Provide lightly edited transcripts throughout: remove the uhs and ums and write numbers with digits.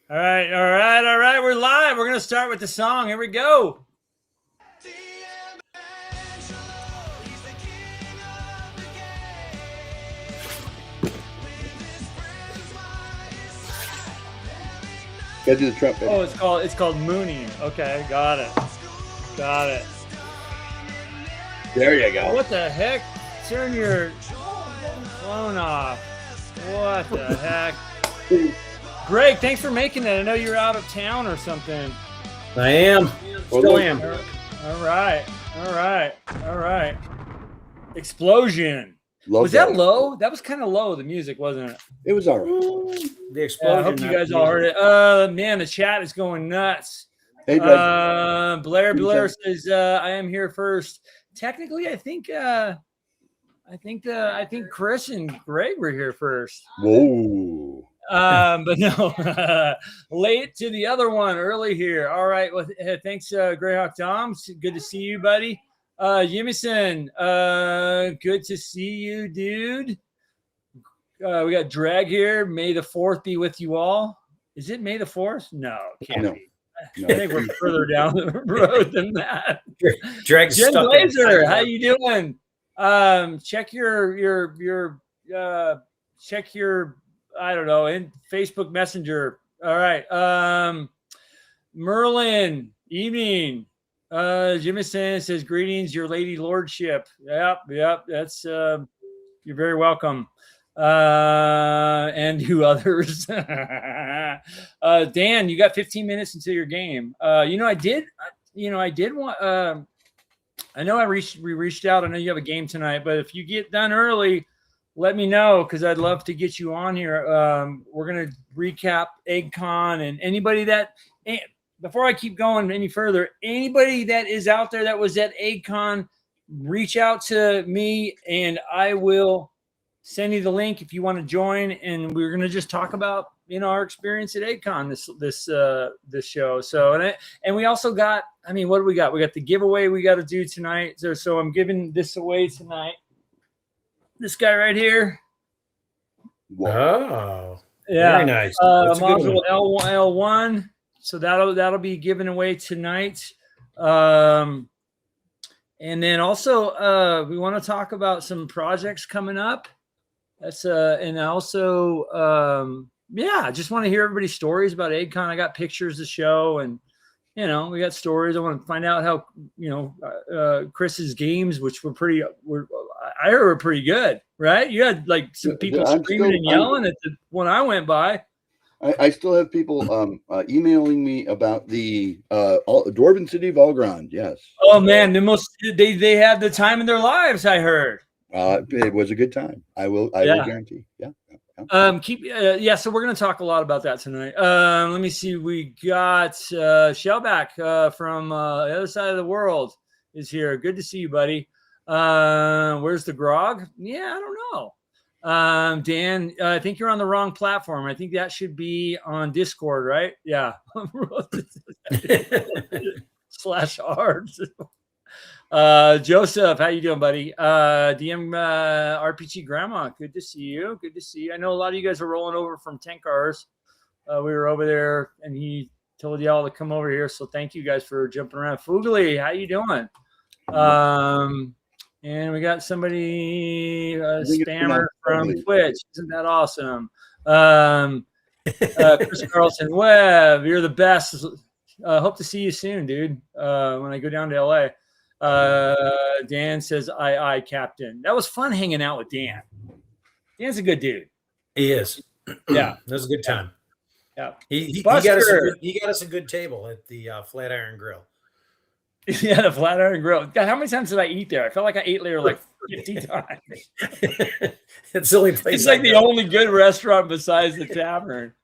All right, all right, all right. We're live. We're going to start with the song. Here we go. Gotta do the trumpet. Oh, it's called Mooning. Okay, got it. Got it. There you go. What the heck? Turn your phone off. What the heck? Greg, thanks for making it. I know you're out of town or something. I am. Still am. All right. All right. All right. Explosion. Love Was that low? That was kind of low, the music, wasn't it? It was all right. The explosion. I hope you guys all heard it. Man, the chat is going nuts. Hey, Blair says, I am here first. Technically, I think Chris and Greg were here first. Whoa. But no, late to the other one, early here. All right. Well, thanks, Greyhawk Dom. Good to see you, buddy. Yimison, good to see you, dude. We got Drag here. May the 4th be with you all. Is it May the 4th? No, can't be. No. I think we're further down the road than that. Drag's Jen stuck Blazer, how you doing? Check your check your I don't know in Facebook Messenger. All right. Merlin, evening. Jimison says greetings, your lady lordship. Yep. That's you're very welcome. And who others? Dan, you got 15 minutes until your game. I did want. I know we reached out. I know you have a game tonight, but if you get done early, let me know because I'd love to get you on here. We're gonna recap EggCon and anybody that. Before I keep going any further, anybody that is out there that was at EggCon, reach out to me and I will send you the link if you want to join. And we're going to just talk about, our experience at EggCon this show. So, and we also got, what do we got? We got the giveaway we got to do tonight. So I'm giving this away tonight. This guy right here. Wow. Yeah. Very nice. Module L1. So that'll be given away tonight. And then also we want to talk about some projects coming up. That's and also I just want to hear everybody's stories about EggCon. I got pictures to show and we got stories. I want to find out how Chris's games, which I heard were pretty good, right? You had like some people screaming and yelling at the one I went by. I still have people emailing me about the Dwarven City of Algrand. Yes. Oh man, they had the time in their lives. I heard. It was a good time. I will guarantee. Yeah. So we're going to talk a lot about that tonight. Let me see. We got Shellback from the other side of the world is here. Good to see you, buddy. Where's the grog? Yeah, I don't know. Dan, I think you're on the wrong platform. I think that should be on Discord, right? Yeah. /art. Joseph, how you doing, buddy? DM RPG Grandma, good to see you. Good to see you. I know a lot of you guys are rolling over from Tenkars. We were over there, and he told y'all to come over here. So thank you guys for jumping around. Fugly, how you doing? And we got somebody, spammer from Twitch. Isn't that awesome? Chris Carlson Webb, you're the best. Hope to see you soon, dude. When I go down to LA. Dan says, aye, Captain. That was fun hanging out with Dan. Dan's a good dude. He is. Yeah. That was a good time. Yeah. He got us a good table at the Flatiron Grill. Yeah, the Flatiron Grill. God, how many times did I eat there? I felt like I ate there like 50 times. It's the only place. It's like the only good restaurant besides the tavern.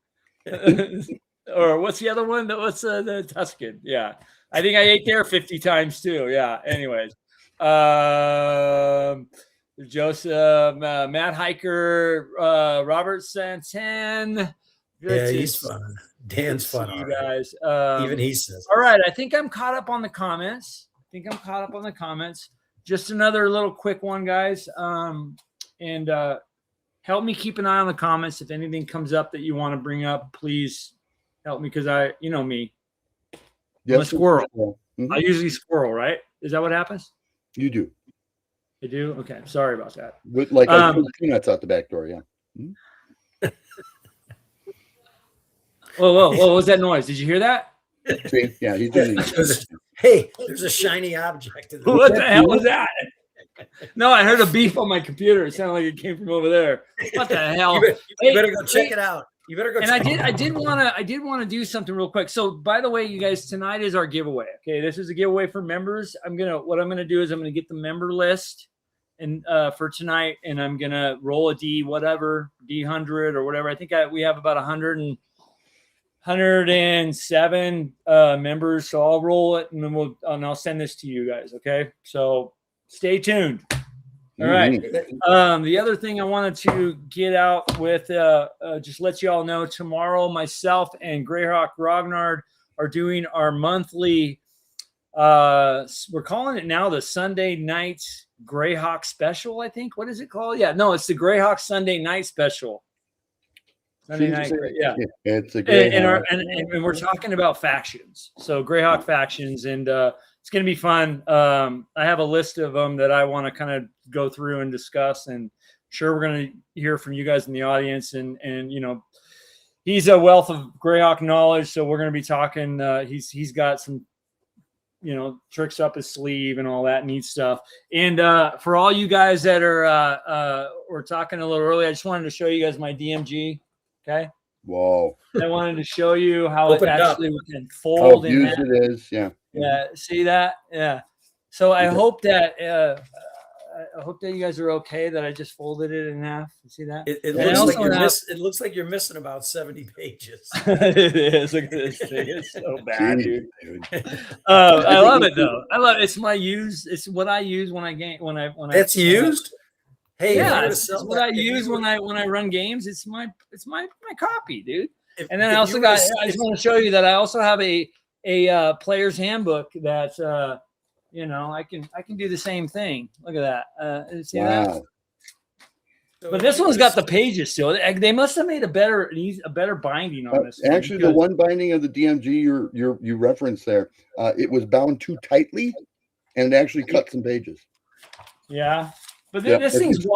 Or what's the other one? What's the Tuscan? Yeah. I think I ate there 50 times too. Yeah. Anyways. Joseph, Matt Hiker, Robert Santen. Yeah, he's fun. Dan's fun. You guys. Even he says. All right. I think I'm caught up on the comments. Just another little quick one, guys. And help me keep an eye on the comments. If anything comes up that you want to bring up, please help me because you know me. Yes, I'm a squirrel. Mhm. I usually squirrel, right? Is that what happens? You do. I do. Okay, sorry about that. With like I threw peanuts out the back door. Yeah. Mhm. Whoa! What was that noise? Did you hear that? See, yeah, he's doing it. Hey, there's a shiny object. In the What the hell was that? No, I heard a beep on my computer. It sounded like it came from over there. What the hell? You better go check it out. You better go. And I did want to do something real quick. So by the way, you guys, tonight is our giveaway. Okay, this is a giveaway for members. What I'm gonna do is I'm gonna get the member list and for tonight, and I'm gonna roll a D, whatever, D100 or whatever. I think we have about 107 members. So I'll roll it and then I'll send this to you guys. Okay, so stay tuned. All right. The other thing I wanted to get out with, just let you all know, tomorrow myself and Greyhawk Rognard are doing our monthly, we're calling it now the Sunday night Greyhawk special, I think. What is it called? Yeah, no, it's the Greyhawk Sunday night special. Sunday night, yeah. It's a and we're talking about factions. So Greyhawk factions, and it's going to be fun. I have a list of them that I want to kind of go through and discuss, and sure, we're going to hear from you guys in the audience. And you know, he's a wealth of Greyhawk knowledge, so we're going to be talking. He's got some, you know, tricks up his sleeve and all that neat stuff. And for all you guys that are we're talking a little early, I just wanted to show you guys my DMG. Okay. Whoa. I wanted to show you how it actually can fold. How used it is. Yeah. Yeah. See that? Yeah. So I hope that you guys are okay that I just folded it in half. You see that? It looks like you're missing about 70 pages. It is. Look at this thing. It's so bad, dude. I love it though. I love it. It's my use. It's what I use when I game It's used. Hey, yeah, it's what I use when I run games. It's my copy, dude. And then I just want to show you that I also have a player's handbook that you know, I can do the same thing. Look at that. See that? But this one's got the pages still. They must have made a better binding on this. Actually, the one binding of the DMG you referenced there, it was bound too tightly, and it actually cut some pages. Yeah. But this thing's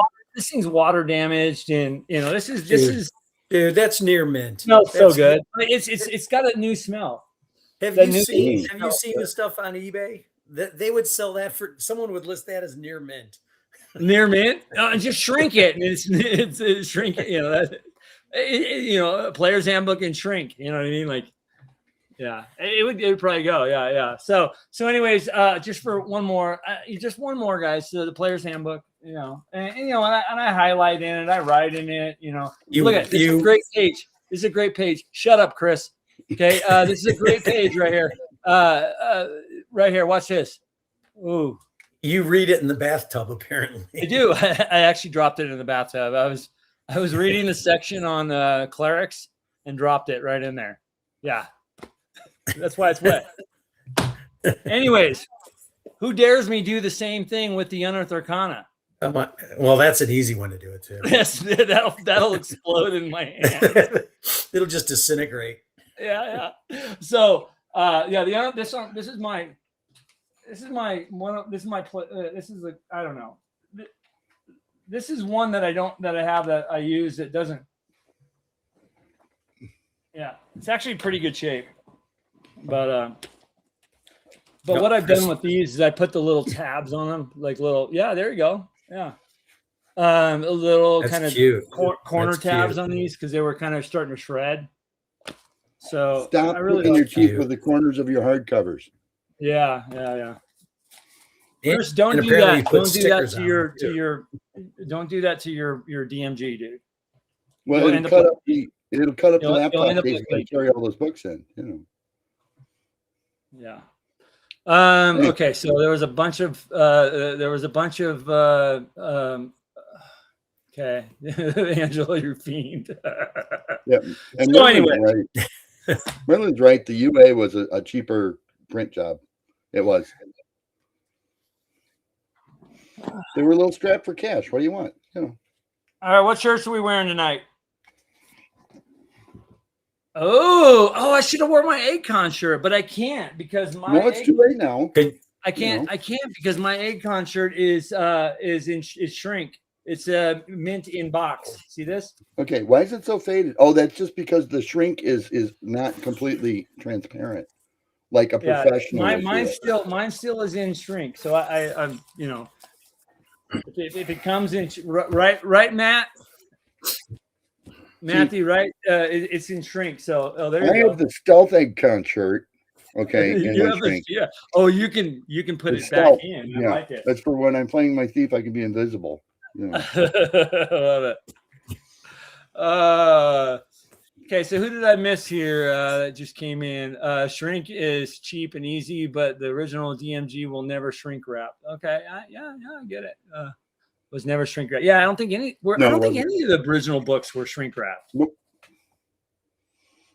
water damaged, and you know this is dude, that's near mint. Smells so good. It's got a new smell. Have you seen the stuff on eBay? They would sell that for, someone would list that as near mint. Near mint, just shrink it. It's shrink it. You know you know, player's handbook and shrink. You know what I mean? Like, yeah, it would probably go. Yeah. So anyways, just one more, guys. So the player's handbook. You know, and you know, and I highlight in it, I write in it. You know, look at this is a great page. This is a great page. Shut up, Chris. Okay, this is a great page right here. Right here. Watch this. Ooh, you read it in the bathtub, apparently. I do. I actually dropped it in the bathtub. I was reading the section on clerics and dropped it right in there. Yeah, that's why it's wet. Anyways, who dares me do the same thing with the Unearthed Arcana? Well, that's an easy one to do it too. Yes, that'll explode in my hand. It'll just disintegrate. Yeah. So, this is my I don't know. This is one that I use that doesn't. Yeah, it's actually pretty good shape, but what I've done with these is I put the little tabs on them, like little. Yeah, there you go. Yeah. A little kind of corner tabs on these because they were kind of starting to shred. So stop putting your teeth with the corners of your hardcovers. Yeah. First, don't do that. Don't do that to your DMG, dude. Well, it'll cut up the laptop case and carry all those books in. You Yeah. know. Okay, so there was a bunch of okay. Angelo, you're fiend. Yeah. And so anyway, right. Merlin's right. The UA was a cheaper print job. It was. They were a little strapped for cash. What do you want? You know. All right, what shirts are we wearing tonight? Oh, I should have worn my EggCon shirt, but I can't because my No, it's too late now. I can't because my EggCon shirt is shrink. It's a mint in box. See this? Okay, why is it so faded? Oh, that's just because the shrink is not completely transparent, like a professional. Mine still is in shrink. So I'm if it comes in right, Matt. Matthew, right? It's in shrink. So there you go. I have the stealth EggCon shirt. Okay, yeah. Oh, you can put it stealth. back in. Yeah, I like it. that's for when I'm playing my thief. I can be invisible. You know. Love it. Okay, so who did I miss here that just came in? Shrink is cheap and easy, but the original DMG will never shrink wrap. Okay, I get it. Was never shrink wrap. Yeah, I don't think any of the original books were shrink wrapped. Nope.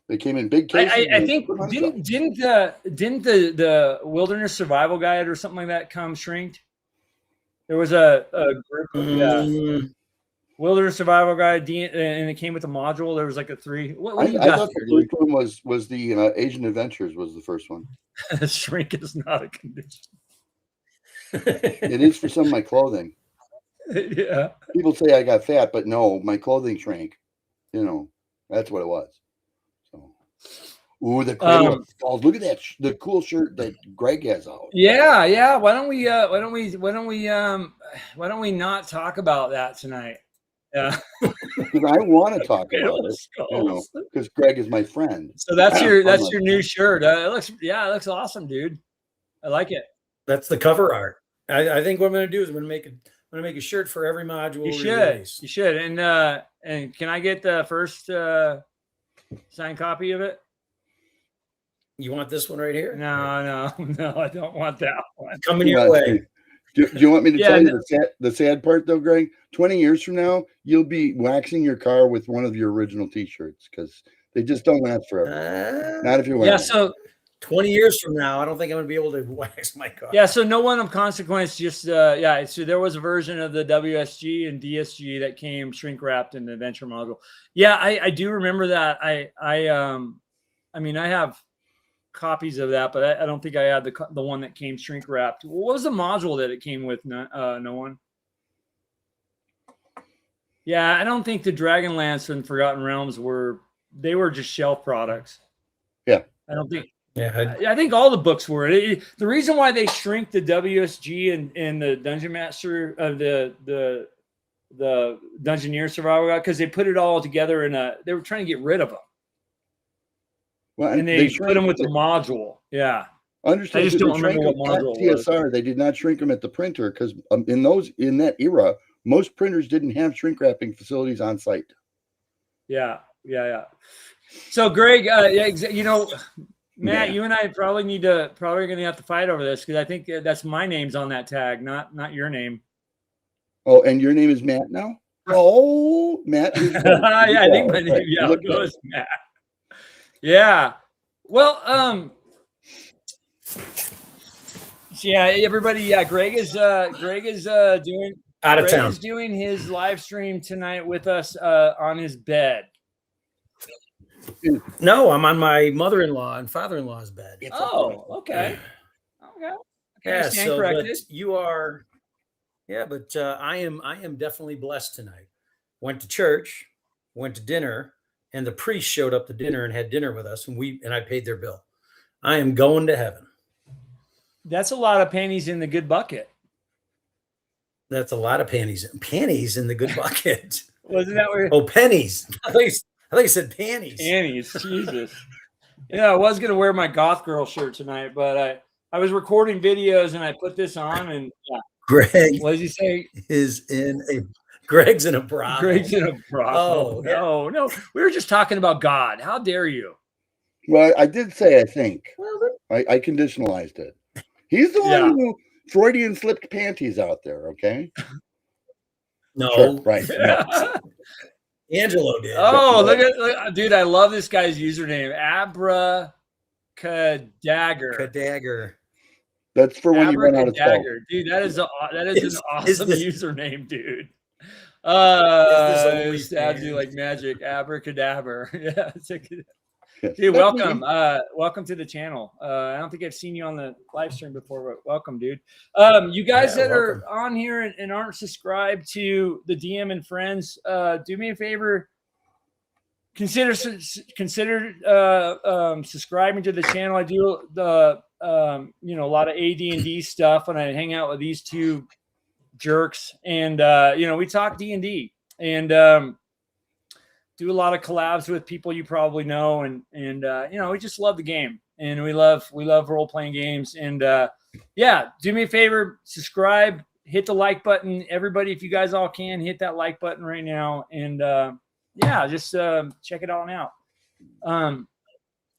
They came in big cases. I think didn't the Wilderness Survival Guide or something like that come shrinked? There was a group of Wilderness Survival Guide, and it came with a module. There was like a 3. What do you got? I thought the first one was the Asian Adventures was the first one. Shrink is not a condition. It is for some of my clothing. Yeah. People say I got fat, but no, my clothing shrank. You know, that's what it was. So, ooh, the Greyhawk. Look at that! The cool shirt that Greg has out. Yeah. Why don't we not talk about that tonight? Yeah, because I want to talk about it. You know, because Greg is my friend. So that's your new shirt. It looks awesome, dude. I like it. That's the cover art. I think what I'm going to do is I'm going to make a shirt for every module. You should. And can I get the first signed copy of it? You want this one right here? No, I don't want that one. Coming your way. Do you want me to tell you the sad part, though, Greg? 20 years from now, you'll be waxing your car with one of your original T-shirts because they just don't last forever. Not if you wear them. So 20 years from now, I don't think I'm going to be able to wax my car. Yeah, so no one of consequence. Just so there was a version of the WSG and DSG that came shrink wrapped in the adventure module. Yeah, I do remember that. I mean, I have copies of that, but I don't think I had the one that came shrink wrapped. What was the module that it came with? No one. Yeah, I don't think the Dragonlance and Forgotten Realms were just shelf products. Yeah, I don't think. Yeah, I think all the books were. The reason why they shrink the WSG and the Dungeon Master of the Dungeoneer Survival Guide because they put it all together they were trying to get rid of them. Well, and they put them with the module. Yeah. Understand. I just don't remember what module it was. TSR, they did not shrink them at the printer because in that era, most printers didn't have shrink wrapping facilities on site. Yeah. So, Greg, Matt, you and I probably going to have to fight over this because I think that's my name's on that tag, not your name. Oh, and your name is Matt now? Oh, Matt. I think my name goes Matt. Yeah. Well, everybody. Yeah, Greg is doing out of town. He's doing his live stream tonight with us on his bed. No, I'm on my mother-in-law and father-in-law's bed. Okay. Yeah, so but you are. Yeah, but I am definitely blessed tonight. Went to church, went to dinner, and the priest showed up to dinner and had dinner with us, and I paid their bill. I am going to heaven. That's a lot of panties in the good bucket. That's a lot of panties in the good bucket. Wasn't that weird? Oh, pennies. I think you said panties. Panties, Jesus. I was gonna wear my goth girl shirt tonight, but I was recording videos and I put this on and Greg, what did you say? Greg's in a brothel. Greg's in a brothel. Oh, no. We were just talking about God. How dare you? Well, I did say I think. I conditionalized it. He's the one who Freudian slipped panties out there, okay? No. Sure, right. No. Angelo did. Oh, look, dude, I love this guy's username. Abracadagger. That's for when you run out of spell. Dude, that is an awesome username, dude. Stabs you like magic. Abracadabra. Yeah. Dude, welcome. Welcome to the channel. I don't think I've seen you on the live stream before, but welcome, dude. You guys that welcome. are on here and aren't subscribed to the DM and Friends, do me a favor. Consider subscribing to the channel. I do the a lot of AD&D stuff, and I hang out with these two jerks, and we talk D&D and do a lot of collabs with people you probably know, and we just love the game, and we love role-playing games, and do me a favor, subscribe, hit the like button, everybody. If you guys all can, hit that like button right now, and just check it all out.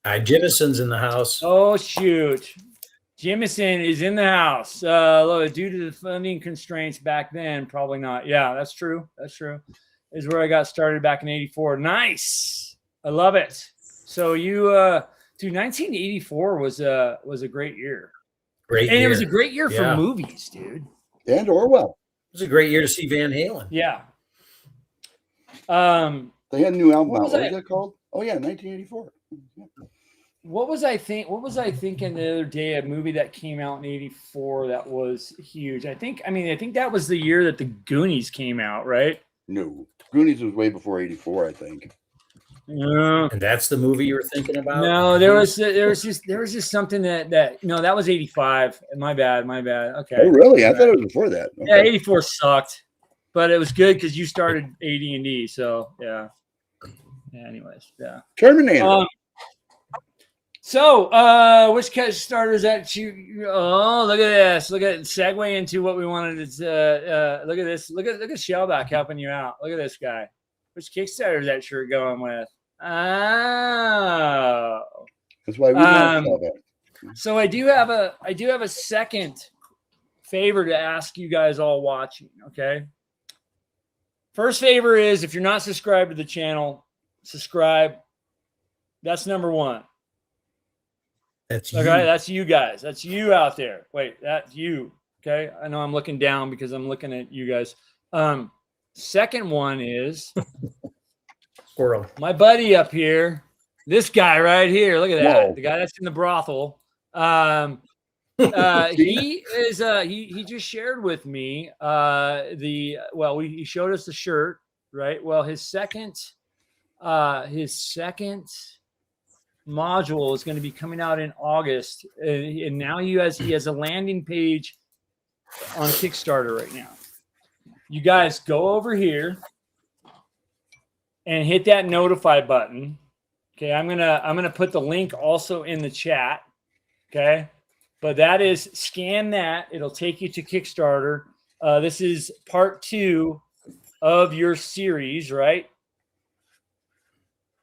Jimison's in the house. Oh shoot, Jimison is in the house. Due to the funding constraints back then, probably not. Yeah, that's true. Is where I got started back in '84. Nice, I love it. So you, 1984 was a great year. It was a great year for movies, dude. And Orwell. It was a great year to see Van Halen. Yeah. They had a new album out. What was it called? Oh yeah, 1984. What was I thinking the other day? A movie that came out in '84 that was huge. I think that was the year that the Goonies came out, right? No, Goonies was way before '84, I think. Yeah. And that's the movie you were thinking about? No, there was just something that that was '85. My bad. Okay. Oh really? I thought it was before that. Okay. Yeah, '84 sucked, but it was good because you started AD&D. So yeah. Anyways, yeah. Terminator. So, which starters that you? Oh, look at this! Look at segue into what we wanted to. Look at this! Look at Shellback helping you out. Look at this guy. Which Kickstarter is that shirt going with? Oh, that's why we love that. So I do have a second favor to ask you guys all watching. Okay. First favor is if you're not subscribed to the channel, subscribe. That's number one. That's you. Okay, that's you guys. That's you out there. Wait, that's you. Okay, I know I'm looking down because I'm looking at you guys. Second one is Squirrel. My buddy up here. This guy right here. Look at that. Whoa. The guy that's in the brothel. He is. He just shared with me. He showed us the shirt, right? Well, his second module is going to be coming out in August, and now he has a landing page on Kickstarter right now. You guys go over here and hit that notify button. Okay, I'm gonna put the link also in the chat. Okay, but that is scan that. It'll take you to Kickstarter. This is part 2 of your series, right?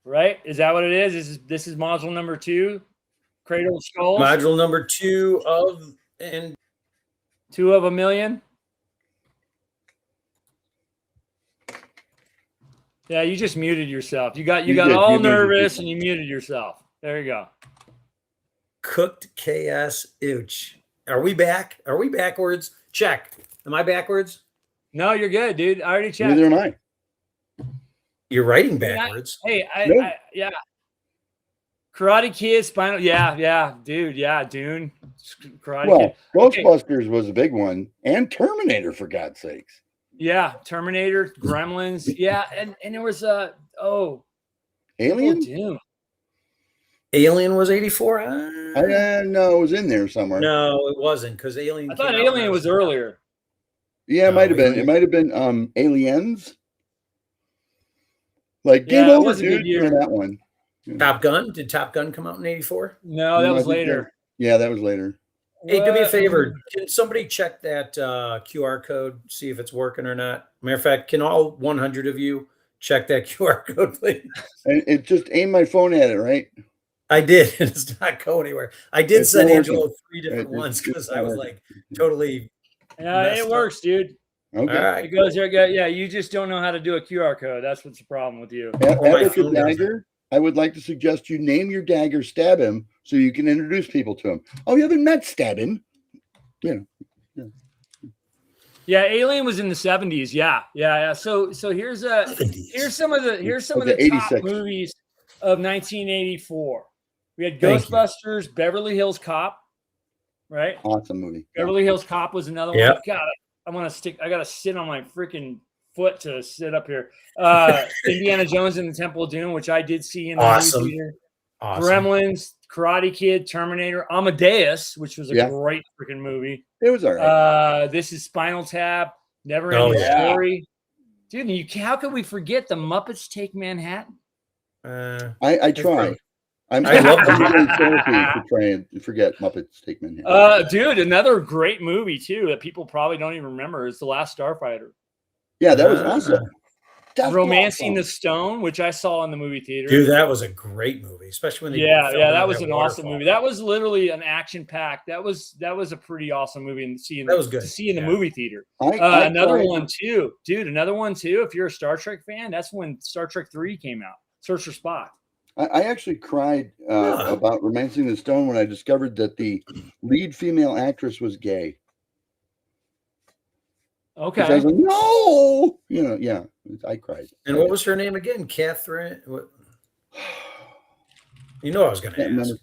Right? Is that what it is? This is module number 2, Cradle of Skulls. Module number 2 of 2 of a million. Yeah, you just muted yourself. You got all nervous and you muted yourself. There you go. Cooked KS Ooch. Are we back? Are we backwards? Check. Am I backwards? No, you're good, dude. I already checked. Neither am I. You're writing backwards. Yeah. Karate Kid, Spinal. Yeah, dude. Yeah, Dune. Karate Kid. Ghostbusters was a big one, and Terminator, for God's sakes. Yeah, Terminator, Gremlins. Yeah, and there was Alien. Dune. Alien was 84. No, it was in there somewhere. No, it wasn't because Alien. I thought Alien was earlier. Yeah, it might have been. It might have been Aliens. Like game over, dude, for that one. Top Gun. Did Top Gun come out in 84? No, that was later. That was later. Hey, do me a favor. Can somebody check that QR code, see if it's working or not? Matter of fact, can all 100 of you check that QR code, please? And it just aimed my phone at it, right? I did. It's not going anywhere. I did send Angelo 3 different ones because I was like totally. Yeah, it works, dude. Okay. All right. It goes there. Yeah, you just don't know how to do a QR code. That's what's the problem with you. Dagger, I would like to suggest you name your dagger, stab him, so you can introduce people to him. Oh, you haven't met stabbing? Yeah. Yeah, Alien was in the 70s. Yeah. So here's some of the top movies. of 1984. We had Thank Ghostbusters, Beverly Hills Cop, right? Awesome movie. Beverly Hills Cop was another Yep. one. God, I gotta sit on my freaking foot to sit up here. Indiana Jones and the Temple of Doom, which I did see in the movie theater. Awesome. Gremlins, Karate Kid, Terminator, Amadeus, which was a great freaking movie. It was all right. This is Spinal Tap, Never Ending Story. Dude, how could we forget the Muppets Take Manhattan? I try. I love to try and forget Muppets Take Manhattan. Dude, another great movie too that people probably don't even remember is The Last Starfighter. Yeah, that was awesome. Romancing the Stone, which I saw in the movie theater. Dude, that was a great movie, especially when they that was an awesome movie. That was literally an action pack. That was a pretty awesome movie to see in the movie theater. Another one too. If you're a Star Trek fan, that's when Star Trek 3 came out. Search for Spock. I actually cried about Romancing the Stone when I discovered that the lead female actress was gay. Okay. I was like, no, I cried. And what was her name again? Catherine? What? You know I was going to ask.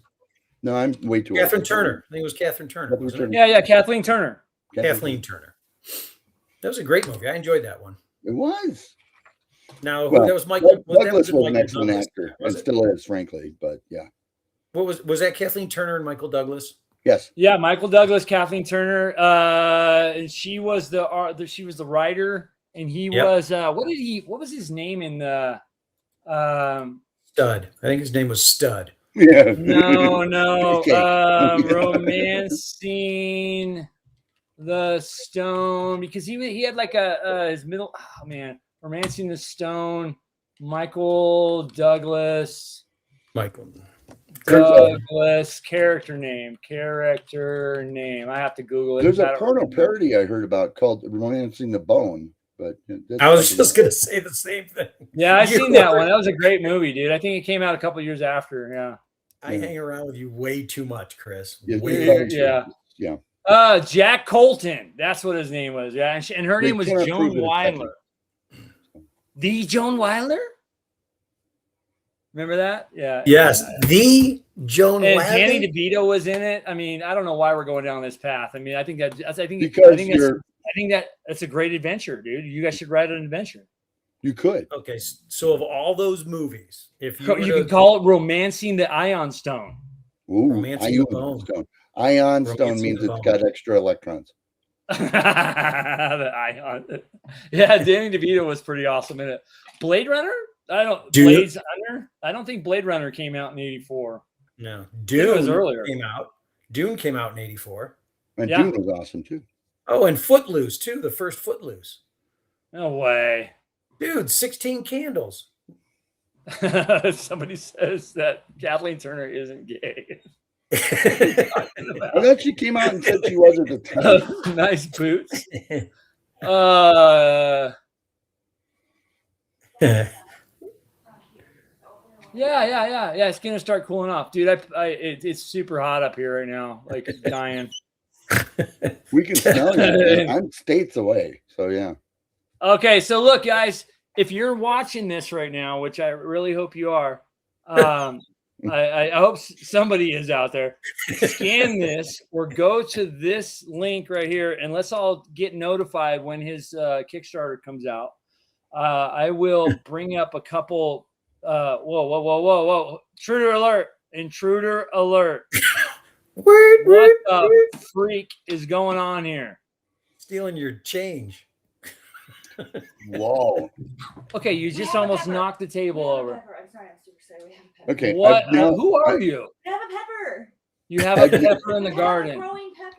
No, I'm way too Catherine Turner. I think it was Catherine Turner. Yeah, Kathleen Turner. Kathleen Turner. That was a great movie. I enjoyed that one. It was. Now, that was Michael Douglas was an excellent actor, and still is, frankly. But yeah. What was that? Kathleen Turner and Michael Douglas? Yes. Yeah, Michael Douglas, Kathleen Turner. And she was the writer, and he was what was his name in the Stud? I think his name was Stud. Yeah. No. Romancing the Stone, because he had like his middle. Oh man, Romancing the Stone. Michael Douglas. Character name. I have to Google it. There's a porno parody I heard about called Romancing the Bone, but I was just gonna say the same thing. Yeah, I seen that one. That was a great movie, dude. I think it came out a couple years after. Yeah. I hang around with you way too much, Chris. Yeah. Jack Colton. That's what his name was. Yeah, and her name was Joan Weiler. The Joan Weiler? Remember that? Yeah. Yes, the Joan Weiler. And Danny DeVito was in it. I mean, I don't know why we're going down this path. I mean, I think that's a great adventure, dude. You guys should write an adventure. You could. Okay, so of all those movies, if you can call it Romancing the Ion Stone. Ooh, Romancing the Stone. Ion Stone means it's got extra electrons. The Ion. Yeah, Danny DeVito was pretty awesome in it. Blade Runner? I don't think Blade Runner came out in 84. No. Dune was earlier. Dune came out in 84. And Dune was awesome too. Oh, and Footloose too, the first Footloose. No way. Dude, 16 Candles. Somebody says that Kathleen Turner isn't gay. I thought she came out and said she was at the time. Nice boots. Yeah. It's gonna start cooling off, dude. It's super hot up here right now, like dying. We can smell it. I'm states away, so yeah. Okay, so look, guys, if you're watching this right now, which I really hope you are, I hope somebody is out there. Scan this or go to this link right here, and let's all get notified when his Kickstarter comes out. I will bring up a couple. Whoa! Intruder alert! What the freak is going on here? Stealing your change. Whoa. Okay, you just almost knocked the table over. I'm sorry, I'm super excited. We have a pepper. Okay. What? Who are you? We have a pepper. You have a pepper in the garden.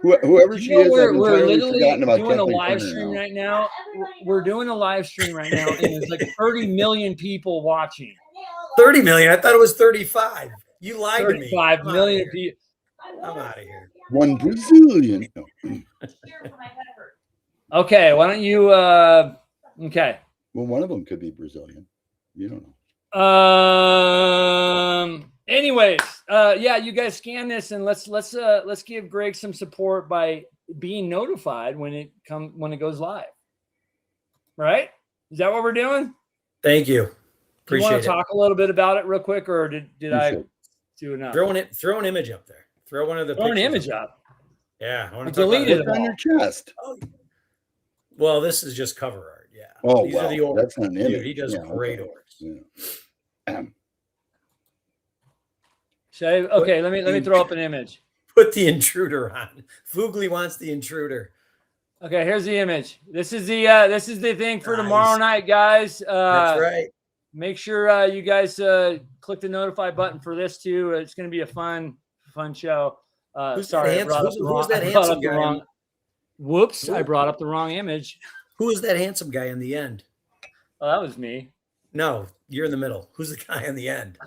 Whoever she is, we're literally doing a live stream right now. We're doing a live stream right now, and there's like 30 million people watching. 30 million? I thought it was 35. You lied to me. 35 million people. I'm out of here. One Brazilian. Okay, why don't you? Okay. Well, one of them could be Brazilian. You don't know. Anyways, yeah, you guys scan this and let's give Greg some support by being notified when it goes live. Right? Is that what we're doing? Thank you. Do you want to talk a little bit about it real quick, or did I do enough? Throw an image up there. Throw one of the Throw an image up. Yeah, I want to delete it on your chest. Oh, well, this is just cover art. Yeah. Oh, these are the orcs. That's not an image. Dude, he does great orcs. Yeah. Okay, let me throw up an image. Put the intruder on. Foogly wants the intruder. Okay, here's the image. This is the thing for tomorrow night, guys. That's right. Make sure you guys click the notify button for this too. It's going to be a fun show. Sorry, who's that handsome guy? Whoops, I brought up the wrong image. Who is that handsome guy in the end? Oh, that was me. No, you're in the middle. Who's the guy in the end?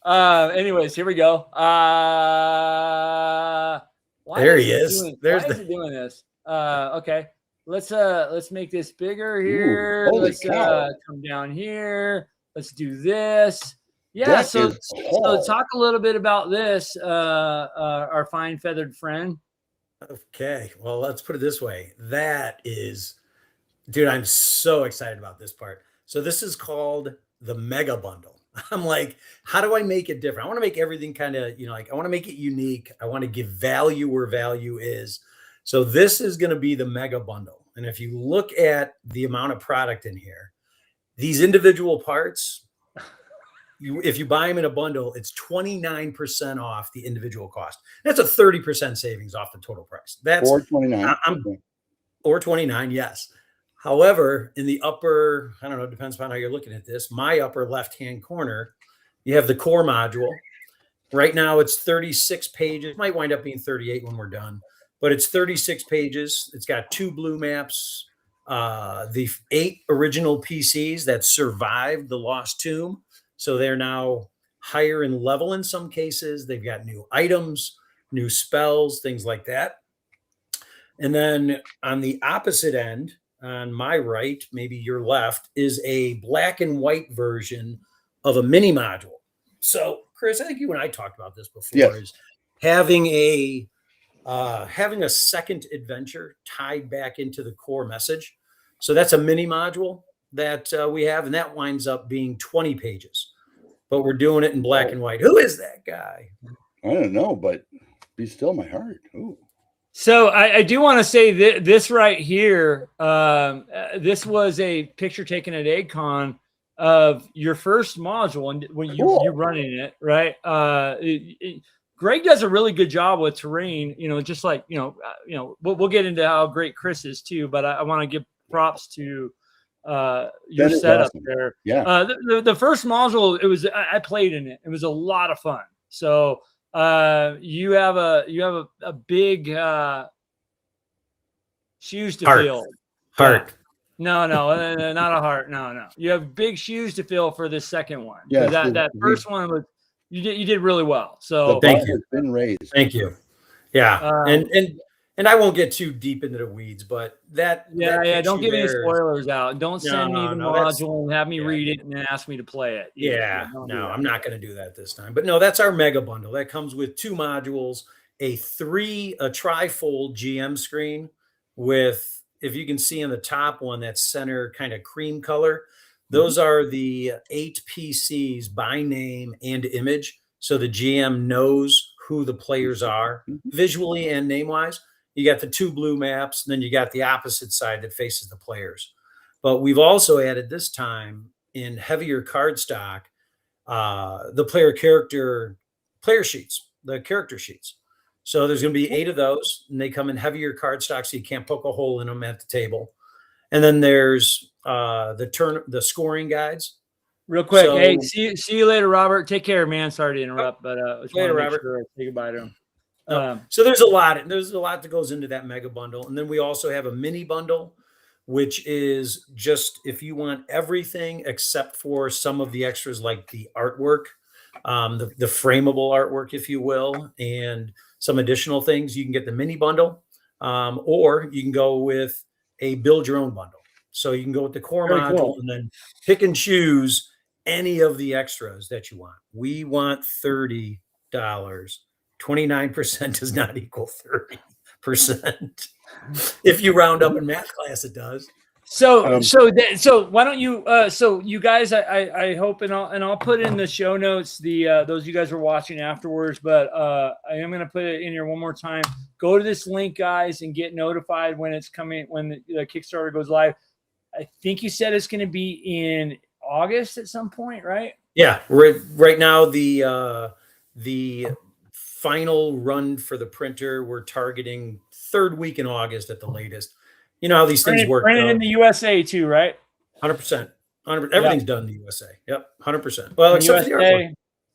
Anyways, here we go. There he is. Why is it doing this? Okay. Let's make this bigger here. Ooh, let's come down here. Let's do this. Yeah, so talk a little bit about this, our fine feathered friend. Okay, well, let's put it this way. That is, dude, I'm so excited about this part. So this is called the Mega Bundle. I'm like, how do I make it different? I want to make everything kind of, like I want to make it unique. I want to give value where value is. So this is going to be the Mega Bundle. And if you look at the amount of product in here, these individual parts, if you buy them in a bundle, it's 29% off the individual cost. That's a 30% savings off the total price. That's $4.29. Or 29, yes. However, in the upper, I don't know, it depends upon how you're looking at this, my upper left-hand corner, you have the core module. Right now it's 36 pages. It might wind up being 38 when we're done, but it's 36 pages. It's got 2 blue maps, the 8 original PCs that survived the Lost Tomb. So they're now higher in level in some cases. They've got new items, new spells, things like that. And then on the opposite end, on my right, maybe your left, is a black and white version of a mini module. So, Chris, I think you and I talked about this before. Yes. Is having a second adventure tied back into the core message. So that's a mini module that we have, and that winds up being 20 pages. But we're doing it in black and white. Who is that guy? I don't know, but be still my heart. Ooh. So I do want to say this right here. This was a picture taken at EggCon of your first module, and when you're running it, right? Greg does a really good job with terrain. Just like we'll get into how great Chris is too. But I want to give props to your setup there. Yeah. The first module, I played in it. It was a lot of fun. So. You have a big shoes to fill. Heart. No, not a heart. No. You have big shoes to fill for this second one. Yeah, that first one was you did really well. So thank you. Been raised. Thank you. Yeah, and I won't get too deep into the weeds, but that don't give any spoilers out. Don't send me the module and have me read it and then ask me to play it. I'm not going to do that this time. But no, that's our mega bundle. That comes with 2 modules, a trifold GM screen with, if you can see on the top one, that center kind of cream color. Those are the 8 PCs by name and image, so the GM knows who the players are visually and name-wise. You got the 2 blue maps, and then you got the opposite side that faces the players. But we've also added this time in heavier cardstock, the player sheets, the character sheets. So there's going to be 8 of those, and they come in heavier cardstock, so you can't poke a hole in them at the table. And then there's the scoring guides. Real quick, hey, see you later, Robert. Take care, man. Sorry to interrupt, but later, Robert. Sure I say goodbye to him. So there's a lot that goes into that mega bundle. And then we also have a mini bundle, which is just if you want everything except for some of the extras like the artwork, the frameable artwork, if you will, and some additional things, you can get the mini bundle, or you can go with a build your own bundle. So you can go with the core module and then pick and choose any of the extras that you want. We want $30. 29% does not equal 30%. If you round up in math class, it does. So why don't you so you guys I hope and I'll put in the show notes those of you guys are watching afterwards, but I am going to put it in here one more time. Go to this link, guys, and get notified when it's coming, when the Kickstarter goes live. I think you said it's going to be in August at some point, right? Yeah, right now the final run for the printer, we're targeting 3rd week in August at the latest. You know how these things work. Printed in the USA too, right? 100%. Everything's done in the USA. Yep, 100%. Well, except for the artwork.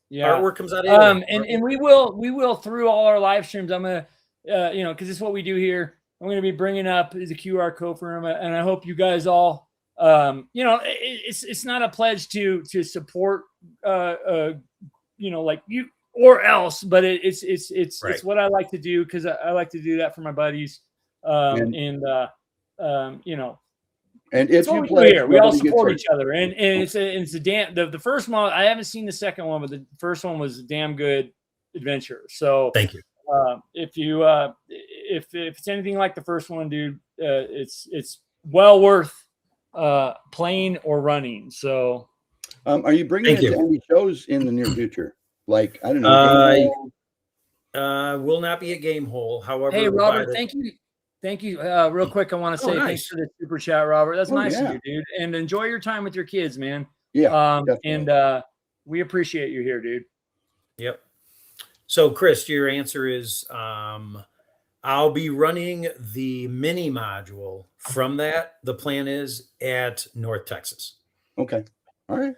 Yeah, artwork comes out of and we will through all our live streams. I'm gonna, because this is what we do here. I'm gonna be bringing up the QR code for them, and I hope you guys all, it's not a pledge to support, like you or else, but it's what I like to do because I like to do that for my buddies, and if you play here, we all support each other, and it's a damn the first one. I haven't seen the second one, but the first one was a damn good adventure. So thank you. If it's anything like the first one, dude, it's well worth playing or running. So, are you bringing it to any shows in the near future? Like, I don't know. Will not be a Game Hole. However, hey Robert, thank you. Real quick, I want to say thanks for the super chat, Robert. That's nice of you, dude. And enjoy your time with your kids, man. Yeah. And we appreciate you here, dude. Yep. So, Chris, your answer is I'll be running the mini module from that. The plan is at North Texas. Okay. All right.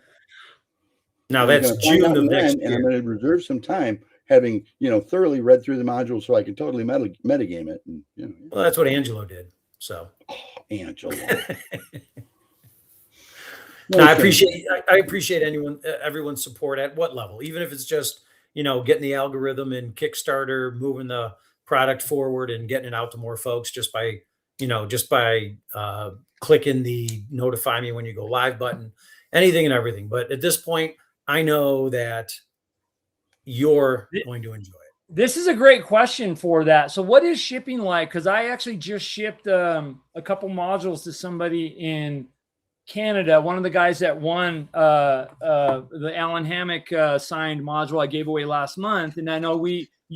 Now that's June of next year. And I'm going to reserve some time, having thoroughly read through the module, so I can totally metagame it. And, well, that's what Angelo did. So, Angelo. No, I appreciate everyone's support at what level, even if it's just getting the algorithm and Kickstarter, moving the product forward and getting it out to more folks just by clicking the notify me when you go live button, anything and everything. But at this point, I know that you're going to enjoy it. This is a great question for that. So what is shipping like? Because I actually just shipped a couple modules to somebody in Canada. One of the guys that won the Alan Hammock signed module I gave away last month. And I know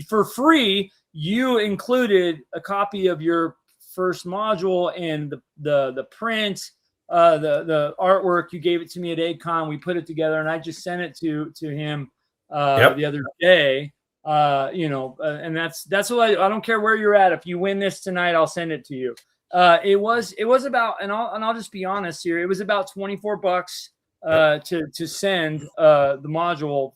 for free, you included a copy of your first module and the print, the artwork. You gave it to me at EggCon. We put it together and I just sent it to him the other day. And that's what I don't care where you're at. If you win this tonight, I'll send it to you. It was about, and I'll just be honest here. It was about $24 to send the module,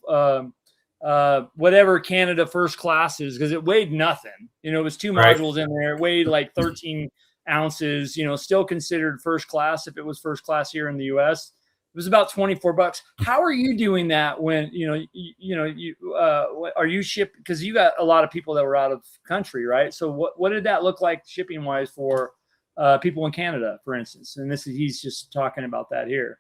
whatever Canada first class is, because it weighed nothing. It was 2 modules in there. It weighed like 13 ounces. Still considered first class if it was first class here in the U.S. It was about $24. How are you doing that when are you shipping? Because you got a lot of people that were out of country, right? So what did that look like shipping wise for people in Canada, for instance? And he's just talking about that here.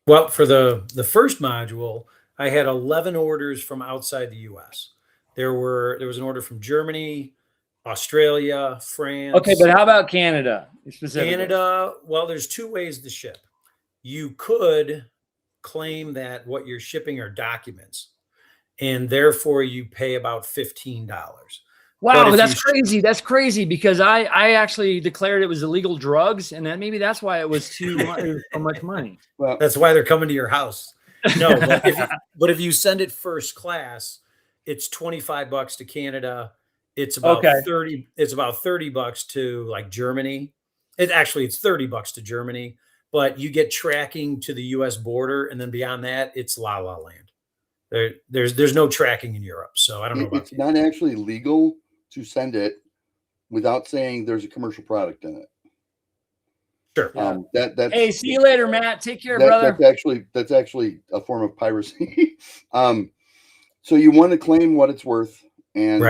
Well, for the first module, I had 11 orders from outside the U.S. There was an order from Germany, Australia, France. Okay, but how about Canada specifically? Canada, well, there's 2 ways to ship. You could claim that what you're shipping are documents, and therefore you pay about $15. Wow, that's crazy. That's crazy because I actually declared it was illegal drugs, and maybe that's why it was too much money. Well, that's why they're coming to your house. No, but if you send it first class, it's $25 to Canada. It's about $30. It's about $30 to like Germany. It's $30 to Germany. But you get tracking to the U.S. border, and then beyond that, it's La La Land. There's no tracking in Europe, so I don't know about it's not actually legal to send it without saying there's a commercial product in it. Sure. That's hey, see you later, Matt. Take care, brother. That's actually a form of piracy. So you want to claim what it's worth, and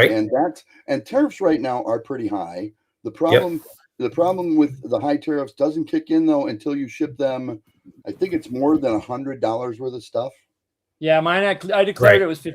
tariffs right now are pretty high. The problem with the high tariffs doesn't kick in though until you ship them. I think it's more than $100 worth of stuff. Yeah, mine. I declared it was $50.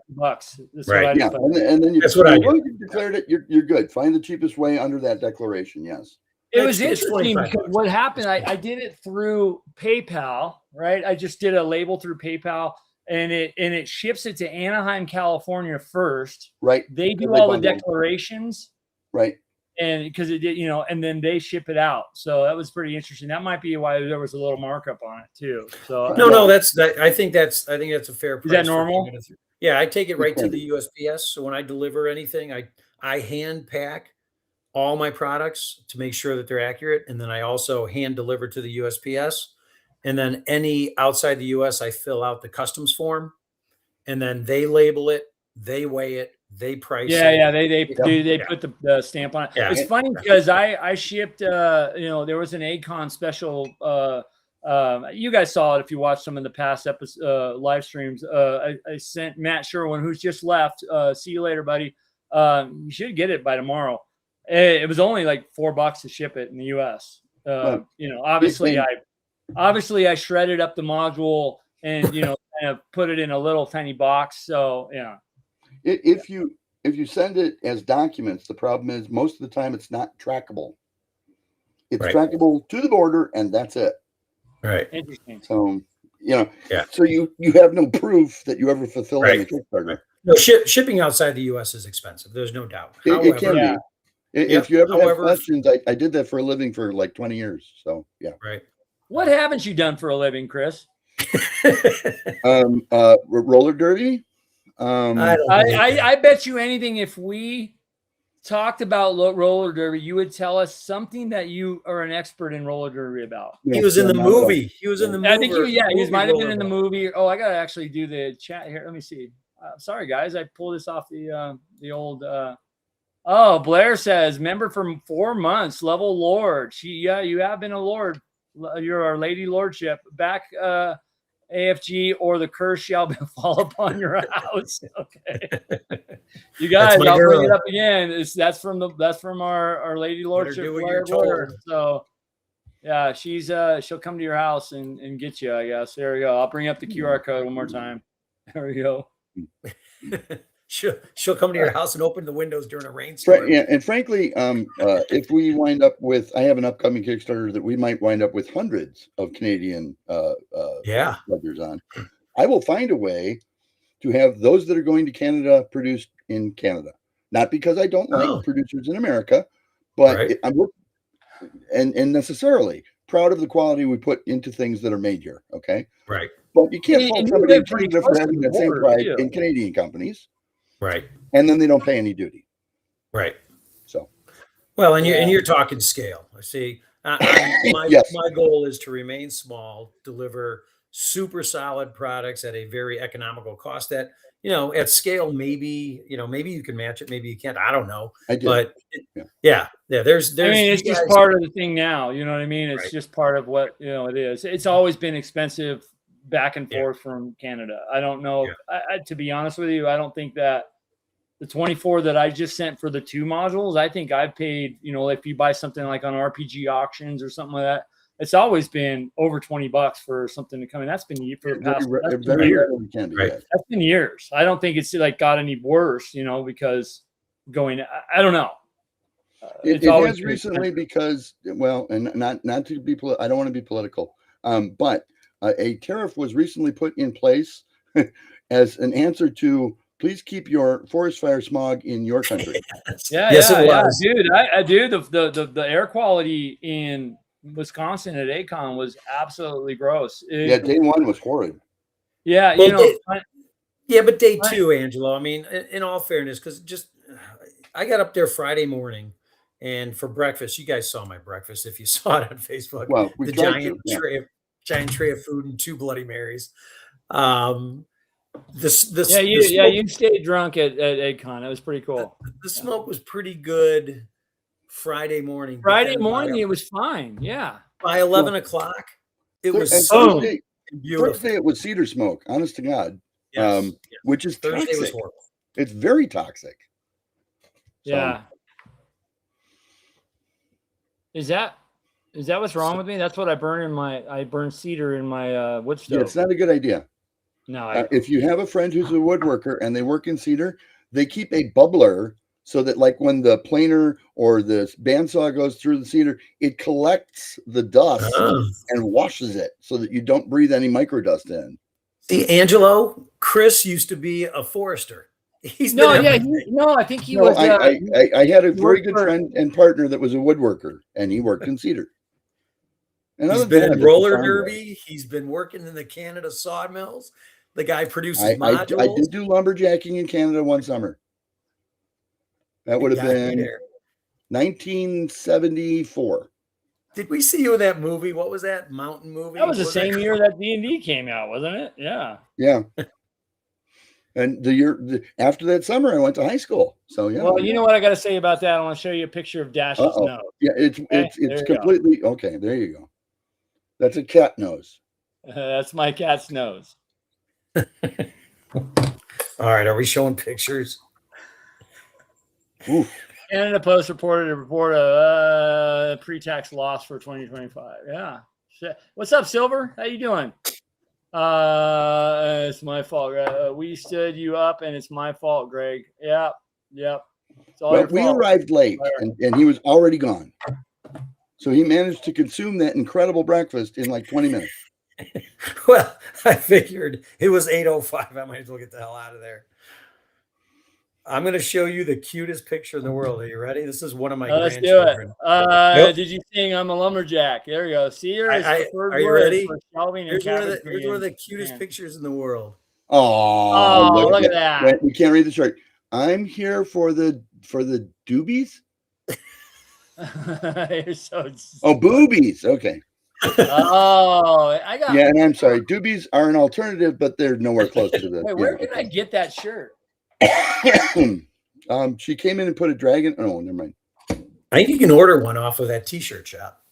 That's what I yeah, and then that's what I did. Once you declared it, you're good. Find the cheapest way under that declaration. Yes. It was interesting because what happened, I did it through PayPal, right? I just did a label through PayPal, and it ships it to Anaheim, California first. Right. They do all the declarations. Right. And because it did, and then they ship it out. So that was pretty interesting. That might be why there was a little markup on it too. So no, I think that's a fair price. Is that normal? Yeah, I take it right to the USPS. So when I deliver anything, I hand pack all my products to make sure that they're accurate. And then I also hand deliver to the USPS. And then any outside the US, I fill out the customs form, and then they label it, they weigh it, they price it. Yeah, they put the stamp on it. Yeah. It's funny because I shipped there was an EggCon special. You guys saw it if you watched some of the past live streams. I sent Matt Sherwin, who's just left. See you later, buddy. You should get it by tomorrow. It was only like $4 to ship it in the US. Obviously I shredded up the module and kind of put it in a little tiny box. So yeah. If you send it as documents, the problem is most of the time it's not trackable. It's trackable to the border, and that's it. Right. Interesting. So so you have no proof that you ever fulfilled any Kickstarter. Right. No, shipping outside the U.S. is expensive. There's no doubt. It can be. If you ever have questions, I did that for a living for like 20 years. So yeah. Right. What haven't you done for a living, Chris? Roller derby. I bet you anything if we talked about roller derby, you would tell us something that you are an expert in roller derby about. He was in the movie. He was in the movie. I think he might have been in the movie. Oh, I gotta actually do the chat here. Let me see. Sorry guys, I pulled this off the old. Blair says member for 4 months, level lord. You have been a lord. You're our lady lordship. Back AFG or the curse shall fall upon your house. Okay, you guys, I'll bring it up again. That's from our lady lordship. So yeah, she'll come to your house and get you. I guess there we go. I'll bring up the QR code one more time. There we go. She'll come to your house and open the windows during a rainstorm. Yeah, and frankly, if we wind up with, I have an upcoming Kickstarter that we might wind up with hundreds of Canadian pledgers on. I will find a way to have those that are going to Canada produced in Canada. Not because I don't like producers in America, but I'm and necessarily proud of the quality we put into things that are made here. Okay, right. But you can't fault somebody in Canada for having that same pride in Canadian companies. Right. And then they don't pay any duty. Right. So, well, and you're talking scale. I see. My goal is to remain small, deliver super solid products at a very economical cost that, at scale, maybe you can match it. Maybe you can't. I don't know. I do. But there's, it's just part of the thing now. You know what I mean? It's just part of what, it is. It's always been expensive back and forth from Canada. I don't know. To be honest with you, I don't think that the 24 that I just sent for the 2 modules, I think I've paid, if you buy something like on RPG auctions or something like that, it's always been over $20 for something to come in. That's been for the past years. That's been years. I don't think it's like got any worse, because I don't know. It has recently because, well, and not to be, I don't want to be political, but a tariff was recently put in place as an answer to please keep your forest fire smog in your country. Dude. I do. The air quality in Wisconsin at EggCon was absolutely gross. Day 1 was horrid. Yeah, but day 2, Angelo. I mean, in all fairness, because I got up there Friday morning, and for breakfast, you guys saw my breakfast if you saw it on Facebook. Well, the giant tray of food and 2 Bloody Marys. You stayed drunk at EggCon. It was pretty cool. The smoke was pretty good Friday morning. It was fine. Yeah. By 11 o'clock, it was beautiful. Thursday it was cedar smoke, honest to God. Yes. Which is Thursday toxic. was horrible. It's very toxic. Yeah. Is that what's wrong with me? That's what I burn I burn cedar in my wood stove. Yeah, it's not a good idea. No. If you have a friend who's a woodworker and they work in cedar, they keep a bubbler so that like when the planer or the bandsaw goes through the cedar, it collects the dust and washes it so that you don't breathe any microdust in. See, Angelo, Chris used to be a forester. I think he was. I had a very good friend and partner that was a woodworker, and he worked in cedar. And he's been in roller derby. He's been working in the Canada sawmills. The guy produces modules. I did do lumberjacking in Canada one summer. That would have been 1974. Did we see you in that movie? What was that mountain movie? That was the same year that D&D came out, wasn't it? Yeah. Yeah. And the year after that summer, I went to high school. So yeah. Well, you know what I got to say about that? I want to show you a picture of Dash's nose. Yeah, it's completely okay. There you go. That's a cat nose. That's my cat's nose. All right, are we showing pictures? Oof. Canada Post reported a pre-tax loss for 2025. Yeah. What's up, Silver? How you doing? It's my fault. We stood you up, and it's my fault, Greg. Yep. It's all your fault. We arrived late, and he was already gone. So he managed to consume that incredible breakfast in like 20 minutes. Well, I figured it was 8:05. I might as well get the hell out of there. I'm going to show you the cutest picture in the world. Are you ready? This is one of my grandchildren. Let's do it. Did you sing I'm a Lumberjack? There you go. Cedar is are you ready? Here's one of the cutest pictures in the world. Oh, look at that. We can't read the chart. I'm here for the doobies. Boobies. Okay. I got. Yeah, and I'm sorry. Doobies are an alternative, but they're nowhere close to the. Wait, where can I get that shirt? She came in and put a dragon. Oh, never mind. I think you can order one off of that t-shirt shop.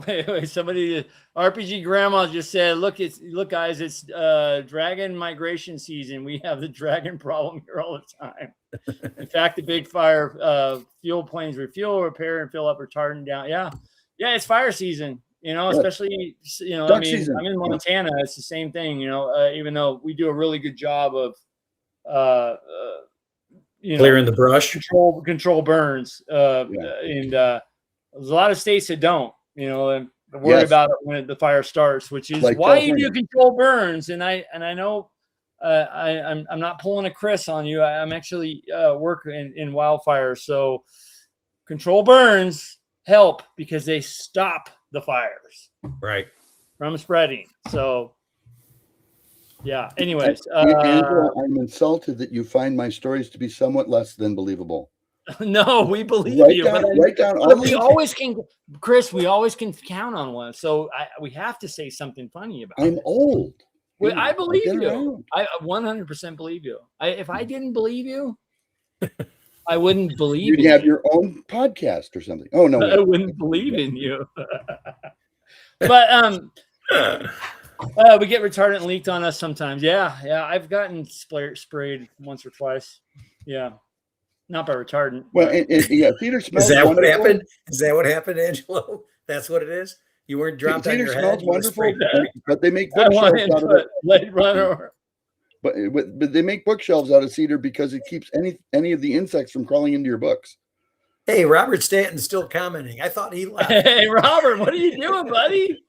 Wait, somebody RPG grandma just said, look guys, it's dragon migration season. We have the dragon problem here all the time. In fact, the big fire fuel planes refuel, repair, and fill up retardant down. Yeah, it's fire season, especially Duck season. I'm in Montana, it's the same thing, even though we do a really good job of clearing the brush, control burns, and there's a lot of states that don't, and worry about it when the fire starts, which is like why California. You do control burns. And I know I'm not pulling a Chris on you. I'm actually working in wildfires, so control burns help because they stop the fires from spreading. So. Yeah. Anyways, Angelo, I'm insulted that you find my stories to be somewhat less than believable. No, we believe you. Write down all we always can, Chris. We always can count on one. So we have to say something funny about it. I'm old. I believe you. I 100% believe you. If I didn't believe you, I wouldn't believe you. You'd have your own podcast or something. Oh no, I wouldn't believe in you. But we get retardant leaked on us sometimes. Yeah. I've gotten sprayed once or twice. Yeah, not by retardant. Well, cedar smells. Is that what happened? Is that what happened, Angelo? That's what it is. You weren't dropped on your head. Wonderful, but they make bookshelves out of it. Blade Runner. But they make bookshelves out of cedar because it keeps any of the insects from crawling into your books. Hey, Robert Stanton's still commenting. I thought he left. Hey, Robert, what are you doing, buddy?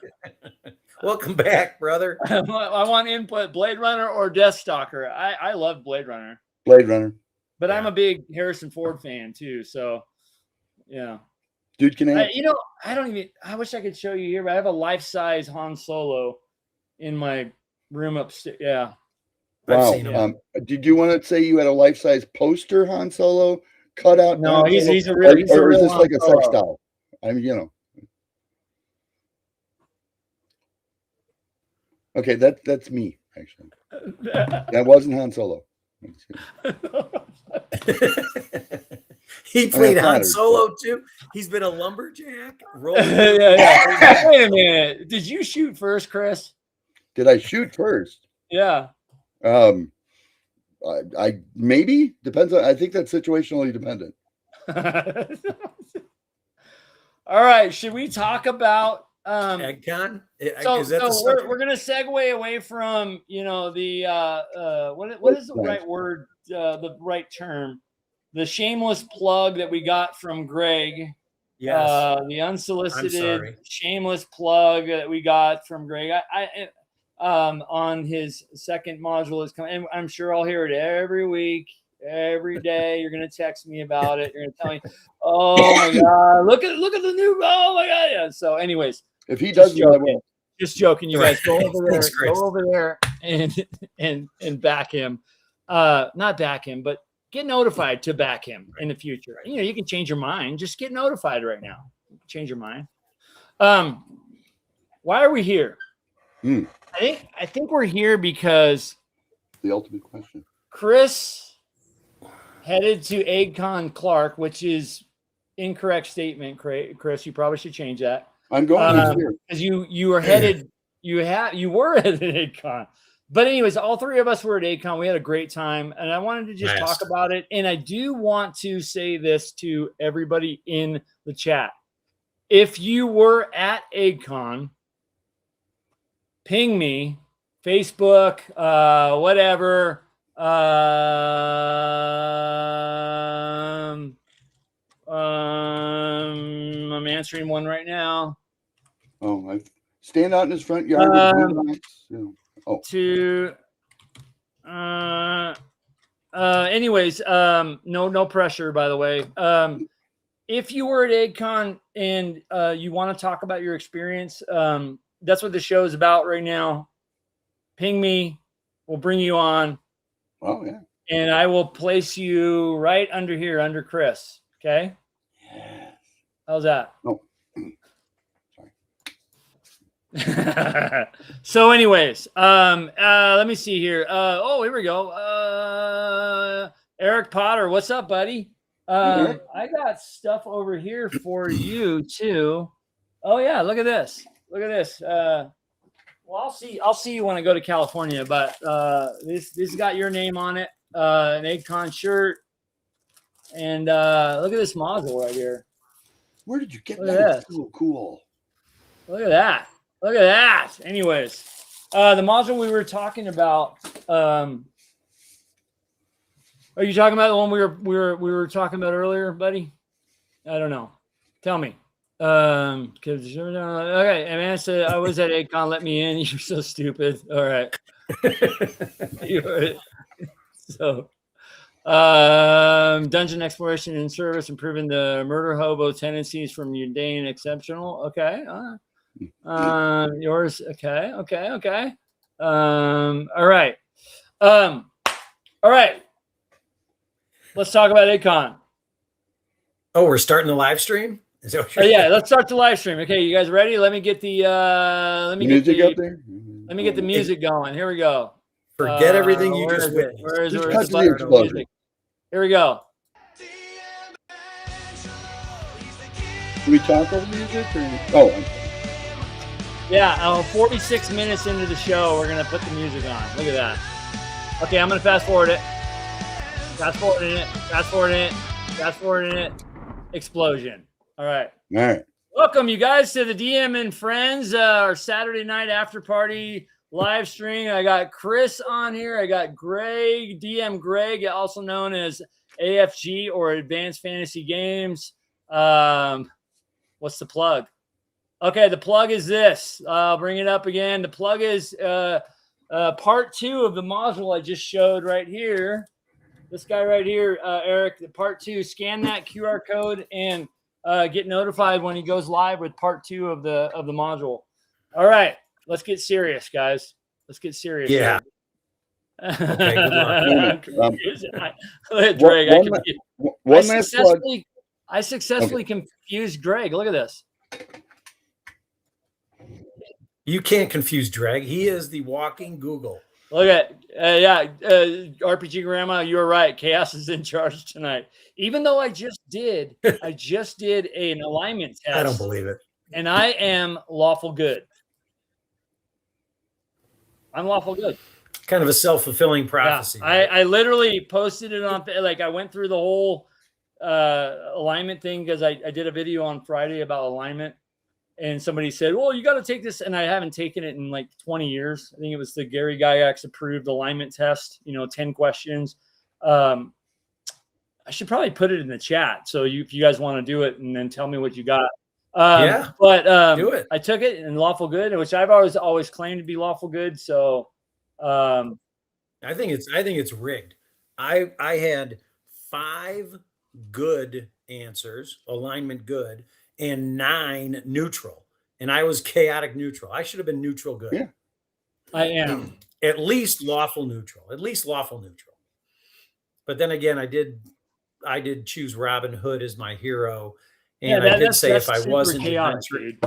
Welcome back, brother. I want input. Blade Runner or Deathstalker? I love Blade Runner. Blade Runner. But I'm a big Harrison Ford fan too. So, yeah. Dude, can I wish I could show you here, but I have a life-size Han Solo in my room upstairs. Yeah. Wow. Did you want to say you had a life-size poster Han Solo cut out? No, he's a real. Or is this like a sex doll? I mean, Okay, that's me actually. That wasn't Han Solo. He played Han Solo too. He's been a lumberjack. Yeah. Wait a minute. Did you shoot first, Chris? Did I shoot first? Yeah. I maybe depends on. I think that's situationally dependent. All right. Should we talk about EggCon? So we're gonna segue away from the what is the right word, the right term? the shameless plug that we got from Greg. Yes. The unsolicited shameless plug that we got from Greg. On his second module is coming. And I'm sure I'll hear it every week, every day. You're gonna text me about it. You're gonna tell me, "Oh my God, look at the new! Oh my God!" Yeah. So, anyways, if he does, I will. Just joking, you guys. Go over there. Go over there and back him. Not back him, but get notified to back him in the future. You know, you can change your mind. Just get notified right now. Change your mind. Why are we here? I think we're here because the ultimate question. Chris headed to EggCon Clark, which is incorrect statement, Chris. You probably should change that. I'm going here because you were headed. You were at EggCon. But anyways, all three of us were at EggCon. We had a great time, and I wanted to just talk about it. And I do want to say this to everybody in the chat: if you were at EggCon, ping me, Facebook, whatever. I'm answering one right now. Oh, I stand out in his front yard. Anyways, no pressure, by the way. If you were at EggCon and you want to talk about your experience, that's what the show is about right now. Ping me. We'll bring you on. Oh, yeah. And I will place you right under here, under Chris. Okay? Yes. How's that? Oh. So anyways, let me see here. Here we go. Eric Potter, what's up, buddy? I got stuff over here for you too. Oh yeah, look at this. Look at this. Well, I'll see you when I go to California, but this got your name on it. An EggCon shirt. And look at this module right here. Where did you get that? It's so cool. Look at that. Look at that. Anyways, the module we were talking about. Are you talking about the one we were talking about earlier, buddy? I don't know. Tell me. Okay. Amanda said I was at EggCon. Let me in. You're so stupid. All right. So, dungeon exploration and service, improving the murder hobo tendencies from mundane exceptional. Okay. Yours. Okay. All right. All right. Let's talk about EggCon. Oh, we're starting the live stream? Is that what yeah, let's start the live stream. Okay, you guys ready? Let me get the music up there. Let me get the music going. Here we go. Forget everything you just witnessed. Where's the music? Here we go. Do we talk over music? Or... Yeah, 46 minutes into the show, we're going to put the music on. Look at that. Okay, I'm going to fast forward it. Fast forwarding it. Explosion. All right. Welcome, you guys, to the DM and Friends, our Saturday night after party live stream. I got Chris on here. I got Greg, DM Greg, also known as AFG or Advanced Fantasy Games. What's the plug? Okay, the plug is this. I'll bring it up again. The plug is part 2 of the module I just showed right here. This guy right here, Eric, the part 2. Scan that QR code and get notified when he goes live with part 2 of the module. All right, let's get serious, guys. Let's get serious. Yeah. Okay, good luck. I successfully confused Greg. Look at this. You can't confuse Greg. He is the walking Google. Look at RPG Grandma, you're right. Chaos is in charge tonight. Even though I just did an alignment test. I don't believe it. And I am lawful good. I'm lawful good. Kind of a self-fulfilling prophecy. Yeah, right? I literally posted it on, I went through the whole alignment thing because I did a video on Friday about alignment. And somebody said, well, you got to take this. And I haven't taken it in like 20 years. I think it was the Gary Gygax approved alignment test, 10 questions. I should probably put it in the chat. So if you guys want to do it and then tell me what you got. But do it. I took it in lawful good, which I've always claimed to be lawful good. So I think it's rigged. I had 5 good answers, alignment good, and 9 neutral. And I was chaotic neutral. I should have been neutral good. Yeah. I am. At least lawful neutral. But then again, I did choose Robin Hood as my hero. And I did say if I wasn't chaotic, dude.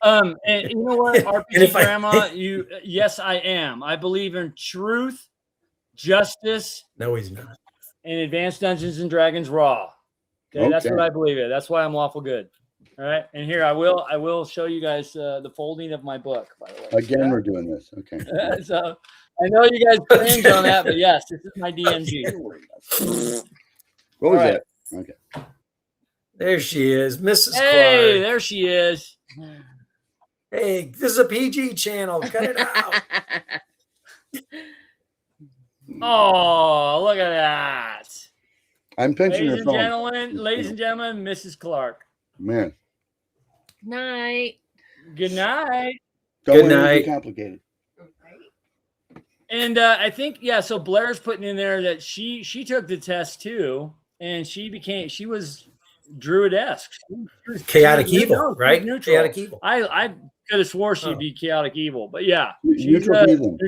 And you know what, RPG Grandma, yes, I am. I believe in truth, justice. No, he's not. And Advanced Dungeons and Dragons Raw. Okay, that's what I believe in. That's why I'm lawful good. All right, and here I will show you guys the folding of my book. By the way, again, we're doing this. Okay. So I know you guys cringe on that, but yes, this is my DMG. What was that? Okay. There she is, Mrs. Hey, Clark. there she is. Hey, this is a PG channel. Cut it out. Oh, look at that. I'm pinching Ladies her and gentlemen, Mrs. Clark. Man. Night. Good night. Good night. Complicated. And I think, so Blair's putting in there that she took the test too, and she was druid-esque. Chaotic evil, right? Neutral. Chaotic evil. I could have swore she'd be chaotic evil, but yeah. Neutral heathen.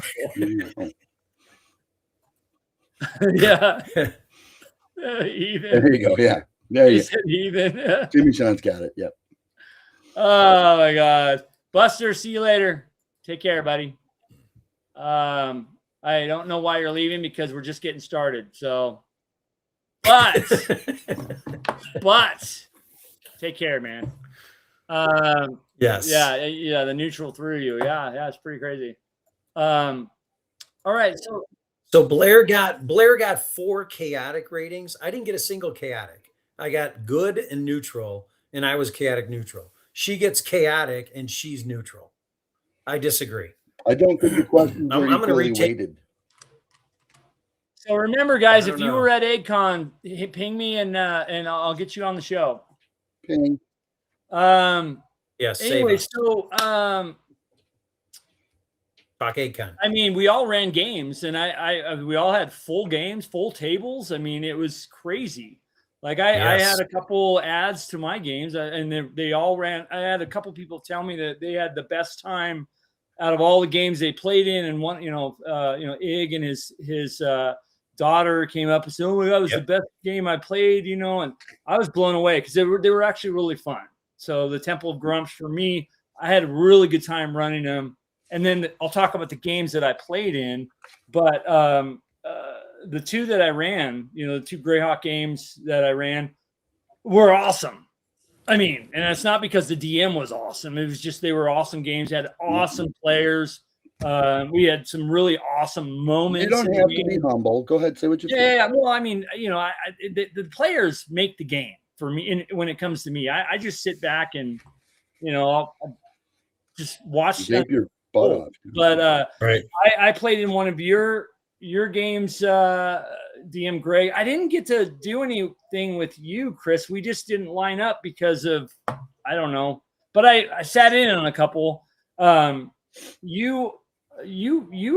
Yeah. Heathen. There you go. Yeah. There you go. Heathen. Jimmy Sean's got it. Yep. Oh my God. Buster, see you later. Take care, buddy. I don't know why you're leaving because we're just getting started. So, but take care, man. Yes. Yeah. The neutral threw you. Yeah. It's pretty crazy. All right. So Blair got 4 chaotic ratings. I didn't get a single chaotic. I got good and neutral, and I was chaotic neutral. She gets chaotic and she's neutral. I disagree. I don't think the questions I'm are going to weighted. So remember, guys, if you were at EggCon, ping me and I'll get you on the show. Ping. Yes. Anyway, so talk EggCon. I mean, we all ran games, and we all had full games, full tables. I mean, it was crazy. Like I had a couple ads to my games, and they all ran. I had a couple people tell me that they had the best time out of all the games they played in, and one, Ig and his daughter came up and said, "Oh my God, it was the best game I played," and I was blown away because they were actually really fun. So the Temple of Grumps, for me, I had a really good time running them. And then I'll talk about the games that I played in, but the 2 that I ran, the 2 Greyhawk games that I ran were awesome. I mean, and it's not because the DM was awesome. It was just they were awesome games, had awesome players. We had some really awesome moments. You don't have to be humble. Go ahead, say what you think. Yeah. Well, I mean, the players make the game for me. And when it comes to me, I just sit back and, I'll just watch them. But right. I played in one of your games, DM Gray. I didn't get to do anything with you, Chris. We just didn't line up because of, I don't know. But I sat in on a couple. You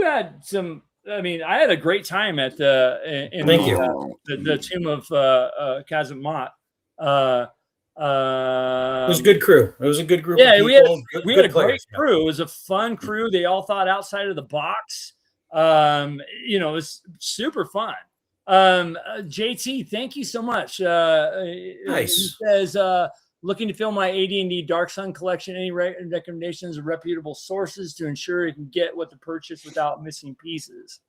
had some. I mean, I had a great time at the Tomb of Kazmat. It was a good crew. It was a good group. Yeah, of people. We had a players. great crew. It was a fun crew. They all thought outside of the box. It was super fun. JT, thank you so much. Nice. He says, looking to fill my AD&D Dark Sun collection. Any recommendations of reputable sources to ensure you can get what to purchase without missing pieces?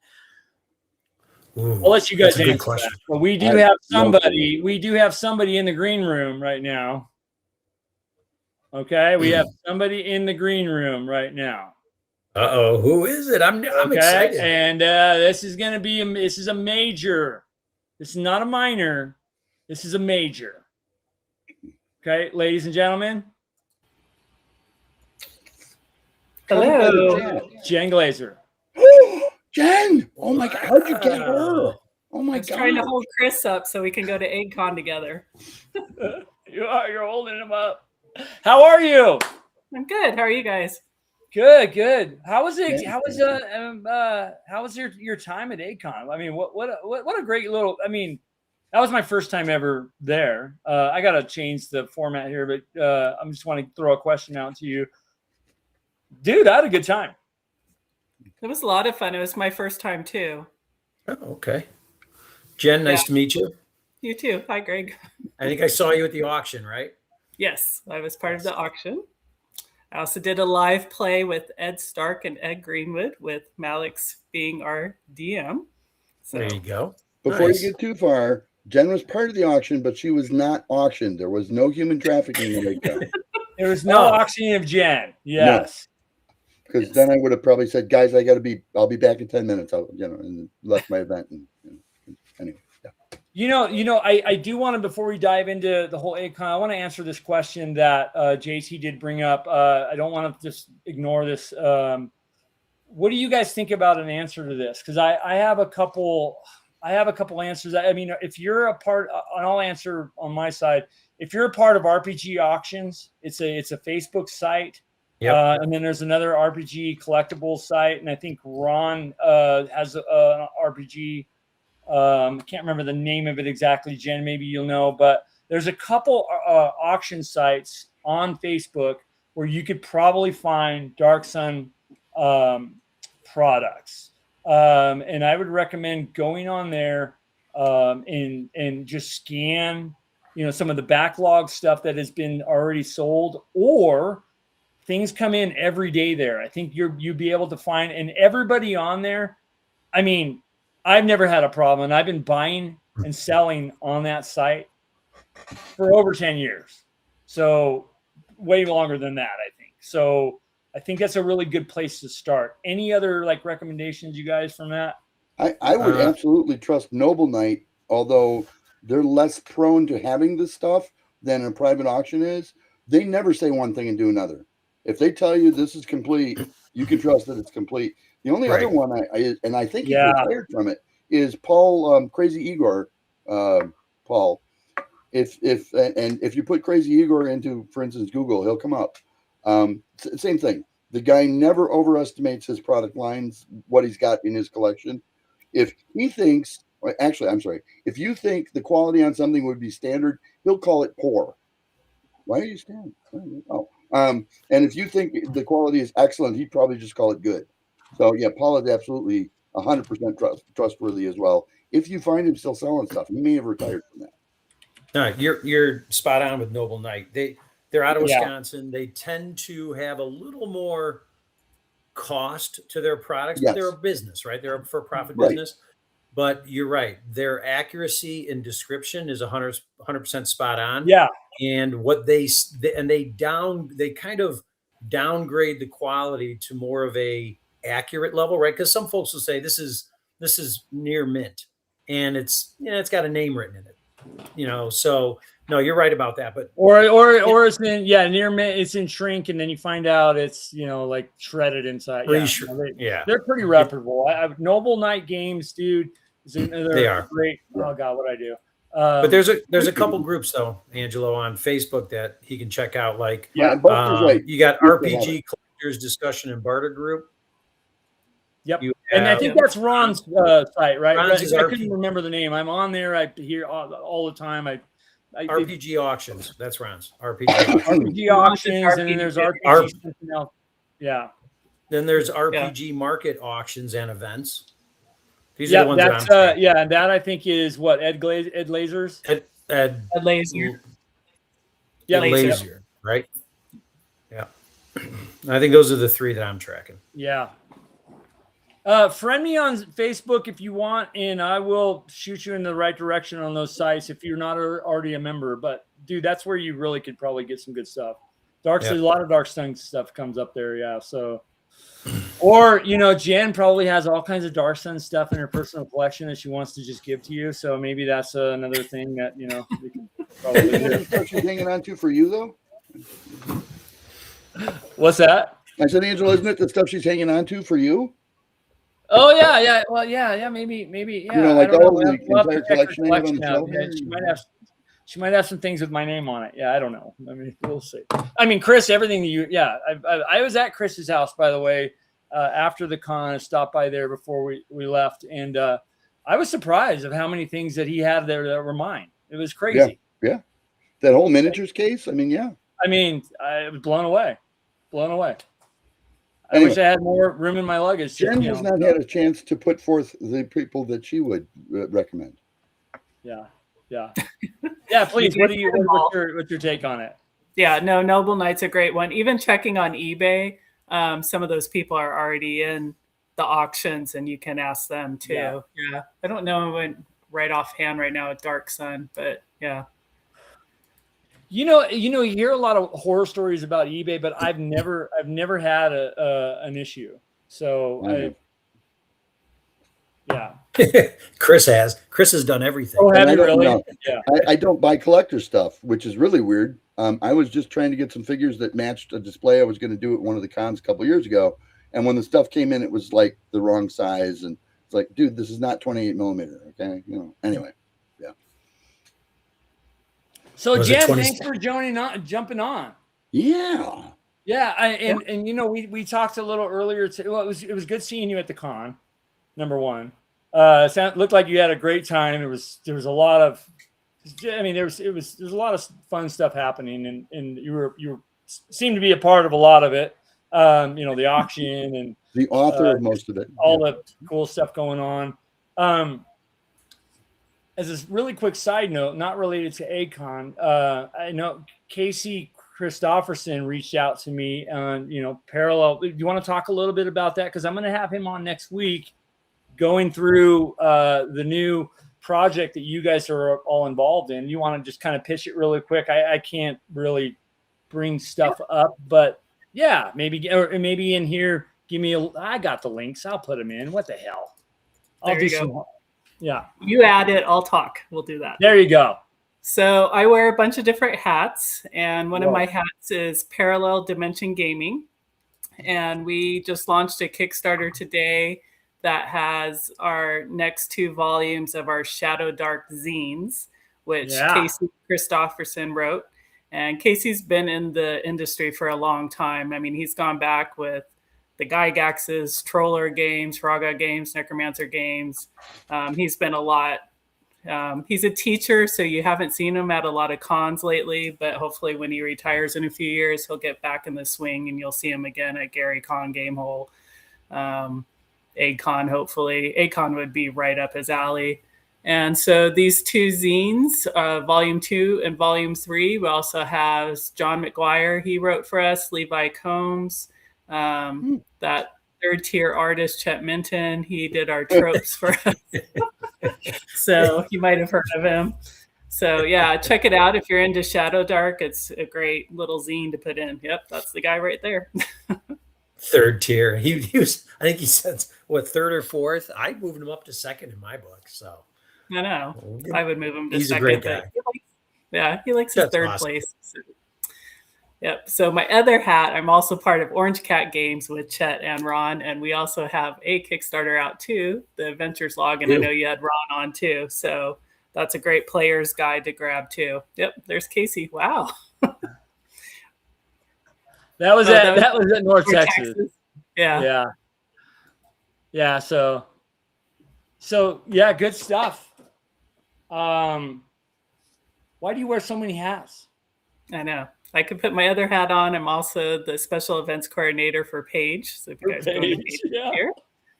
Ooh, I'll let you guys answer question. that. But we do have somebody. We do have somebody in the green room right now. Okay, we have somebody in the green room right now. Uh-oh, who is it? I'm excited. And this is going to be this is a major. This is not a minor. This is a major. Okay, ladies and gentlemen. Hello, Jen Glazer. Jen! Oh my God, how'd you get her? Oh my I was God. trying to hold Chris up so we can go to EggCon together. You're holding him up. How are you? I'm good. How are you guys? Good. How was it? Yeah. How was your time at EggCon? I mean, what a great little. I mean, that was my first time ever there. I gotta change the format here, but I'm just want to throw a question out to you, dude. I had a good time. It was a lot of fun. It was my first time too. Oh, okay. Jen, nice to meet you. You too. Hi, Greg. I think I saw you at the auction, right? Yes, I was part of the auction. I also did a live play with Ed Stark and Ed Greenwood, with Malix being our DM. So There you go. Before Nice. you get too far, Jen was part of the auction, but she was not auctioned. There was no human trafficking in EggCon. There was no auctioning of Jen. Yes. Because then I would have probably said, guys, I'll be back in 10 minutes. And left my event. Anyway. Yeah. I do want to, before we dive into the whole EggCon, I want to answer this question that JC did bring up. I don't want to just ignore this. What do you guys think about an answer to this? Because I have a couple answers. I mean, if you're a part, and I'll answer on my side. If you're a part of RPG Auctions, it's a Facebook site. Yep. And then there's another RPG collectibles site, and I think Ron has an RPG. I can't remember the name of it exactly. Jen, maybe you'll know, but there's a couple auction sites on Facebook where you could probably find Dark Sun products, and I would recommend going on there and just scan, some of the backlog stuff that has been already sold, or things come in every day there. I think you'd be able to find, and everybody on there. I mean, I've never had a problem, and I've been buying and selling on that site for over 10 years. So way longer than that, I think. So I think that's a really good place to start. Any other recommendations, you guys, from that? I would absolutely trust Noble Knight, although they're less prone to having this stuff than a private auction is. They never say one thing and do another. If they tell you this is complete, you can trust that it's complete. The only other one I think he retired from it is Paul, Crazy Igor. Paul, if you put Crazy Igor into, for instance, Google, he'll come up. Same thing. The guy never overestimates his product lines, what he's got in his collection. If he thinks, actually, I'm sorry, if you think the quality on something would be standard, he'll call it poor. Why are you standing? Oh. And if you think the quality is excellent, he'd probably just call it good. So yeah, Paul is absolutely 100% trustworthy as well. If you find him still selling stuff, he may have retired from that. No, you're spot on with Noble Knight. They're out of Wisconsin. They tend to have a little more cost to their products, but they're a business, right? They're a for-profit business. But you're right. Their accuracy in description is 100% spot on. Yeah. And what they kind of downgrade the quality to more of a accurate level, right? Because some folks will say this is near mint, and it's got a name written in it, So no, you're right about that. But or it's in near mint. It's in shrink, and then you find out it's shredded inside. They're pretty reputable. Noble Knight Games, dude. They are great. Oh God, what I do. But there's a couple groups though, Angelo, on Facebook that he can check out. You got RPG Collectors Discussion and Barter Group. Yep, and I think that's Ron's site, right? I couldn't remember the name. I'm on there. I hear all the time. RPG Auctions. That's Ron's RPG Auctions, and then there's RPG something else. Yeah. Then there's RPG Market Auctions and Events. These are the ones and that I think is what Ed Lasers. Ed Laser. Yeah, Laser, right? Yeah. I think those are the three that I'm tracking. Yeah. Friend me on Facebook if you want, and I will shoot you in the right direction on those sites if you're not already a member. But dude, that's where you really could probably get some good stuff. A lot of Dark Sun stuff comes up there. Yeah. So. Or, Jen probably has all kinds of Dark Sun stuff in her personal collection that she wants to just give to you. So maybe that's another thing that, we can probably do. Stuff she's hanging on to for you, though? What's that? I said, Angelo, isn't it the stuff she's hanging on to for you? Oh yeah. Well, yeah. Maybe. Yeah. You know, like I don't all know. the We'll have to entire check her collection I have on the collection out. shelf. Yeah, she might have some things with my name on it. Yeah, I don't know. I mean, we'll see. I mean, Chris, everything that you. Yeah, I was at Chris's house, by the way, after the con. I stopped by there before we left, and I was surprised of how many things that he had there that were mine. It was crazy. Yeah. That whole miniatures case. I mean, yeah. I mean, I was blown away. I Anyway, wish I had more room in my luggage. Jen has not had a chance to put forth the people that she would recommend. Yeah. Please. What's your take on it? Yeah, no, Noble Knight's a great one. Even checking on eBay, some of those people are already in the auctions, and you can ask them too. Yeah. I don't know right offhand right now at Dark Sun, but yeah. You hear a lot of horror stories about eBay, but I've never had an issue. So yeah. Chris has done everything. Oh, have you really? Yeah. I don't buy collector stuff, which is really weird. I was just trying to get some figures that matched a display I was going to do at one of the cons a couple years ago. And when the stuff came in, it was like the wrong size. And it's like, dude, this is not 28 millimeter. Okay. Anyway. Yeah. So Jen, thanks for jumping on. Yeah. Yeah. And we talked a little earlier well, it was good seeing you at the con. Number one, looked like you had a great time. There was a lot of, there's a lot of fun stuff happening, and you seemed to be a part of a lot of it. The auction and the author of most of it, all the cool stuff going on. As a really quick side note, not related to EggCon, I know Casey Christopherson reached out to me on, Parallel. Do you want to talk a little bit about that? Because I'm going to have him on next week, going through the new project that you guys are all involved in. You want to just kind of pitch it really quick? I can't really bring stuff up, but yeah, maybe in here, I got the links. I'll put them in. What the hell? There you go. Yeah. You add it, I'll talk. We'll do that. There you go. So I wear a bunch of different hats, and one of my hats is Parallel Dimension Gaming. And we just launched a Kickstarter today that has our next 2 volumes of our Shadow Dark zines, which Casey Christopherson wrote. And Casey's been in the industry for a long time. I mean, he's gone back with the Gygaxes, Troller games, Raga games, Necromancer games. He's been a lot. He's a teacher, so you haven't seen him at a lot of cons lately, but hopefully when he retires in a few years, he'll get back in the swing and you'll see him again at Gary Con Game Hole. EggCon, hopefully. EggCon would be right up his alley. And so these 2 zines, Volume 2 and Volume 3, we also have John McGuire, he wrote for us, Levi Combs, that 3rd tier artist, Chet Minton, he did our tropes for us. So you might have heard of him. So yeah, check it out if you're into Shadow Dark. It's a great little zine to put in. Yep, that's the guy right there. 3rd tier. He was, I think he said, what, 3rd or 4th? I moved him up to 2nd in my book. So I know. I would move him to He's 2nd. A great guy. He likes his 3rd awesome. Place. So, yep. So my other hat, I'm also part of Orange Cat Games with Chet and Ron, and we also have a Kickstarter out too, the Adventures Log, and I know you had Ron on too. So that's a great player's guide to grab too. Yep. There's Casey. Wow. That was at North Texas. Yeah. Yeah. So yeah, good stuff. Why do you wear so many hats? I know. I could put my other hat on. I'm also the special events coordinator for Page. So if you guys go to Page here.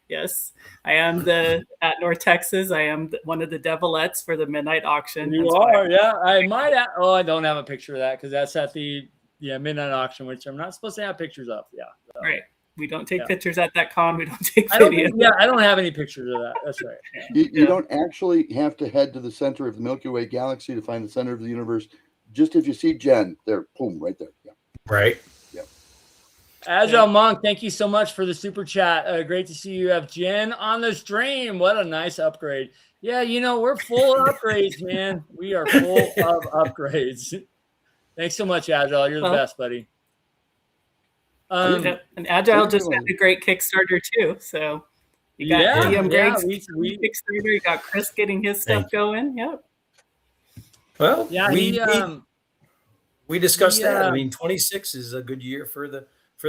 Yes. I am at North Texas. I am one of the Devilettes for the Midnight Auction. You are, yeah. I might I don't have a picture of that because that's at the Midnight Auction, which I'm not supposed to have pictures of. Yeah. So. Right. We don't take pictures at that con. We don't take videos. I don't have any pictures of that. That's right. Yeah. You don't actually have to head to the center of the Milky Way galaxy to find the center of the universe. Just if you see Jen, there, boom, right there. Yeah. Right. Yeah. Agile Monk, thank you so much for the super chat. Great to see you have Jen on the stream. What a nice upgrade. Yeah, we're full of upgrades, man. We are full of upgrades. Thanks so much, Agile. You're the best, buddy. And Agile just had a great Kickstarter too. So You got DM Greg's we Kickstarter. You got Chris getting his stuff going. Yep. Well, yeah, we discussed that. I mean, 26 is a good year for the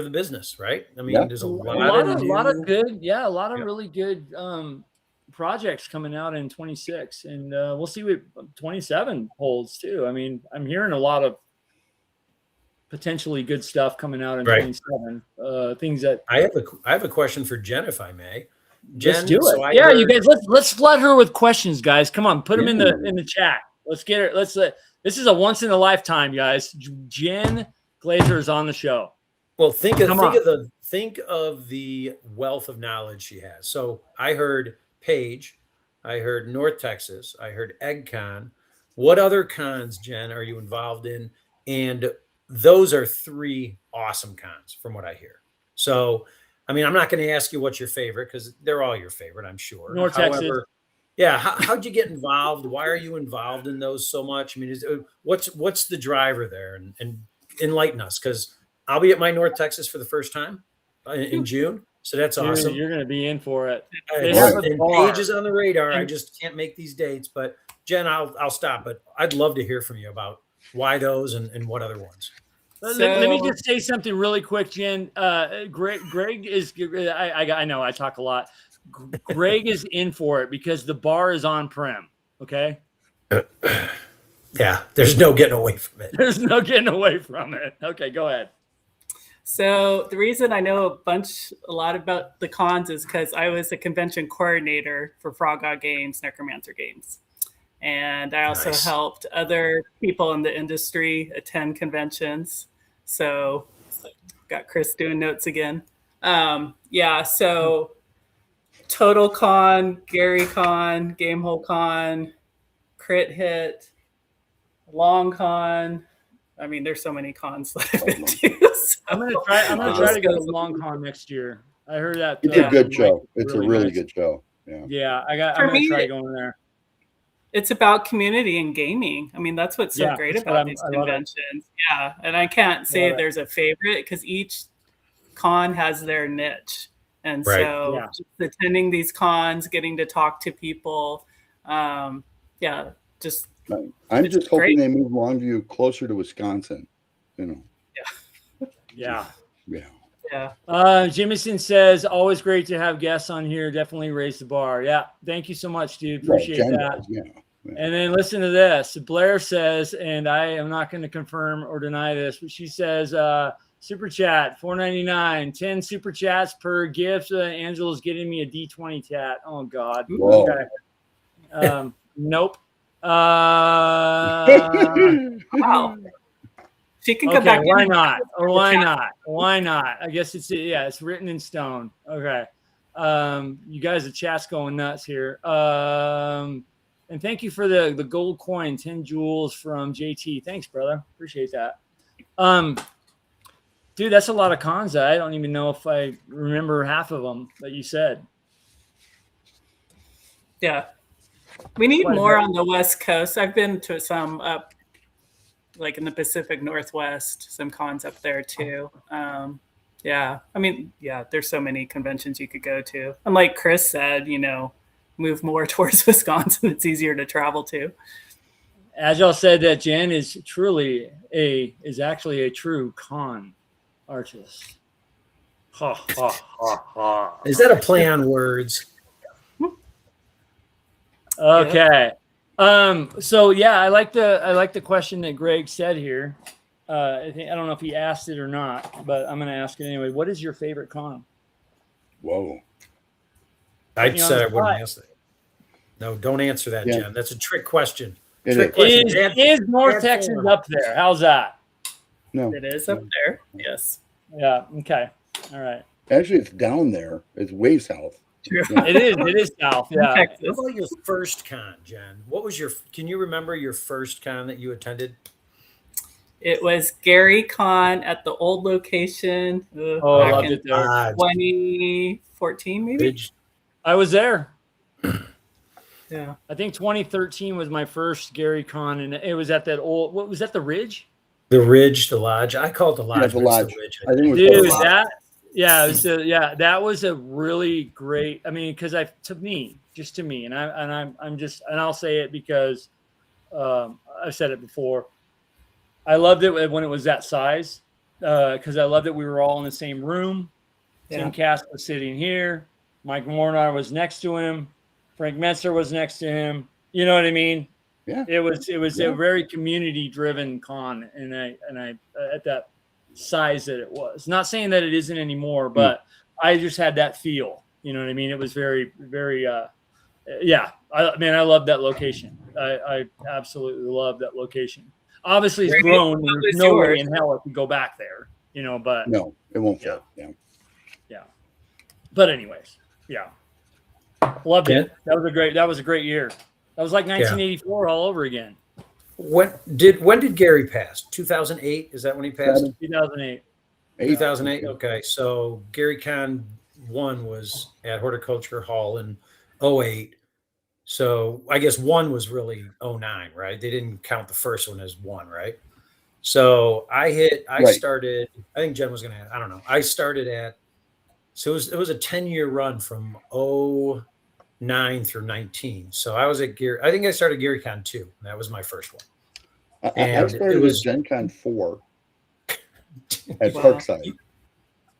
business, right? I mean, there's a lot of good, a lot of really good projects coming out in 26, and we'll see what 27 holds too. I mean, I'm hearing a lot of potentially good stuff coming out in 27. Things that I have a question for Jen, if I may. Jen, let's do it. You guys, let's flood her with questions, guys. Come on, put them in the chat. Let's get her. This is a once in a lifetime, guys. Jen Glazer is on the show. Well, think of the wealth of knowledge she has. So I heard Page, I heard North Texas, I heard EggCon. What other cons, Jen, are you involved in? And those are 3 awesome cons from what I hear. So, I mean, I'm not going to ask you what's your favorite because they're all your favorite, I'm sure. North Texas. Yeah, how'd you get involved? Why are you involved in those so much? I mean, what's the driver there? And enlighten us, because I'll be at my North Texas for the first time in June. So that's awesome. You're going to be in for it. And Page is on the radar. I just can't make these dates. But Jen, I'll stop. But I'd love to hear from you about why those and what other ones. Let me just say something really quick, Jen. Greg is. I know I talk a lot. Greg is in for it because the bar is on prem. Okay. Yeah, there's no getting away from it. There's no getting away from it. Okay, go ahead. So the reason I know a lot about the cons is because I was a convention coordinator for Frog God Games, Necromancer Games. And I also helped other people in the industry attend conventions. So got Chris doing notes again. So Total Con, Gary Con, Gamehole Con, Crit Hit, Long Con. I mean, there's so many cons that I've been to. So. I'm gonna try to go to Long Con next year. I heard that. It's a good show. It's a really good show. Yeah. I'm gonna try going there. It's about community and gaming. I mean, that's what's so great about these conventions. Yeah. And I can't say there's a favorite because each con has their niche. And so just attending these cons, getting to talk to people. I'm just hoping they move Longview closer to Wisconsin, Yeah. Yeah. Jimison says, always great to have guests on here. Definitely raise the bar. Yeah. Thank you so much, dude. Appreciate that. Yeah. And then listen to this. Blair says, and I am not going to confirm or deny this, but she says, super chat, $4.99, 10 super chats per gift. Angelo's getting me a D20 tat. Oh God. Whoa. Okay. Nope. Wow. She can come back. Why not? Or why not? Why not? I guess it's written in stone. Okay. You guys, the chat's going nuts here. And thank you for the gold coin, 10 jewels from JT. Thanks, brother. Appreciate that. Dude, that's a lot of cons. I don't even know if I remember half of them that you said. Yeah. We need more on the West Coast. I've been to some up like in the Pacific Northwest, some cons up there too. I mean, there's so many conventions you could go to. And like Chris said, move more towards Wisconsin. It's easier to travel to. Agile said that Jen is actually a true con artist. Ha ha ha ha. Is that a play on words? Okay. So I like the question that Greg said here. I don't know if he asked it or not, but I'm going to ask it anyway. What is your favorite con? Whoa. I'd say I wouldn't ask that. No, don't answer that, Jen. That's a trick question. Is North Texas up there? How's that? No. It is up there. Yes. Yeah. Okay. All right. Actually, it's down there. It's way south. Yeah. It is south. Yeah. What about your first con, Jen? Can you remember your first con that you attended? It was Gary Con at the old location. I loved it there. 2014, maybe? I was there. Yeah. I think 2013 was my first Gary Con, and it was at that old, what was that, the Ridge? The Ridge, the Lodge. I call it the Lodge. Yeah, the Lodge. The Ridge, I think it was dude, Yeah, that was a really great. I mean, because to me, and I'll say it because I've said it before. I loved it when it was that size because I loved that we were all in the same room. Tim Cass was sitting here. Mike Mornar was next to him. Frank Metzer was next to him. You know what I mean? Yeah. It was a very community-driven con, and I at that size that it was. Not saying that it isn't anymore, but I just had that feel. You know what I mean? It was very, very. I love that location. I absolutely love that location. Obviously, it's grown. There's no way in hell I could go back there. You know, but no, it won't fit. Yeah. But anyways, loved it. That was a great year. That was like 1984 all over again. When did Gary pass? 2008? Is that when he passed? 2008. 2008. Okay, so GaryCon 1 was at Horticulture Hall in 2008. So I guess 1 was really 2009, right? They didn't count the first one as 1, right? So started. I think Jen was going to. I don't know. I started at. So it was a 10-year run from 2009 through 19. So I was at Gary. I think I started GaryCon 2. That was my first one. I started with Gen Con 4 at Parkside.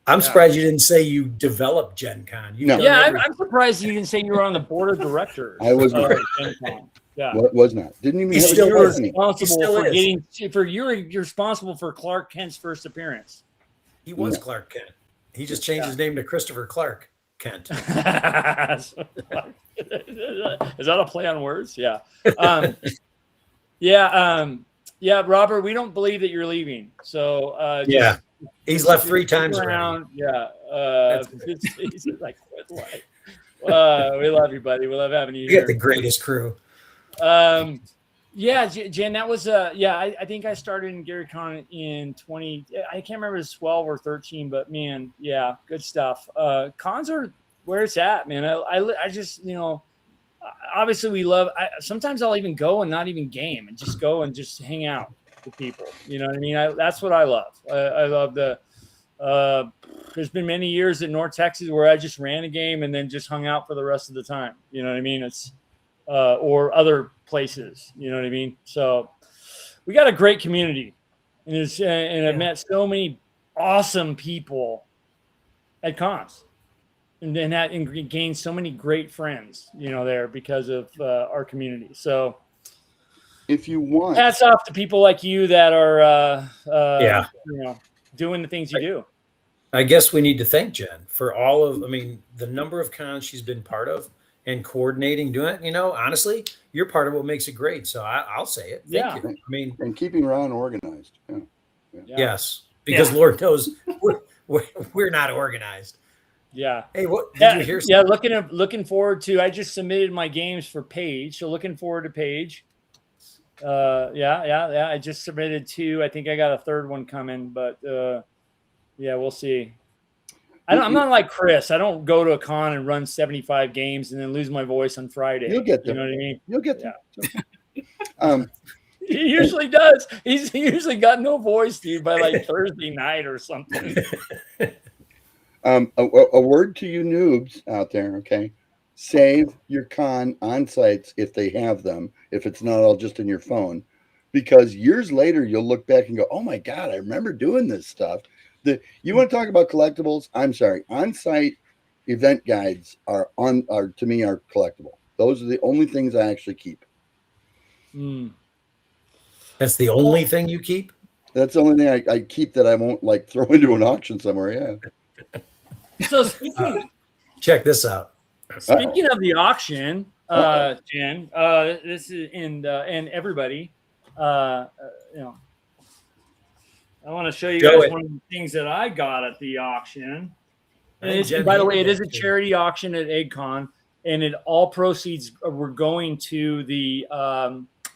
I'm surprised you didn't say you developed Gen Con. I'm surprised you didn't say you were on the board of directors. I was not. Gen Con. Yeah, was not. Didn't even. You're responsible for Clark Kent's first appearance. He was Clark Kent. He just changed his name to Christopher Clark Kent. Is that a play on words? Yeah. Robert, we don't believe that you're leaving. So he's left 3 times around. He's like, we love you, buddy. We love having you. You got the greatest crew. Jen, that was I think I started in GaryCon in 20. I can't remember if it was 12 or 13, but man, good stuff. Cons are where it's at, man. I just, obviously we love. Sometimes I'll even go and not even game and just go and just hang out with people. You know what I mean? That's what I love. I love there's been many years in North Texas where I just ran a game and then just hung out for the rest of the time. You know what I mean? It's or other places. You know what I mean? So we got a great community, and I've met so many awesome people at cons, and then gained so many great friends, there because of our community. So if you want, hats off to people like you that are, doing the things you do. I guess we need to thank Jen for the number of cons she's been part of and coordinating, doing it. Honestly, you're part of what makes it great. So I'll say it. Thank you. And keeping Ron organized. Yes, because Lord knows we're not organized. Yeah. Hey, what did you hear? Yeah, looking forward to. I just submitted my games for Paige, so looking forward to Paige. I just submitted 2. I think I got a third one coming, but we'll see. I'm not like Chris. I don't go to a con and run 75 games and then lose my voice on Friday. You'll get them. You know what I mean? You'll get them. He usually does. He's usually got no voice, dude, by like Thursday night or something. A word to you noobs out there, okay? Save your con on sites if they have them, if it's not all just in your phone, because years later you'll look back and go, oh my God, I remember doing this stuff. You want to talk about collectibles? I'm sorry. On-site event guides are to me collectible. Those are the only things I actually keep. That's the only thing you keep? That's the only thing I keep that I won't throw into an auction somewhere. Yeah. So check this out. Speaking of the auction, Jen, this is and everybody, I want to show you guys one of the things that I got at the auction. And by the way, it is a charity auction at EggCon, and all proceeds were going to the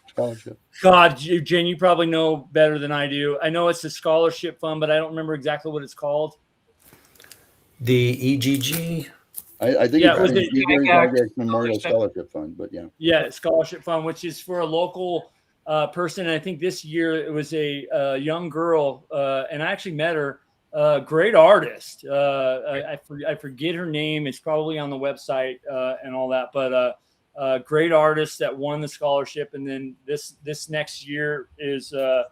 scholarship. God, Jen, you probably know better than I do. I know it's a scholarship fund, but I don't remember exactly what it's called. The EGG. I think it was the Gygax Memorial Scholarship Fund, but scholarship fund, which is for a local person. And I think this year it was a young girl, and I actually met her great artist. I forget her name. It's probably on the website and all that. But great artist that won the scholarship. And then this next year is I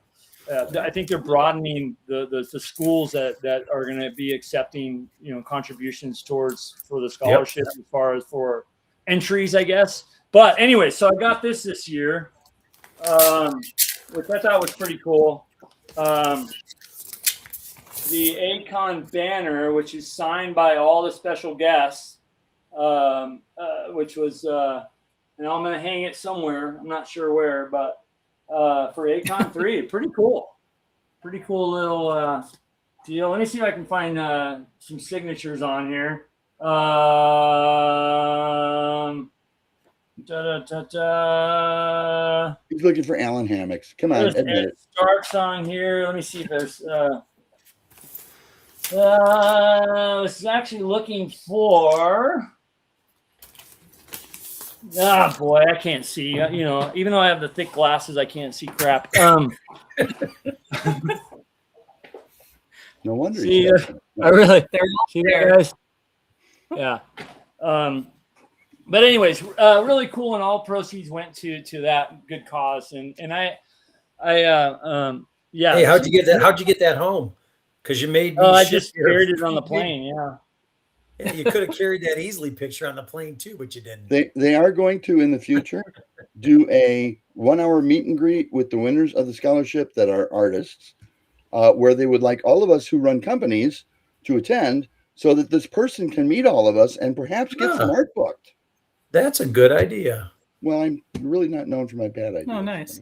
think they're broadening the schools that are going to be accepting contributions for the scholarship as far as for entries, I guess. But anyway, so I got this year, which I thought was pretty cool. The EggCon banner, which is signed by all the special guests, which was, and I'm going to hang it somewhere. I'm not sure where, but for EggCon 3, pretty cool. Pretty cool little deal. Let me see if I can find some signatures on here. He's looking for Alan Hammocks. Come on, admit it. Starts on here. Let me see if there's. I was actually looking for. Ah, boy, I can't see. Even though I have the thick glasses, I can't see crap. No wonder. See, I really. See that, guys? Yeah. But anyways, really cool, and all proceeds went to that good cause. And yeah. Hey, how'd you get that? How'd you get that home? Because you made me. I just carried it on the plane. Yeah. Yeah, you could have carried that easily picture on the plane too, but you didn't. They are going to in the future do a 1-hour meet and greet with the winners of the scholarship that are artists, where they would like all of us who run companies to attend, so that this person can meet all of us and perhaps get some art booked. That's a good idea. Well, I'm really not known for my bad ideas. Oh, nice.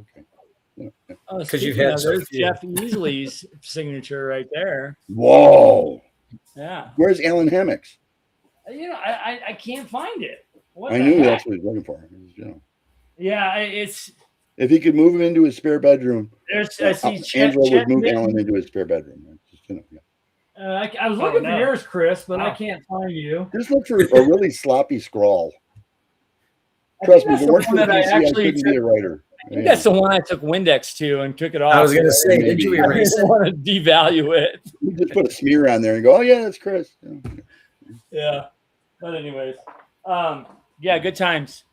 Because you've had there's Jeff Easley's signature right there. Whoa. Yeah. Where's Alan Hammocks? I can't find it. I knew that's what he's looking for. Yeah, it's. If he could move him into his spare bedroom, I see Angelo would move Alan into his spare bedroom. I was looking for yours, Chris, but I can't find you. Just look for a really sloppy scroll. Trust me, if it weren't for the PC, I couldn't be a writer. I think that's the one I took Windex to and took it off. I was going to say, did you erase it? I want to devalue it. You just put a smear on there and go, oh, yeah, that's Chris. Yeah. But anyways, yeah, good times.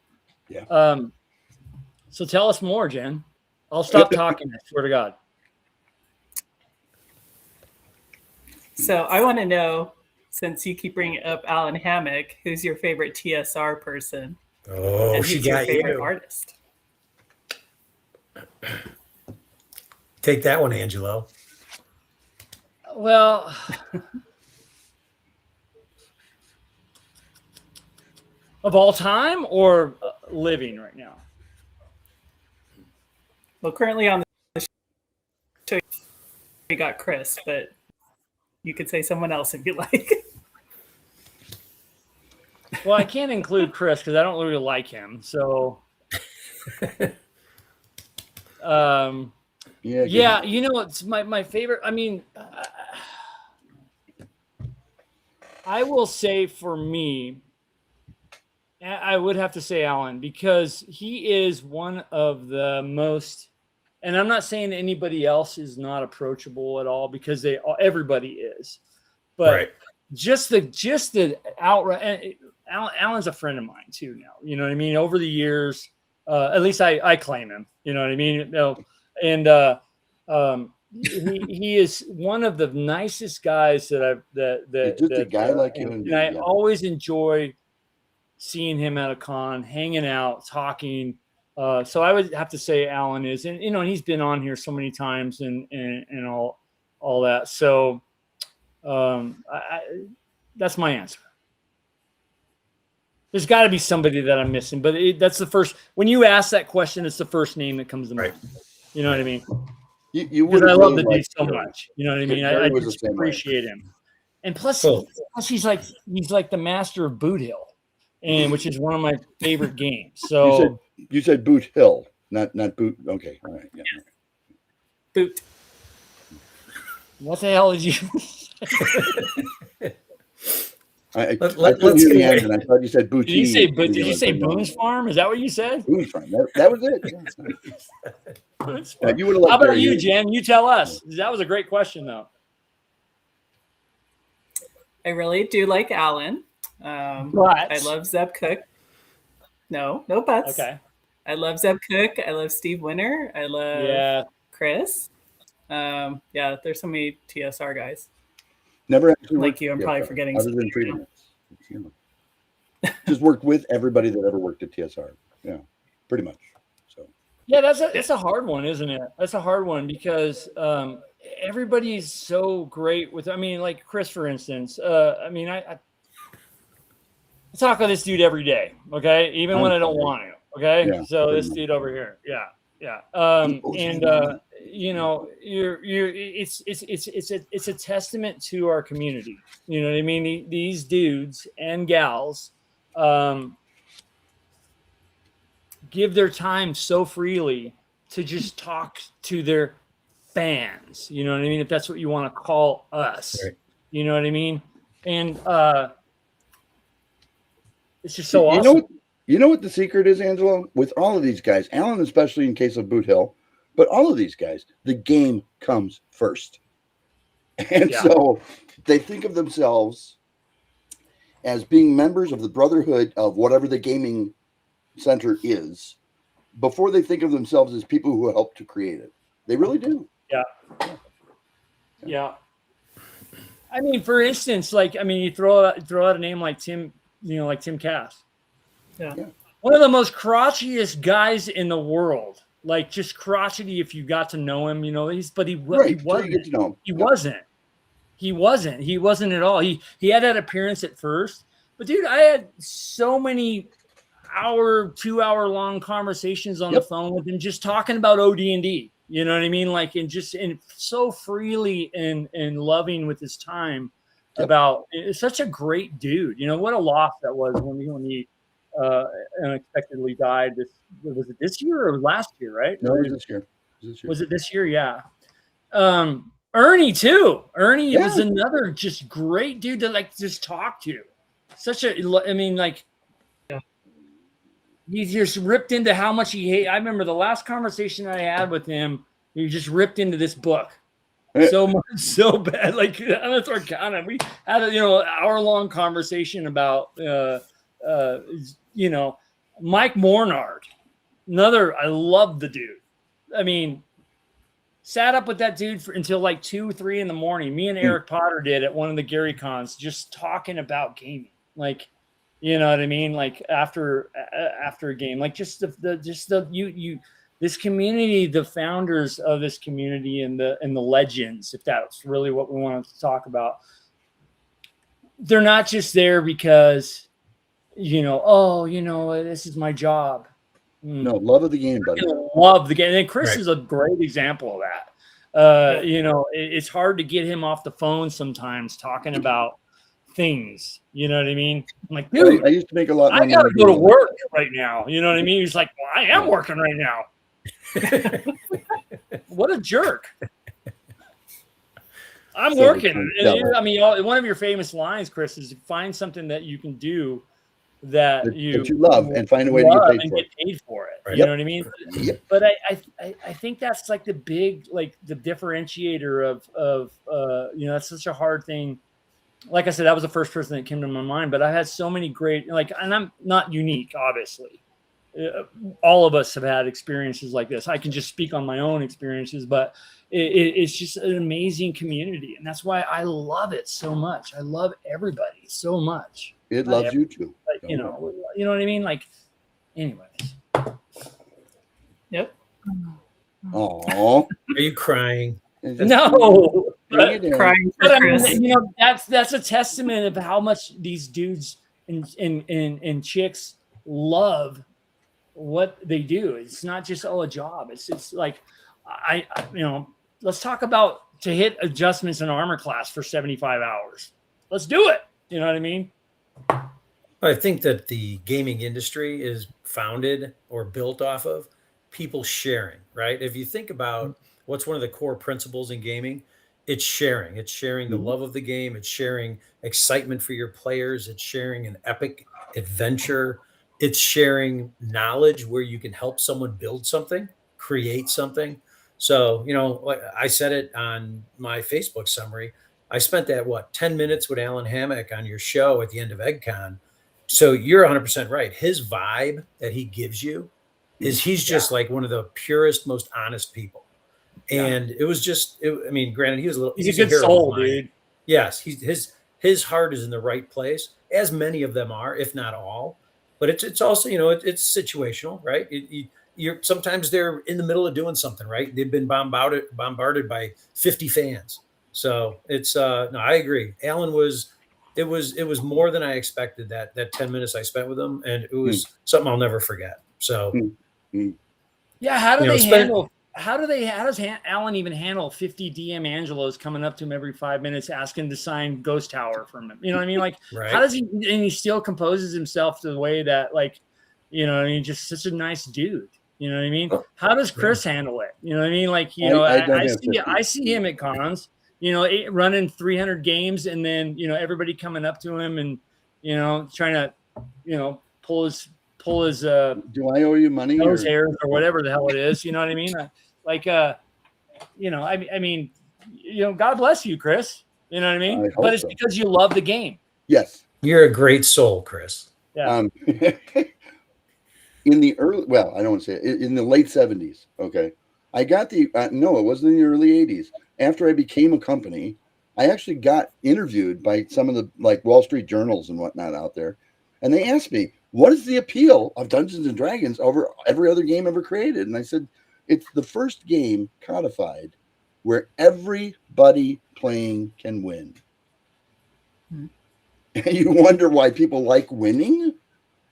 Yeah. So tell us more, Jen. I'll stop talking. I swear to God. So I want to know, since you keep bringing up Alan Hammock, who's your favorite TSR person? Oh, and she who's your got favorite you. artist? Take that one, Angelo. Well, of all time or living right now? Well, currently on the show, we got Chris, but you could say someone else if you like. Well, I can't include Chris because I don't really like him. So, yeah, it's my favorite. I mean, I will say for me, I would have to say Alan, because he is one of the most, and I'm not saying anybody else is not approachable at all, because everybody is, but right. just the outright. Alan's a friend of mine too now. You know what I mean? Over the years, at least I claim him. You know what I mean? And he is one of the nicest guys that I've just a guy like you. And I always enjoy seeing him at a con, hanging out, talking. So I would have to say Alan is, and and he's been on here so many times and all that. So that's my answer. There's got to be somebody that I'm missing, but that's the first. When you ask that question, it's the first name that comes to mind. You know what I mean? Because I love the dude so much. You know what I mean? I just appreciate him. And plus he's like the master of Boot Hill, and which is one of my favorite games. So you said Boot Hill, not Boot. Okay, all right, yeah. Boot. What the hell did you? I couldn't hear the end, and I thought you said boutique. Did you say Boone's Farm? Is that what you said? Boone's Farm. That was it. You would have. How about you, Jen? You tell us. That was a great question, though. I really do like Alan. I love Zeb Cook. No buts. Okay. I love Zeb Cook. I love Steve Winter. I love Chris. There's so many TSR guys. Never actually like you. I'm probably forgetting. Other than freelance, just worked with everybody that ever worked at TSR. Yeah, pretty much. So yeah, that's a hard one, isn't it? That's a hard one because everybody's so great with. I mean, like Chris, for instance. I talk with this dude every day. Okay, even when I don't want to. Okay, yeah, so this dude over here. Yeah. It's a testament to our community. You know what I mean? These dudes and gals give their time so freely to just talk to their fans. You know what I mean? If that's what you want to call us, right. You know what I mean? And it's just so awesome. You know what the secret is, Angelo? With all of these guys, Alan, especially in case of Boot Hill, but all of these guys, the game comes first. And so they think of themselves as being members of the brotherhood of whatever the gaming center is before they think of themselves as people who helped to create it. They really do. Yeah. I mean, for instance, you throw out a name like Tim, like Tim Cass. Yeah. One of the most crotchetiest guys in the world. Like just crotchety if you got to know him, he wasn't. He wasn't at all. He had that appearance at first. But dude, I had so many 2-hour long conversations on the phone with him just talking about OD&D. You know what I mean? Like and so freely and loving with his time about it's such a great dude. What a loss that was when he unexpectedly died. Was it this year or last year? Right? No, it was this year. Was it this year? Yeah. Ernie too. Ernie was another just great dude to just talk to. He just ripped into how much he hated. I remember the last conversation I had with him. He just ripped into this book. So much, so bad. Like that's our kind of. We had an hour-long conversation about Mike Mornard. I love the dude. I mean, sat up with that dude until like 2-3 in the morning. Me and Eric Potter did at one of the Gary Cons, just talking about gaming. Like, you know what I mean? Like after a game, like this community, the founders of this community and the legends, if that's really what we want to talk about. They're not just there because, this is my job. No, love of the game, buddy. Love the game. And Chris is a great example of that. It's hard to get him off the phone sometimes talking about things. You know what I mean? I'm like, dude, I used to make a lot. I got to go to work right now. You know what I mean? He's like, well, I am working right now. What a jerk. I'm working. One of your famous lines, Chris, is find something that you can do that you love and find a way to get paid for it. Right. You know what I mean? Yep. But I think that's like the big, the differentiator of that's such a hard thing. Like I said, that was the first person that came to my mind, but I had so many great, and I'm not unique, obviously. All of us have had experiences like this. I can just speak on my own experiences, but it's just an amazing community. And that's why I love it so much. I love everybody so much. It loves you too. But, you know what I mean? Anyways. Yep. Oh, are you crying? No. Crying for Chris. That's a testament of how much these dudes and chicks love what they do. It's not just a job. It's like let's talk about to hit adjustments in armor class for 75 hours. Let's do it. You know what I mean? I think that the gaming industry is founded or built off of people sharing, right? If you think about what's one of the core principles in gaming, it's sharing. It's sharing the love of the game. It's sharing excitement for your players. It's sharing an epic adventure. It's sharing knowledge where you can help someone build something, create something. So, like I said it on my Facebook summary, I spent that 10 minutes with Alan Hammock on your show at the end of EggCon. So you're 100% right. His vibe that he gives you is he's just like one of the purest, most honest people. And it was just, I mean, granted, he's a good soul, dude. Yes, his heart is in the right place, as many of them are, if not all. But it's also, it's situational, right? You're sometimes they're in the middle of doing something, right? They've been bombarded by 50 fans. So it's no, I agree. Alan it was more than I expected that 10 minutes I spent with him, and it was something I'll never forget. So yeah, how does Alan even handle 50 DM Angelos coming up to him every 5 minutes asking to sign Ghost Tower from him? You know what I mean? Like, how does he, and he still composes himself to the way that, like, just such a nice dude. You know what I mean? How does Chris handle it? You know what I mean? Like, I see him at cons, running 300 games, and then, everybody coming up to him and, trying to, pull his do I owe you money? Nose hairs or whatever the hell it is. You know what I mean? I mean, God bless you, Chris. You know what I mean? But it's because you love the game. Yes. You're a great soul, Chris. Yeah. In the early, well, I don't want to say it, in the late 70s. Okay. I got no, it wasn't in the early 80s. After I became a company, I actually got interviewed by some of the like Wall Street journals and whatnot out there. And they asked me, what is the appeal of Dungeons and Dragons over every other game ever created? And I said, it's the first game codified where everybody playing can win. And you wonder why people like winning?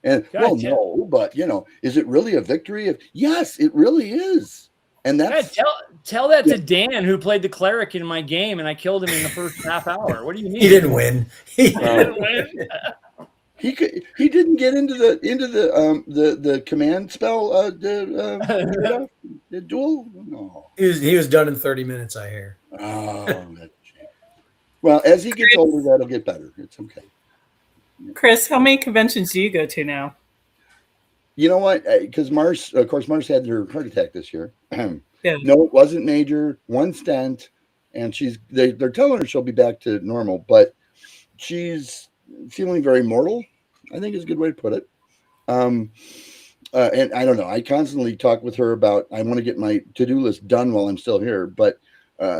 And no, but is it really a victory? Yes, it really is. And that's tell that to Dan, who played the cleric in my game, and I killed him in the first half hour. What do you mean? He didn't win. He didn't win. He didn't get into the command spell the duel. No, he was done in 30 minutes. I hear. Oh, that's a shame. Well, as he gets older, that'll get better. It's okay. Chris, how many conventions do you go to now? You know what? Because Mars had her heart attack this year. Yeah. No, it wasn't major. One stent, and they're telling her she'll be back to normal, but she's feeling very mortal, I think is a good way to put it. And I don't know. I constantly talk with her about I want to get my to-do list done while I'm still here, but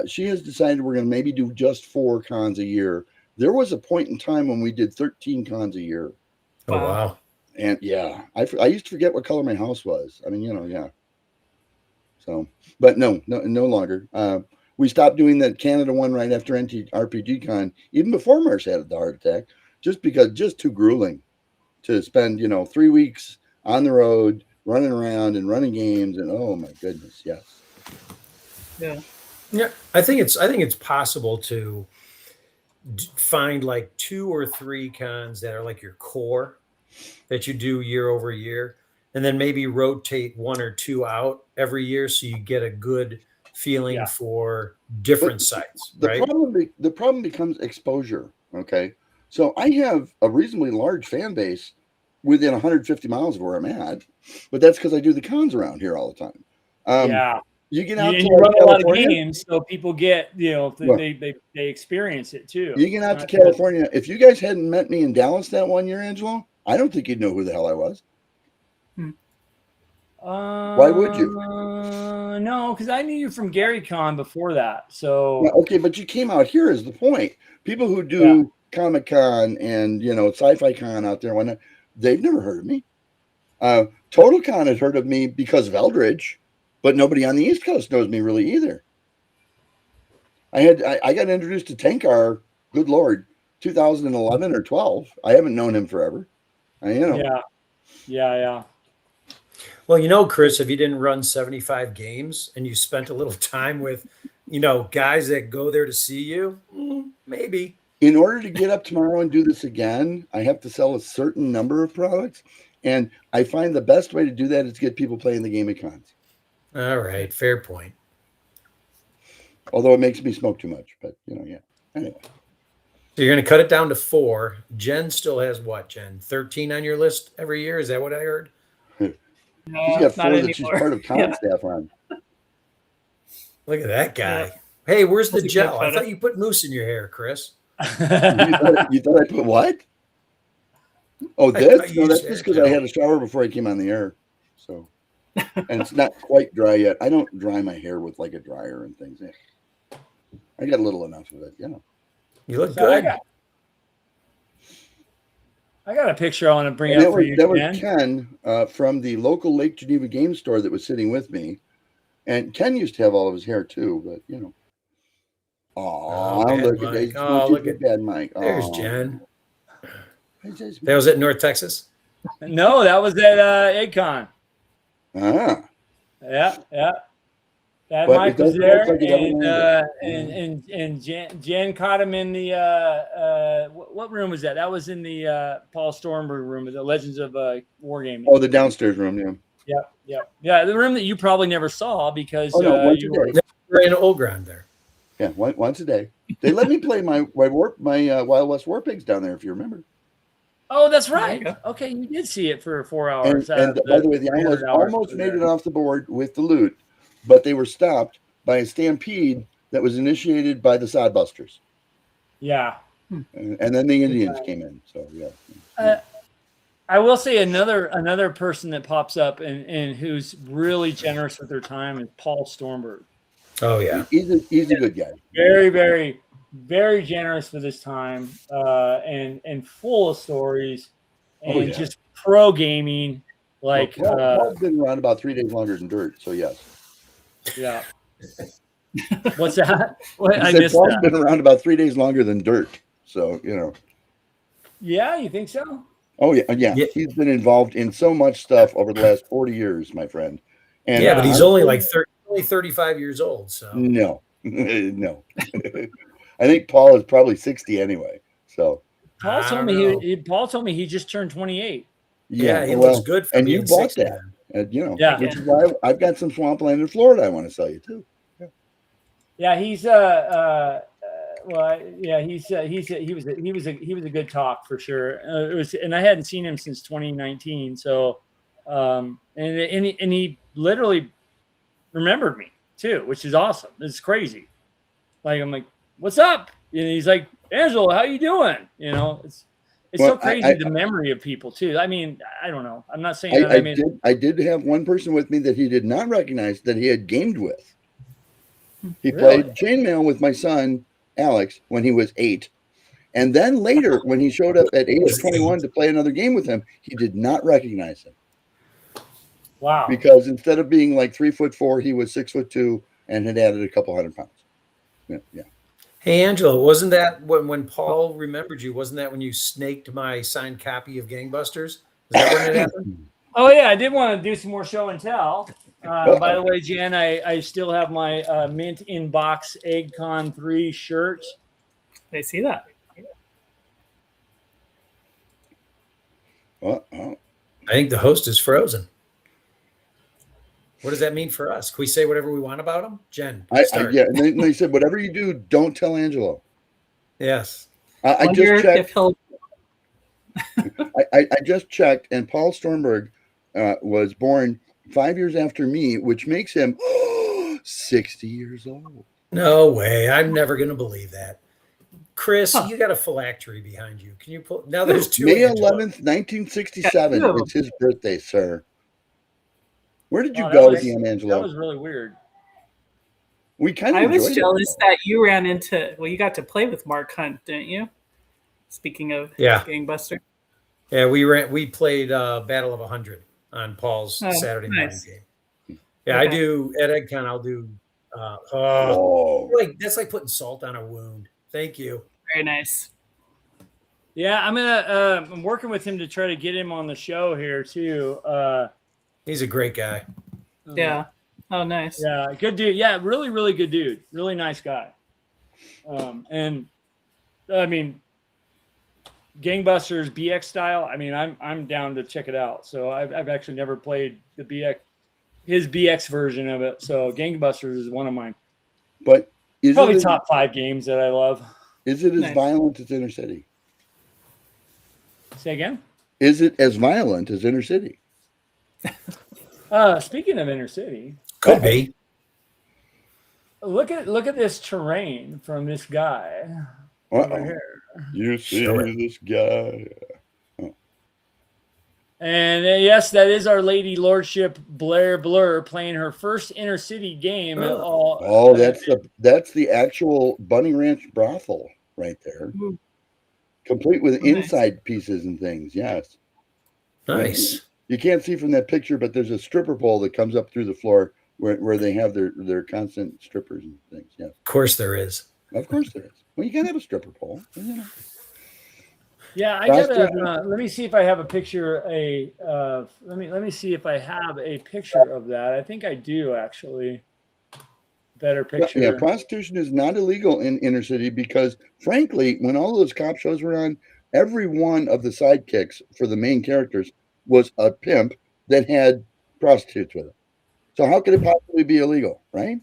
she has decided we're going to maybe do just 4 cons a year. There was a point in time when we did 13 cons a year. Oh, wow. And I used to forget what color my house was. I mean, yeah. So, but no longer. We stopped doing that Canada one right after ttrpg con, even before Mars had the heart attack, just too grueling to spend 3 weeks on the road running around and running games, and oh my goodness, yes. Yeah. I think it's possible to find like 2 or 3 cons that are like your core that you do year over year, and then maybe rotate 1 or 2 out every year so you get a good feeling for different sites. Right. The problem becomes exposure. Okay. So I have a reasonably large fan base within 150 miles of where I'm at, but that's because I do the cons around here all the time. You get out to you run a lot of games, so people get they experience it too. You get out to California. If you guys hadn't met me in Dallas that one year, Angelo, I don't think you'd know who the hell I was. Why would you? No, because I knew you from GaryCon before that. So okay, but you came out here is the point. People who do Comic Con and Sci-Fi Con out there, whatnot, they've never heard of me. Total Con had heard of me because of Eldridge, but nobody on the East Coast knows me really either. I got introduced to Tankar, good Lord, 2011 or 12. I haven't known him forever. Yeah. Well, Chris, if you didn't run 75 games and you spent a little time with, guys that go there to see you, maybe. In order to get up tomorrow and do this again, I have to sell a certain number of products. And I find the best way to do that is to get people playing the game at cons. All right. Fair point. Although it makes me smoke too much, but Anyway. So you're going to cut it down to 4. Jen still has what, Jen? 13 on your list every year? Is that what I heard? She's got 4 that she's part of con staff on. Look at that guy. Hey, where's the gel? I thought you put mousse in your hair, Chris. You thought I put what? Oh, this? No, that's just because I had a shower before I came on the air. So, and it's not quite dry yet. I don't dry my hair with like a dryer and things. I got a little enough of it, You look good. I got a picture I want to bring up for you, That was Ken from the local Lake Geneva game store that was sitting with me. And Ken used to have all of his hair too, but look at bad Mike. There's Jen. That was at North Texas? No, that was at EggCon. Ah. Yeah. That Mike was there, and Jen caught him in the what room was that? That was in the Paul Stormberg room, the Legends of Wargaming. Oh, the downstairs room, yeah. The room that you probably never saw because you were in Old Ground there. Yeah, once a day. They let me play my Wild West War Pigs down there, if you remember. Oh, that's right. Okay, you did see it for 4 hours. And by the way, the Outlaws almost made it off the board with the loot, but they were stopped by a stampede that was initiated by the Sodbusters. Yeah. And then the Indians came in. So, yeah. I will say another person that pops up and who's really generous with their time is Paul Stormberg. Oh, yeah. He's a good guy. Very, very, very generous with his time and full of stories and just pro gaming. Like Paul's been around about 3 days longer than Dirt, so yes. Yeah. What's that? I missed Paul's been around about 3 days longer than Dirt, so Yeah, you think so? Oh yeah. He's been involved in so much stuff over the last 40 years, my friend. And but he's only like 35 years old. So no. I think Paul is probably 60 anyway. So Paul told me he just turned 28. Yeah, he looks good. And you bought that, which is why I've got some swampland in Florida I want to sell you too. Yeah, he's he was a good talk for sure. And I hadn't seen him since 2019. So, and he literally remembered me too, which is awesome. It's crazy. Like I'm like, what's up? And he's like, Angelo, how you doing? It's so crazy the memory of people too. I mean, I don't know. I'm not saying that I did have one person with me that he did not recognize that he had gamed with. He played chainmail with my son Alex when he was 8, and then later when he showed up at age 21 to play another game with him, he did not recognize him. Wow! Because instead of being like 3'4", he was 6'2" and had added a couple hundred pounds. Yeah. Hey Angelo, wasn't that when Paul remembered you? Wasn't that when you snaked my signed copy of Gangbusters? Is that when it happened? Oh yeah, I did want to do some more show and tell. By the way, Jen, I still have my mint in box EggCon 3 shirt. I see that. I think the host is frozen. What does that mean for us? Can we say whatever we want about him? Jen, and then they said, whatever you do, don't tell Angelo. Yes. I just checked. I just checked, and Paul Stormberg was born 5 years after me, which makes him 60 years old. No way. I'm never going to believe that. Chris, you got a phylactery behind you. Can you pull? Now there's two. May 11th, 1967. It's his birthday, sir. Where did you go, Angelo? That was really weird. I was jealous that you ran into. Well, you got to play with Mark Hunt, didn't you? Speaking of Gangbuster. Yeah, we played Battle of 100 on Paul's Saturday morning game. Yeah, I do at EggCon. I'll do. That's like putting salt on a wound. Thank you. Very nice. Yeah, I'm working with him to try to get him on the show here too. He's a great guy. Yeah. Oh, nice. Yeah, good dude. Yeah, really, really good dude. Really nice guy. And I mean, Gangbusters BX style. I mean, I'm down to check it out. So I've actually never played his BX version of it. So Gangbusters is one of mine. But probably top 5 games that I love. Is it as violent as Inner City? Say again? Is it as violent as Inner City? Speaking of Inner City, could be. look at this terrain from this guy over here. You see this guy. And yes, that is our Lady Lordship Blair Blur playing her first inner city game. That's the actual Bunny Ranch brothel right there, complete with inside pieces and things. Yes, nice. You can't see from that picture, but there's a stripper pole that comes up through the floor where they have their constant strippers and things. Yeah, of course there is. Of course there is. Well, you can't have a stripper pole. Yeah, I gotta. Let me see if I have a picture. Let me see if I have a picture of that. I think I do actually. Better picture. Yeah, prostitution is not illegal in inner city because, frankly, when all those cop shows were on, every one of the sidekicks for the main characters was a pimp that had prostitutes with it. So how could it possibly be illegal, right?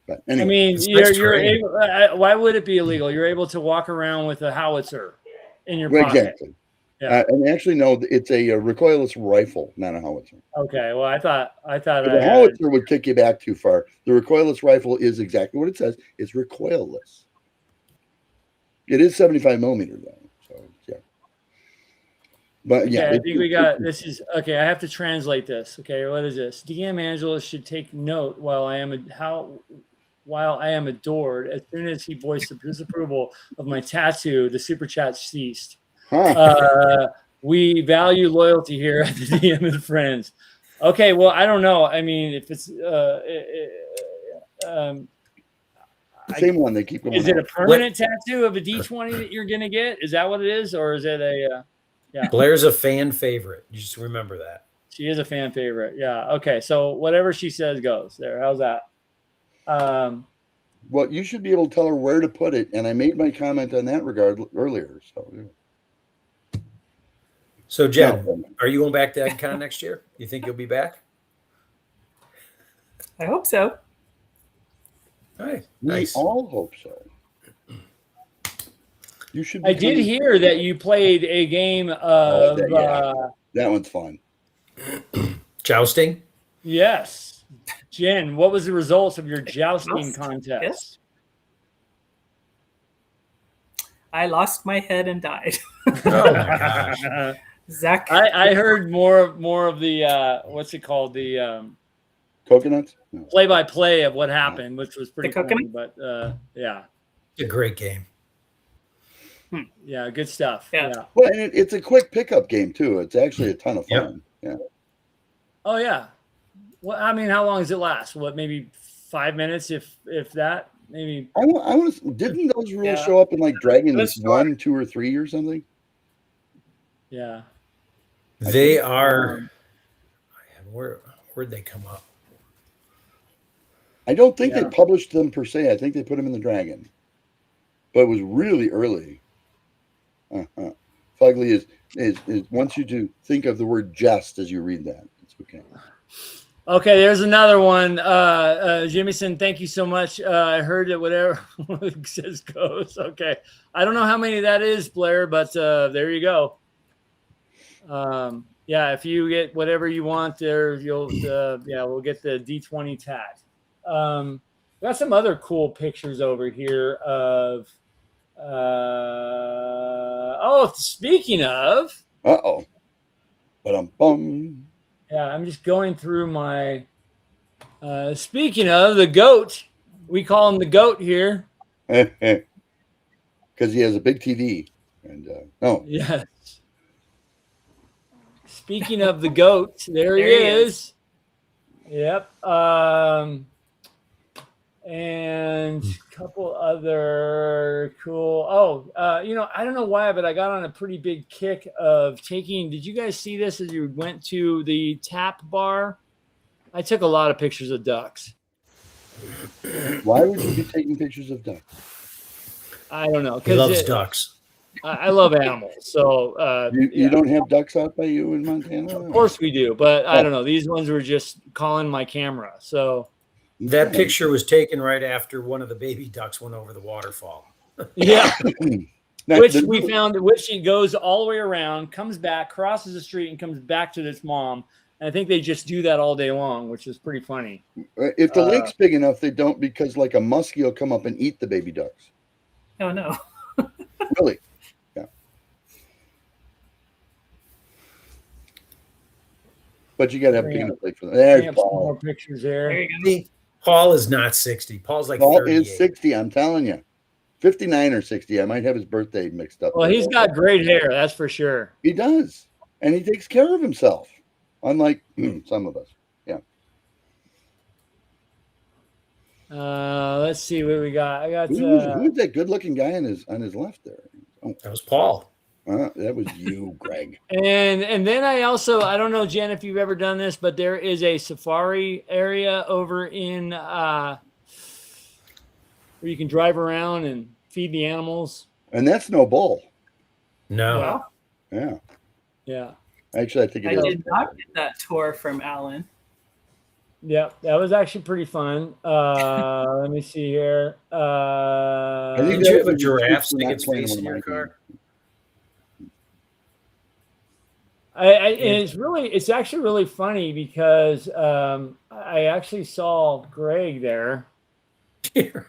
But anyway, I mean, you're able. Why would it be illegal? You're able to walk around with a howitzer in your pocket. Exactly. Yeah. And actually, no, it's a recoilless rifle, not a howitzer. Okay. Well, I thought the howitzer would kick you back too far. The recoilless rifle is exactly what it says. It's recoilless. It is 75 millimeter though. So yeah. But yeah, I think we got this. Is okay. I have to translate this. Okay, what is this? DM Angelo should take note while I am adored. As soon as he voiced disapproval of my tattoo, the super chat ceased. We value loyalty here at the DM and Friends. Okay, well, I don't know. I mean, if it's same one they keep going. Is it a permanent tattoo of a D20 that you're gonna get? Is that what it is, or is it a? Yeah. Blair's a fan favorite. You just remember that. She is a fan favorite. Yeah. Okay. So whatever she says goes there. How's that? Well, you should be able to tell her where to put it, and I made my comment on that regard earlier. So Jen, are you going back to EggCon next year? You think you'll be back? I hope so. All right. Nice. We all hope so. You should. I did hear that you played a game of. That one's fun. Jousting. Yes, Jen. What was the results of your jousting contest? Yes. I lost my head and died. Oh my gosh. Zach. I heard more of the what's it called, the coconuts play-by-play of what happened, which was pretty funny, but yeah, it's a great game. Yeah, good stuff. Yeah. Well, and it's a quick pickup game too. It's actually a ton of fun. Yeah. Oh yeah. Well, I mean, how long does it last? What, maybe 5 minutes, if that? Maybe. I want to. Didn't those rules show up in like Dragons 1, 2, or 3 or something? Yeah. They are. Where'd they come up? I don't think they published them per se. I think they put them in the Dragon, but it was really early. Fugly is wants you to think of the word "just" as you read that. It's okay. Okay, there's another one. Jimmyson, thank you so much. I heard that whatever says goes. Okay. I don't know how many that is, Blair, but there you go. Yeah, if you get whatever you want there, you'll we'll get the D20 tat. Got some other cool pictures over here of speaking of. Ba-dum-bum. Yeah, I'm just going through my. Speaking of the goat, we call him the goat here. Because he has a big TV. And Yes. Speaking of the goat, there he is. Yep. And a couple other cool. I don't know why, but I got on a pretty big kick of taking. Did you guys see this as you went to the tap bar? I took a lot of pictures of ducks. Why would you be taking pictures of ducks? I don't know. He loves ducks. I love animals. So you don't have ducks out by you in Montana? Of course we do, but I don't know. These ones were just calling my camera. So. That picture was taken right after one of the baby ducks went over the waterfall. Yeah. Which it goes all the way around, comes back, crosses the street, and comes back to this mom. And I think they just do that all day long, which is pretty funny. If the lake's big enough, they don't, because like a muskie will come up and eat the baby ducks. Oh no. Really? Yeah. But you got to have big enough lake for that. There's Some Paul. more pictures there. There you go. Paul is not 60. Paul's like Paul 38. is 60. I'm telling you, 59 or 60. I might have his birthday mixed up. Well, he's got great hair, that's for sure. He does, and he takes care of himself, unlike some of us. Yeah. Let's see what we got. I got. Who's that good-looking guy on his left there? Oh, That was Paul. that was you, Greg. And then I don't know, Jen, if you've ever done this, but there is a safari area over in where you can drive around and feed the animals. And that's no bull. No. Yeah. Yeah. Actually, I think it I is. did not get that tour from Alan. Yeah, that was actually pretty fun. Let me see here. Did you have a giraffe stick its face in your car? It's actually really funny because I actually saw Greg there. Here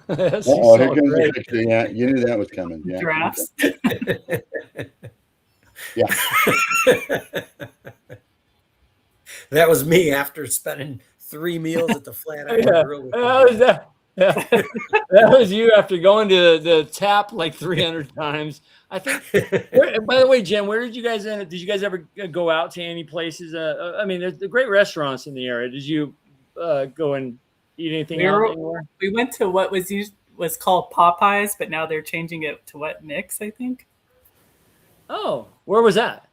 comes the picture. Yeah, you knew that was coming. Yeah. Giraffes. Yeah. That was me after spending 3 meals at the Flat Iron Grill. With that was you after going to the tap like 300 times. I think. By the way, Jen, where did you guys end? Did you guys ever go out to any places? I mean, there's the great restaurants in the area. Did you go and eat anything anywhere? We went to what was called Popeyes, but now they're changing it to what, Nick's, I think. Oh, where was that?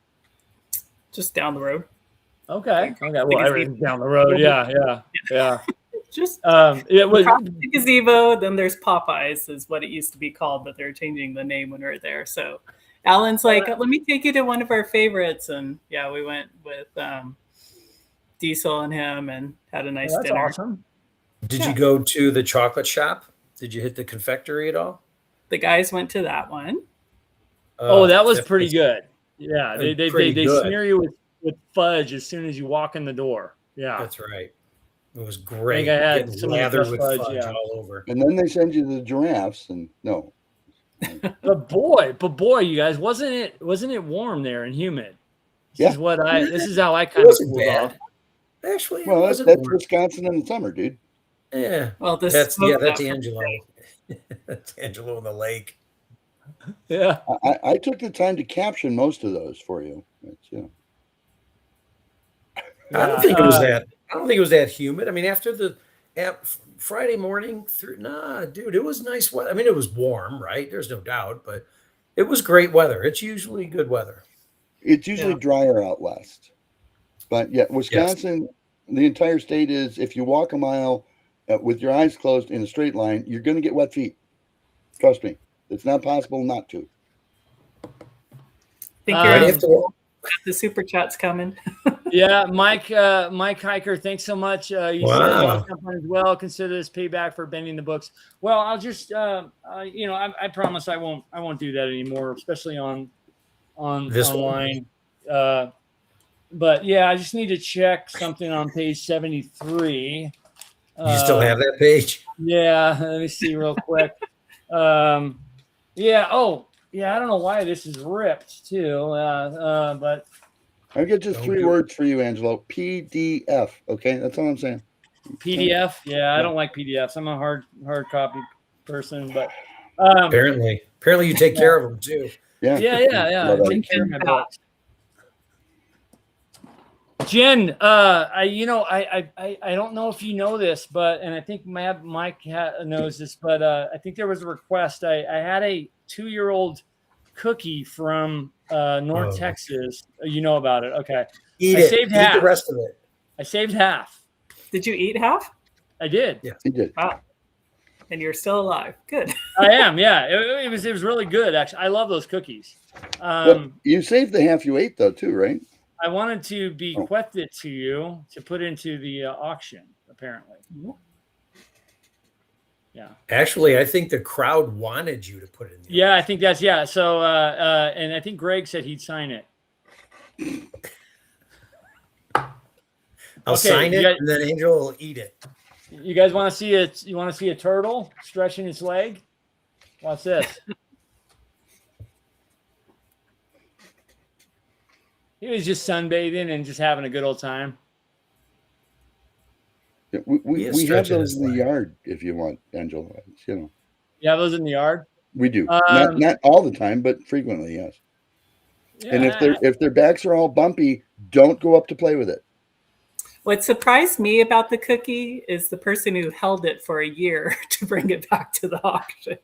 Just down the road. Okay. Well, everything's down the road. Yeah. Just it was the gazebo. Then there's Popeyes, is what it used to be called, but they're changing the name when we were there. So Alan's like, let me take you to one of our favorites, and yeah, we went with Diesel and him and had a nice dinner. Awesome. Did you go to the chocolate shop? Did you hit the confectionery at all? The guys went to that one. That was pretty good. Yeah, they good. smear you with fudge as soon as you walk in the door. Yeah, that's right. It was great. I had getting some lathered with fudge all over. And then they send you the giraffes, and no. But boy, you guys, wasn't it warm there and humid? This is how I kind of cooled off. Actually, well, that's Wisconsin in the summer, dude. Yeah. Well, that's Angelo. That's Angelo in the lake. Yeah. I took the time to caption most of those for you. I don't think it was that. I don't think it was that humid. I mean, after Friday morning, dude, it was nice weather. I mean, it was warm, right? There's no doubt, but it was great weather. It's usually good weather. It's usually drier out west, but yeah, Wisconsin, the entire state is. If you walk a mile with your eyes closed in a straight line, you're going to get wet feet. Trust me, it's not possible not to. I think you're ready to the super chat's coming. Yeah, Mike Hiker, thanks so much. You said as well. Consider this payback for bending the books. Well, I'll just I promise I won't do that anymore, especially on this online. But yeah, I just need to check something on page 73. You still have that page? Yeah, let me see real quick. I don't know why this is ripped too, but I'll get just 3 words for you, Angelo. PDF. Okay, that's all I'm saying. PDF. Yeah, I don't like PDFs. I'm a hard copy person, but apparently you take care of them too. Yeah. Take care of my books. Jen, I don't know if you know this, and I think Mike knows this, but I think there was a request. I had a 2-year-old cookie from North Texas. You know about it. Okay. I saved half. Eat the rest of it. I saved half. Did you eat half? I did. Yeah, he did. Wow. And you're still alive. Good. I am. Yeah. It was really good. Actually, I love those cookies. You saved the half you ate though, too, right? I wanted to bequeath it to you to put into the auction, apparently. Yeah. Actually, I think the crowd wanted you to put it in. I think that's So, and I think Greg said he'd sign it. I'll sign it, and then Angel will eat it. You guys want to see it? You want to see a turtle stretching its leg? Watch this. He was just sunbathing and just having a good old time. Yeah, we have those in the yard if you want, Angelo. You know. You have those in the yard? We do. Not all the time, but frequently, yes. Yeah. And if their backs are all bumpy, don't go up to play with it. What surprised me about the cookie is the person who held it for a year to bring it back to the auction.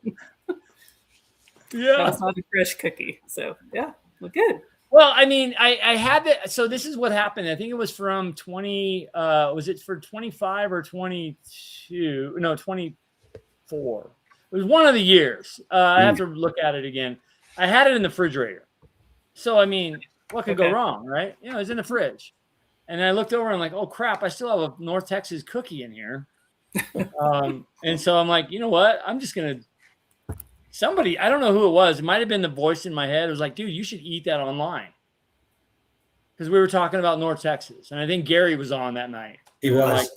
Yeah. That's not a fresh cookie. So, yeah, look good. Well, I mean, I had it. So this is what happened. I think it was from 20. Was it for 25 or 22? No, 24. It was one of the years. I have to look at it again. I had it in the refrigerator. So, I mean, what could go wrong, right? You know, it's in the fridge. And I looked over and I'm like, oh, crap, I still have a North Texas cookie in here. And so I'm like, you know what? I'm just going to somebody, I don't know who it was. It might have been the voice in my head. It was like, dude, you should eat that online. Because we were talking about North Texas. And I think Gary was on that night. He was. Like,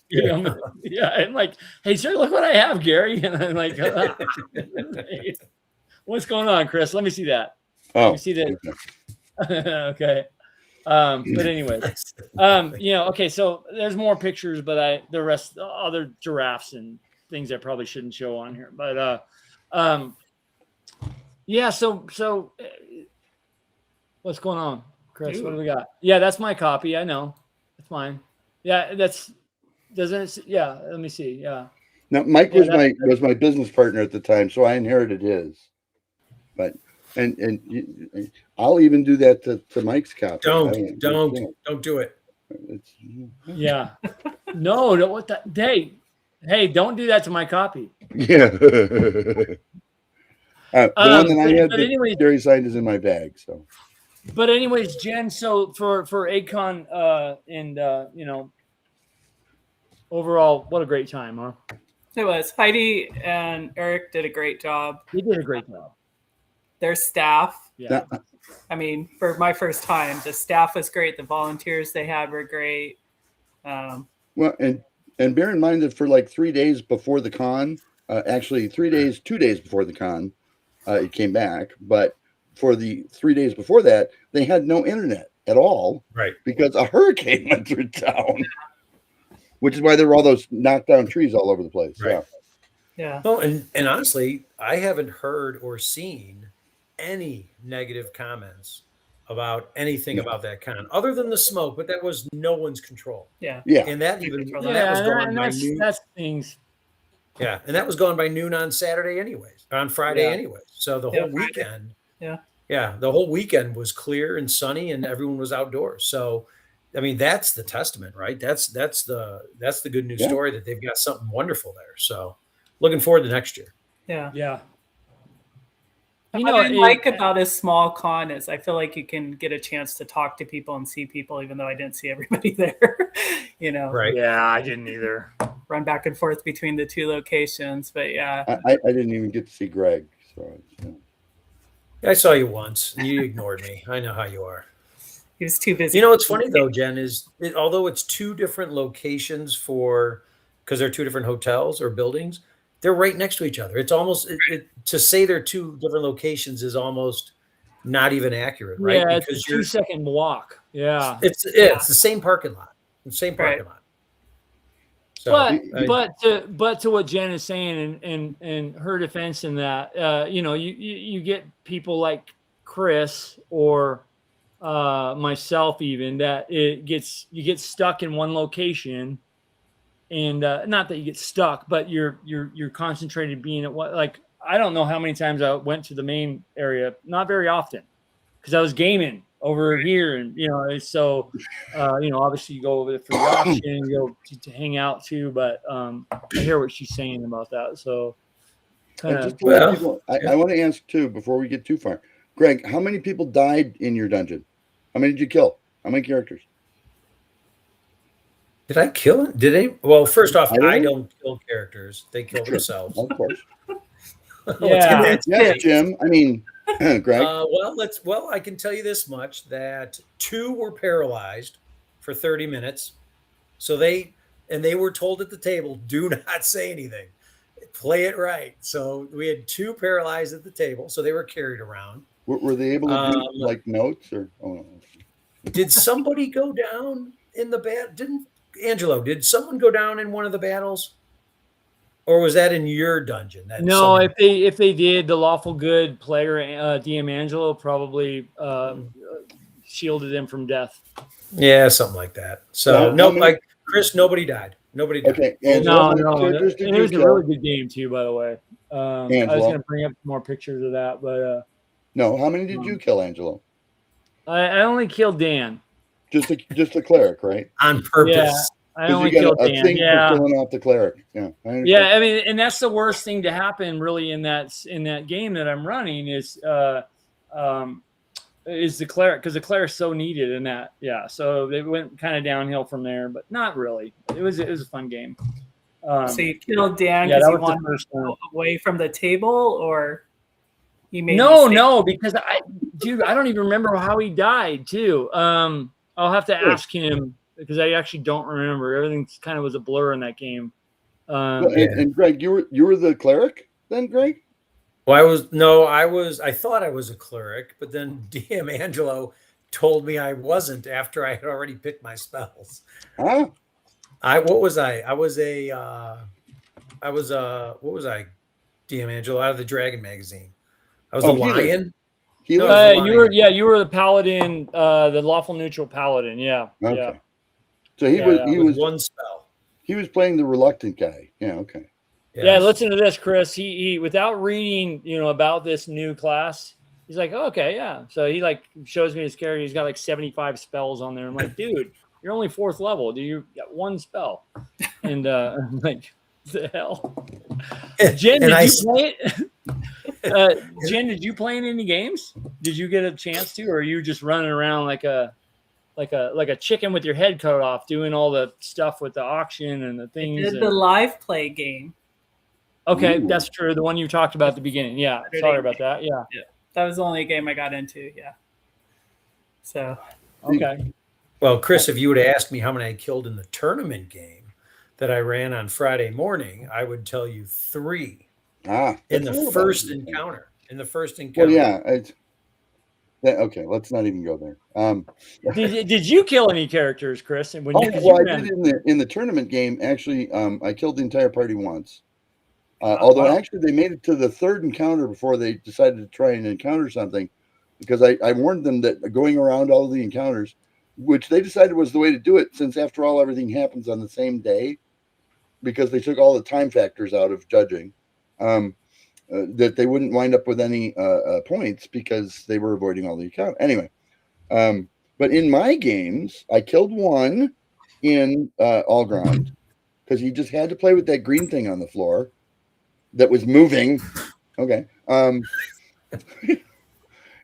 yeah. I'm like, hey, sir, look what I have, Gary. And I'm like, what's going on, Chris? Let me see that. Let me see that. Okay. But anyways, you know, okay, so there's more pictures, but the rest, other giraffes and things I probably shouldn't show on here. But yeah, so what's going on, Chris? What do we got? Yeah, that's my copy. I know. That's mine. Yeah, yeah, let me see. Yeah. Now Mike was my business partner at the time, so I inherited his. But and I'll even do that to Mike's copy. Don't do it. Yeah. No, what the hey, don't do that to my copy. Yeah. The one that I had that Gary signed is in my bag. So, but anyways, Jen, so for EggCon and you know, overall, what a great time, huh? It was. Heidi and Eric did a great job. They did a great job. Their staff. Yeah. I mean, for my first time, the staff was great. The volunteers they had were great. Well, and bear in mind that for like 3 days before the con, actually 2 days before the con, it came back. But for the 3 days before that, they had no internet at all. Right. Because a hurricane went through town. Which is why there were all those knocked down trees all over the place. Right. Yeah. Yeah. Well, and honestly, I haven't heard or seen any negative comments about anything about that con other than the smoke, but that was no one's control. Yeah. Yeah. And that was gone by noon. That's things. Yeah. And that was gone by noon on Saturday anyways, on Friday anyways. So the whole weekend. Yeah. Yeah. The whole weekend was clear and sunny and everyone was outdoors. So I mean, that's the testament, right? That's the good news story that they've got something wonderful there. So looking forward to next year. Yeah. Yeah. You know, what I like about a small con is I feel like you can get a chance to talk to people and see people, even though I didn't see everybody there. You know, right? Yeah, I didn't either. Run back and forth between the two locations, but yeah, I didn't even get to see Greg. So I saw you once. And you ignored me. I know how you are. He was too busy. You know what's funny though, Jen, is although it's two different locations because they're two different hotels or buildings. They're right next to each other. It's almost to say they're two different locations is almost not even accurate, right? Yeah, because it's a 2-second walk. Yeah, it's the same parking lot. The same parking lot. So, but to what Jen is saying, and her defense in that, you know, you get people like Chris or myself even that you get stuck in one location. And not that you get stuck, but you're concentrated being at what, like, I don't know how many times I went to the main area, not very often, because I was gaming over here, and you know, so you know, obviously you go over there for the auction, you go to hang out too. But I hear what she's saying about that. So, I want to ask too before we get too far, Greg, how many people died in your dungeon? How many did you kill? How many characters? Did I kill it? Did they? Well, first off, I don't kill characters. They kill themselves. Of course. Yeah. Yes, Jim. I mean, Greg. Well, I can tell you this much: that 2 were paralyzed for 30 minutes. So they were told at the table, do not say anything. Play it right. So we had 2 paralyzed at the table, so they were carried around. Were they able to do like notes or? Oh, no. Did somebody go down in the Angelo, did someone go down in one of the battles? Or was that in your dungeon? No, if they did, the lawful good player, DM Angelo, probably shielded him from death. Yeah, something like that. So like Chris, nobody died. Nobody died. Okay, no. And it was a really good game too, by the way. I was going to bring up more pictures of that, but no. How many did you kill, Angelo? I only killed Dan. Just a cleric, right? On purpose. Yeah, I only killed Dan. For killing off the cleric. Yeah. I mean, and that's the worst thing to happen, really, in that game that I'm running is the cleric, because the cleric's so needed in that. Yeah, so they went kind of downhill from there, but not really. It was a fun game. So you killed Dan because you wanted to go away from the table, or you made no, because I don't even remember how he died too. I'll have to ask him because I actually don't remember. Everything kind of was a blur in that game. And Greg, you were the cleric then, Greg? Well, I thought I was a cleric, but then DM Angelo told me I wasn't after I had already picked my spells. Huh? What was I? DM Angelo, out of the Dragon magazine. I was a lion. You were the paladin, the lawful neutral paladin. Yeah. Okay. Yeah. So he was one spell. He was playing the reluctant guy. Yeah. Okay. Yes. Yeah. Listen to this, Chris. He without reading, about this new class, he's like, oh, okay, yeah. So he like shows me his character. He's got like 75 spells on there. I'm like, dude, you're only 4th level. Do you got 1 spell? And I'm like, what the hell? Jen, did you play it? Jen, did you play in any games? Did you get a chance to, or are you just running around like a chicken with your head cut off, doing all the stuff with the auction and the things? I did the live play game. Okay, that's true. The one you talked about at the beginning. Yeah, sorry about that. Yeah, that was the only game I got into. Yeah. So. Okay. Well, Chris, if you would have asked me how many I killed in the tournament game that I ran on Friday morning, I would tell you 3. In the first encounter. Well, yeah. Okay, let's not even go there. Did you kill any characters, Chris? And I did in the tournament game. Actually, I killed the entire party once. Although actually they made it to the 3rd encounter before they decided to try and encounter something, because I warned them that going around all of the encounters, which they decided was the way to do it, since after all everything happens on the same day, because they took all the time factors out of judging. That they wouldn't wind up with any points because they were avoiding all the account. Anyway, but in my games, I killed one in all ground because he just had to play with that green thing on the floor that was moving. Okay. And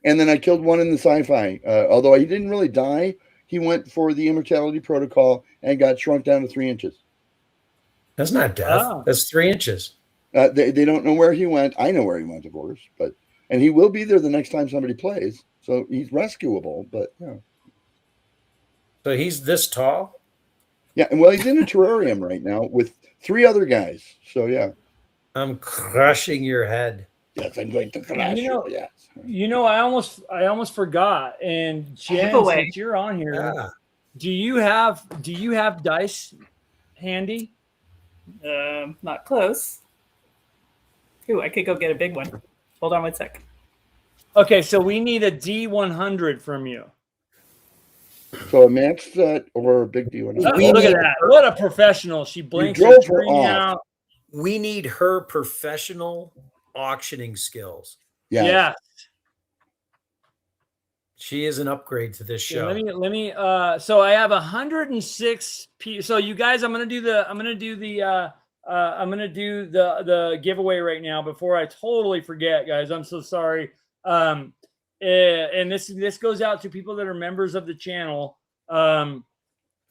then I killed one in the sci-fi. Although he didn't really die, he went for the immortality protocol and got shrunk down to 3 inches. That's not death. That's 3 inches. They don't know where he went. I know where he went, of course, and he will be there the next time somebody plays. So he's rescuable, but yeah. So he's this tall? Yeah, and well, he's in a terrarium right now with 3 other guys. So yeah. I'm crushing your head. Yes, I'm going to crush you. Yes. I almost forgot. And Jen, since you're on here, do you have dice handy? Not close. Ooh, I could go get a big one. Hold on 1 sec. Okay, so we need a D100 from you. So a match set or a big D100? Look at that. What a professional. She blinks her screen out. We need her professional auctioning skills. Yeah. She is an upgrade to this show. Let me so I have 106 so you guys, I'm going to do the giveaway right now before I totally forget, guys. I'm so sorry. And this goes out to people that are members of the channel.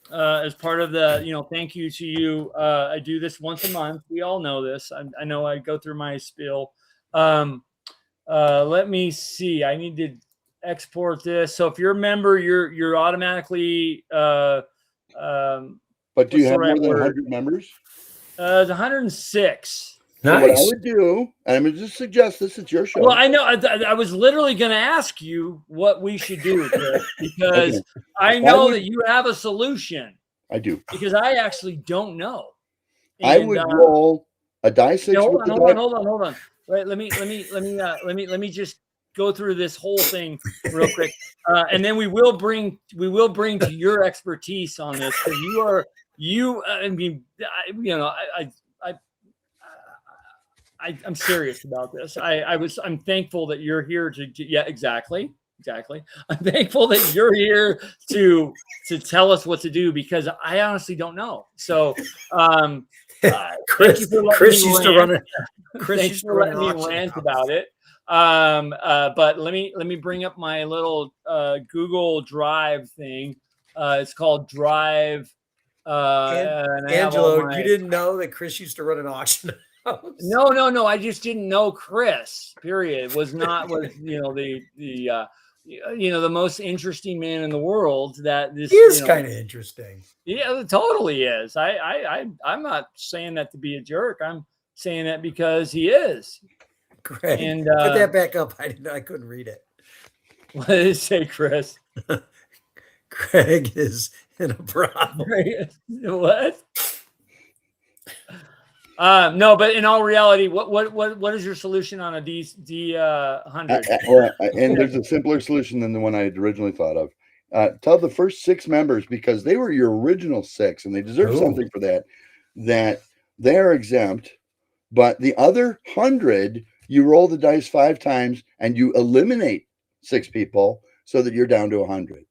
As part of the, thank you to you. I do this once a month. We all know this. I know I go through my spiel. Let me see. I need to export this. So if you're a member, you're automatically But do you have the right more than word? 100 members? It's 106. So what I would do, and I'm going to just suggest this, it's your show. Well, I know. I was literally going to ask you what we should do, Chris, because I know that you have a solution. I do. Because I actually don't know. And, I would roll a die 6. Hold on. Wait, let me just go through this whole thing real quick, and then we will bring to your expertise on this, because I'm serious about this. I'm thankful that you're here exactly. I'm thankful that you're here to tell us what to do, because I honestly don't know. So, Chris used to run it. Chris used to run me rant about it. But let me bring up my little Google Drive thing. It's called Drive. Angelo, you didn't know that Chris used to run an auction house? No. I just didn't know Chris. Period. Was the most interesting man in the world. That this is kind of interesting. Yeah, it totally is. I'm not saying that to be a jerk. I'm saying that because he is. Greg, and put that back up. I couldn't read it. What did it say, Chris? Greg is in a problem. What? No, but in all reality, what is your solution on a D100? And there's a simpler solution than the one I had originally thought of. Tell the first 6 members, because they were your original 6 and they deserve something for that they are exempt, but the other 100, you roll the dice 5 times and you eliminate 6 people so that you're down to 100.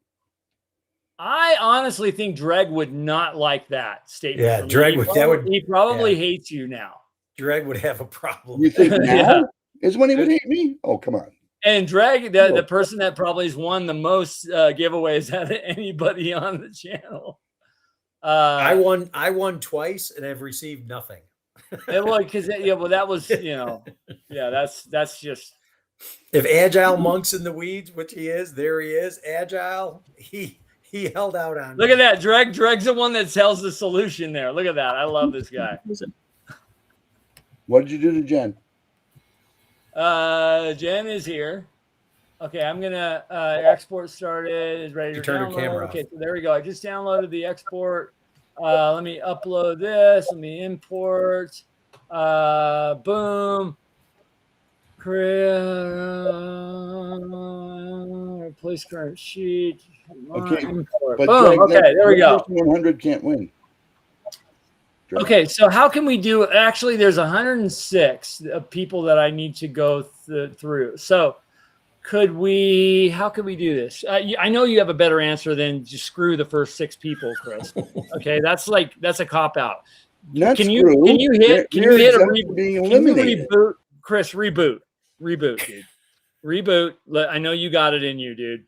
I honestly think Dreg would not like that statement. Yeah, Dreg would. He probably hates you now. Dreg would have a problem. You think now is when he would hate me? Oh, come on. And Dreg, the person that probably has won the most giveaways out of anybody on the channel. I won twice and I've received nothing. That was that's just. If Agile Monk's in the weeds, which he is, there he is. Agile, he held out on. Look at that, Dreg. Dreg's the one that tells the solution there. Look at that. I love this guy. What did you do to Jen? Jen is here. Okay, I'm gonna export started. Is ready to turn download. Your camera Okay, off. so there we go. I just downloaded the export. Let me upload this. Let me import. Boom. Replace current sheet. Okay, import. but Boom. Okay, there we go. 100 can't win. Okay, so how can we do? Actually, there's 106 people that I need to go through. So, how could we do this? I know you have a better answer than just screw the first 6 people, Chris. Okay, that's a cop out. Can you hit a reboot? Chris, reboot, dude. Reboot. I know you got it in you, dude.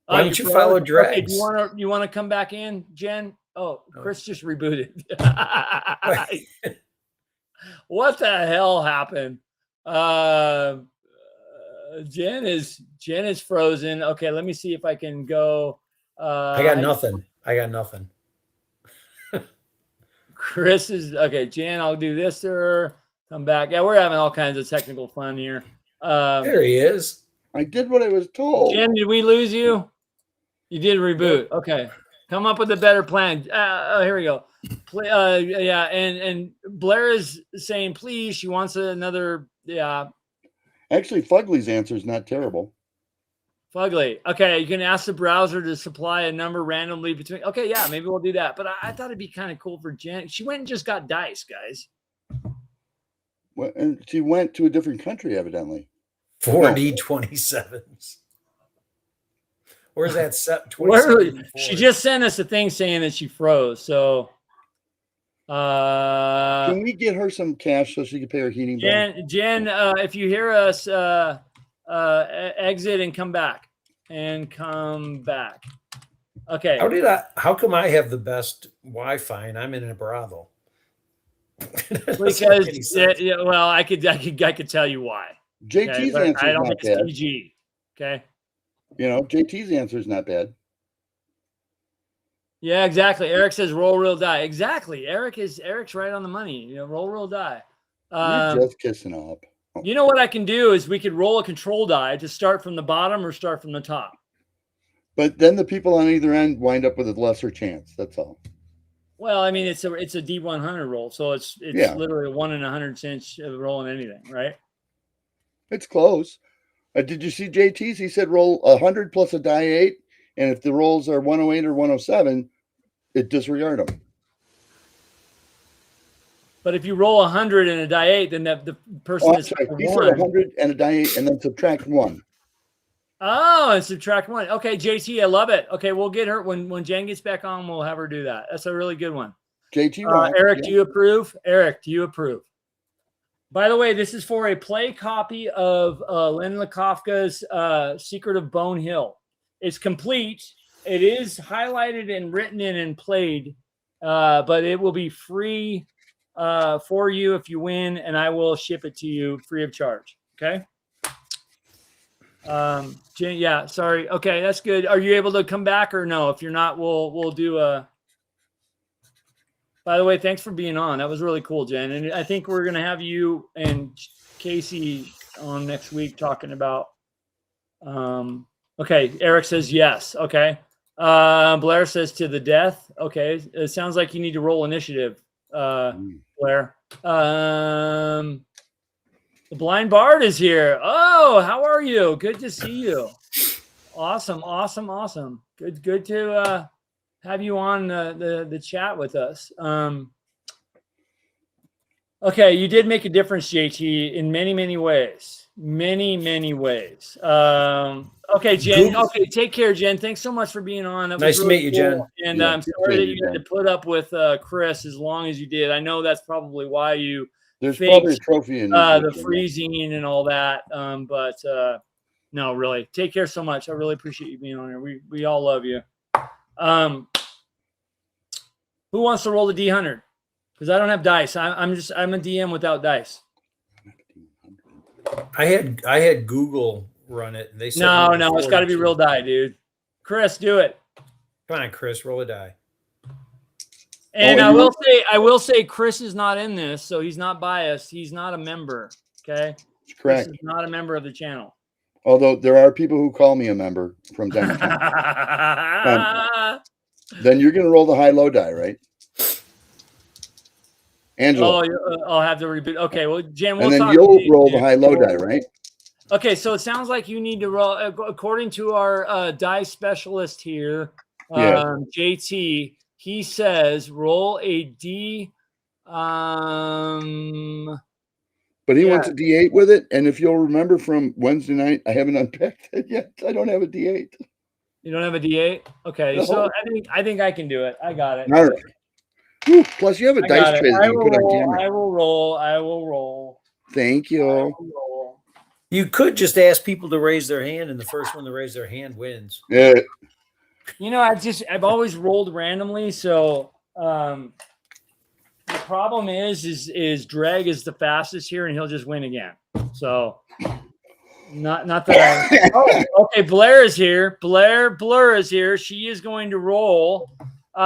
Why don't you follow Dregs? Okay, do you want to come back in, Jen? Oh, Chris just rebooted. What the hell happened? Jen is frozen. Okay, let me see if I can go. I got nothing. Chris is okay. Jen, I'll do this to her. Come back. Yeah, we're having all kinds of technical fun here. There he is. I did what I was told. Jen, did we lose you? You did reboot. Okay. Come up with a better plan. Here we go. Yeah, and Blair is saying, please, she wants another. Yeah. Actually, Fugly's answer is not terrible. Fugly. Okay, you can ask the browser to supply a number randomly between. Okay, yeah, maybe we'll do that. But I thought it'd be kind of cool for Jen. She went and just got dice, guys. Well, and she went to a different country, evidently. 4D27s. Where's that set? She just sent us a thing saying that she froze. So, can we get her some cash so she can pay her heating bill? Jen, if you hear us, exit and come back. Okay. How come I have the best Wi-Fi and I'm in a brothel? Because I could tell you why. JT's answer is not bad. PG. Okay. JT's answer is not bad. Yeah, exactly. Eric says roll real die. Exactly. Eric's right on the money. You know, roll real die. You're just kissing up. You know what I can do is we could roll a control die to start from the bottom or start from the top. But then the people on either end wind up with a lesser chance. That's all. Well, I mean, it's a D100 roll, so it's literally a 1 in 100 chance of rolling anything, right? It's close. Did you see JT's? He said roll 100 plus a die 8, and if the rolls are 108 or 107, it disregard them. But if you roll 100 and a die 8, then the person is he said 100 and a die 8, and then subtract 1. Oh, and subtract 1. Okay, JT, I love it. Okay, we'll get her when Jen gets back on. We'll have her do that. That's a really good one. JT, Eric, do you approve? Eric, do you approve? By the way, this is for a play copy of Len Lakofka's Secret of Bone Hill. It's complete. It is highlighted and written in and played, but it will be free for you if you win, and I will ship it to you free of charge. Okay. Jen, yeah, sorry. Okay, that's good. Are you able to come back or no? If you're not, we'll do a. By the way, thanks for being on. That was really cool, Jen. And I think we're gonna have you and Casey on next week talking about. Okay, Eric says yes. Okay. Blair says to the death. Okay, it sounds like you need to roll initiative. Blair. The Blind Bard is here. Oh, how are you? Good to see you. Awesome. Good to have you on the chat with us. Okay, you did make a difference, JT, in many ways. Many ways. Okay, Jen. Okay, take care, Jen. Thanks so much for being on. Nice to meet you, Jen. And I'm sorry that you had to put up with Chris as long as you did. I know that's probably why you there's probably a trophy in the freezing and all that. But no, really. Take care so much. I really appreciate you being on here. We all love you. Who wants to roll the D100? Because I don't have dice. I'm a DM without dice. I had Google run it. And they said no, it's got to be real die, dude. Chris, do it. Come on, Chris, roll a die. And I will say, Chris is not in this, so he's not biased. He's not a member. Okay, that's correct. Chris is not a member of the channel. Although there are people who call me a member from time to time. Then you're going to roll the high-low die, right? Angelo. Oh, I'll have to reboot. Okay, well, Jen, and then you'll roll the high-low die, right? Okay, so it sounds like you need to roll, according to our die specialist here, JT, he says roll a D. But he wants a D8 with it, and if you'll remember from Wednesday night, I haven't unpacked it yet. I don't have a D8. You don't have a D8? Okay, no. So I think I can do it. I got it. All right. Ooh, plus, you have a dice tray that you can put on camera. I will roll. Thank you. You could just ask people to raise their hand, and the first one to raise their hand wins. Yeah. You know, I've always rolled randomly, so the problem is Dreg is the fastest here, and he'll just win again. So not that. Okay. Blair is here. Blur is here. She is going to roll. What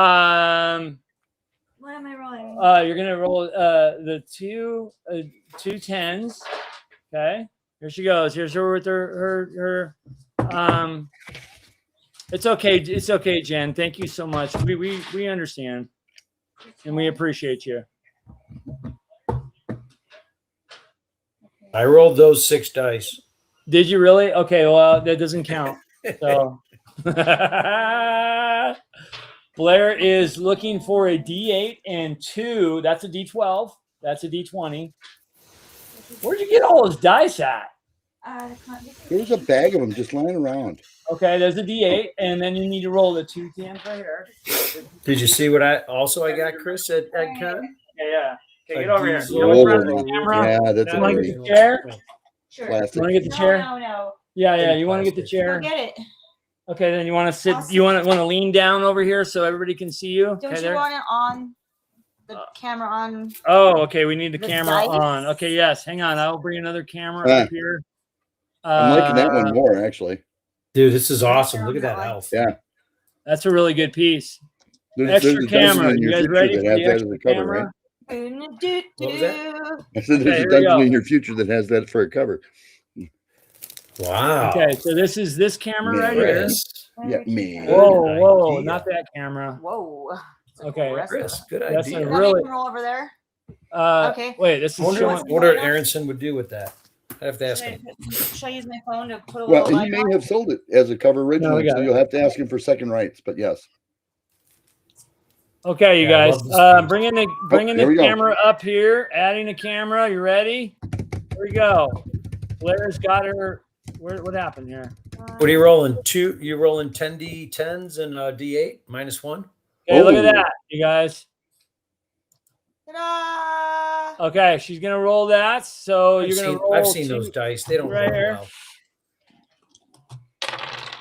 am I rolling? You're gonna roll the two 10s. Okay. Here she goes. Here's her with her. It's okay. It's okay, Jen. Thank you so much. We understand, and we appreciate you. I rolled those 6 dice. Did you really? Okay. Well, that doesn't count. So Blair is looking for a D8 and 2. That's a D12. That's a D20. Where'd you get all those dice at? There's a bag of them just lying around. Okay, there's a D8, and then you need to roll the 2 10s right here. Did you see what I got, Chris, at EggCon? Yeah. Okay, get over here. Yeah, that's you want to get the chair? Sure. You want to get the chair? No. Yeah. You want to get the chair? Go get it. Okay, then you want to sit. You want to lean down over here so everybody can see you. Don't you want it on? The camera on. Oh, okay. We need the camera dice? on. Okay, yes. Hang on. I'll bring another camera up here. I'm liking that one more, actually. Dude, this is awesome. Look at that elf. Yeah. That's a really good piece. Extra camera. You guys ready for the extra camera? Right? What was that? I said there's a dungeon in your future that has that for a cover. Wow. Okay, so this is this camera right here. Yeah, man. Whoa, not that camera. Whoa. Okay, Chris, good that's idea. a really. Roll over there. Okay. Wait, this is showing. What Aronson would do with that. I have to ask him. Should I use my phone to put a Well, little he may have sold it as a cover originally, so you'll have to ask him for second rights. But yes. Okay, you guys, bringing the camera up here, adding a camera. You ready? Here we go. Blair's got her. What happened here? What are you rolling? You rolling 10d10s and d8 -1? Okay, look at that, you guys. Ta-da! Okay, she's gonna roll that. So you're gonna roll. I've seen those dice. They don't roll well.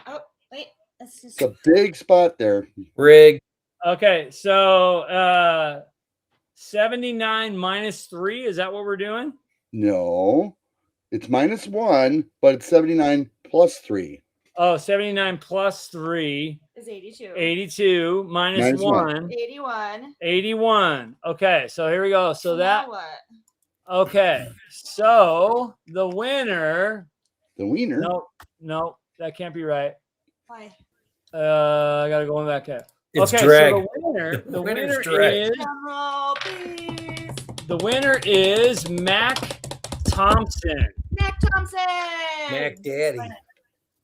Oh, wait. It's a big spot there. Rig. Okay, so 79 -3. Is that what we're doing? No, it's -1, but it's 79 plus 3. Oh, 79 plus 3 is 82. 82 minus 1. 81. 81. Okay, so here we go. So that. Now what? Okay, so the winner. The wiener? No, that can't be right. Why? I gotta go back up. It's okay, drag. so the winner drag. is. Drum roll, please. The winner is Mac Thompson. Mac Thompson. Mac Daddy.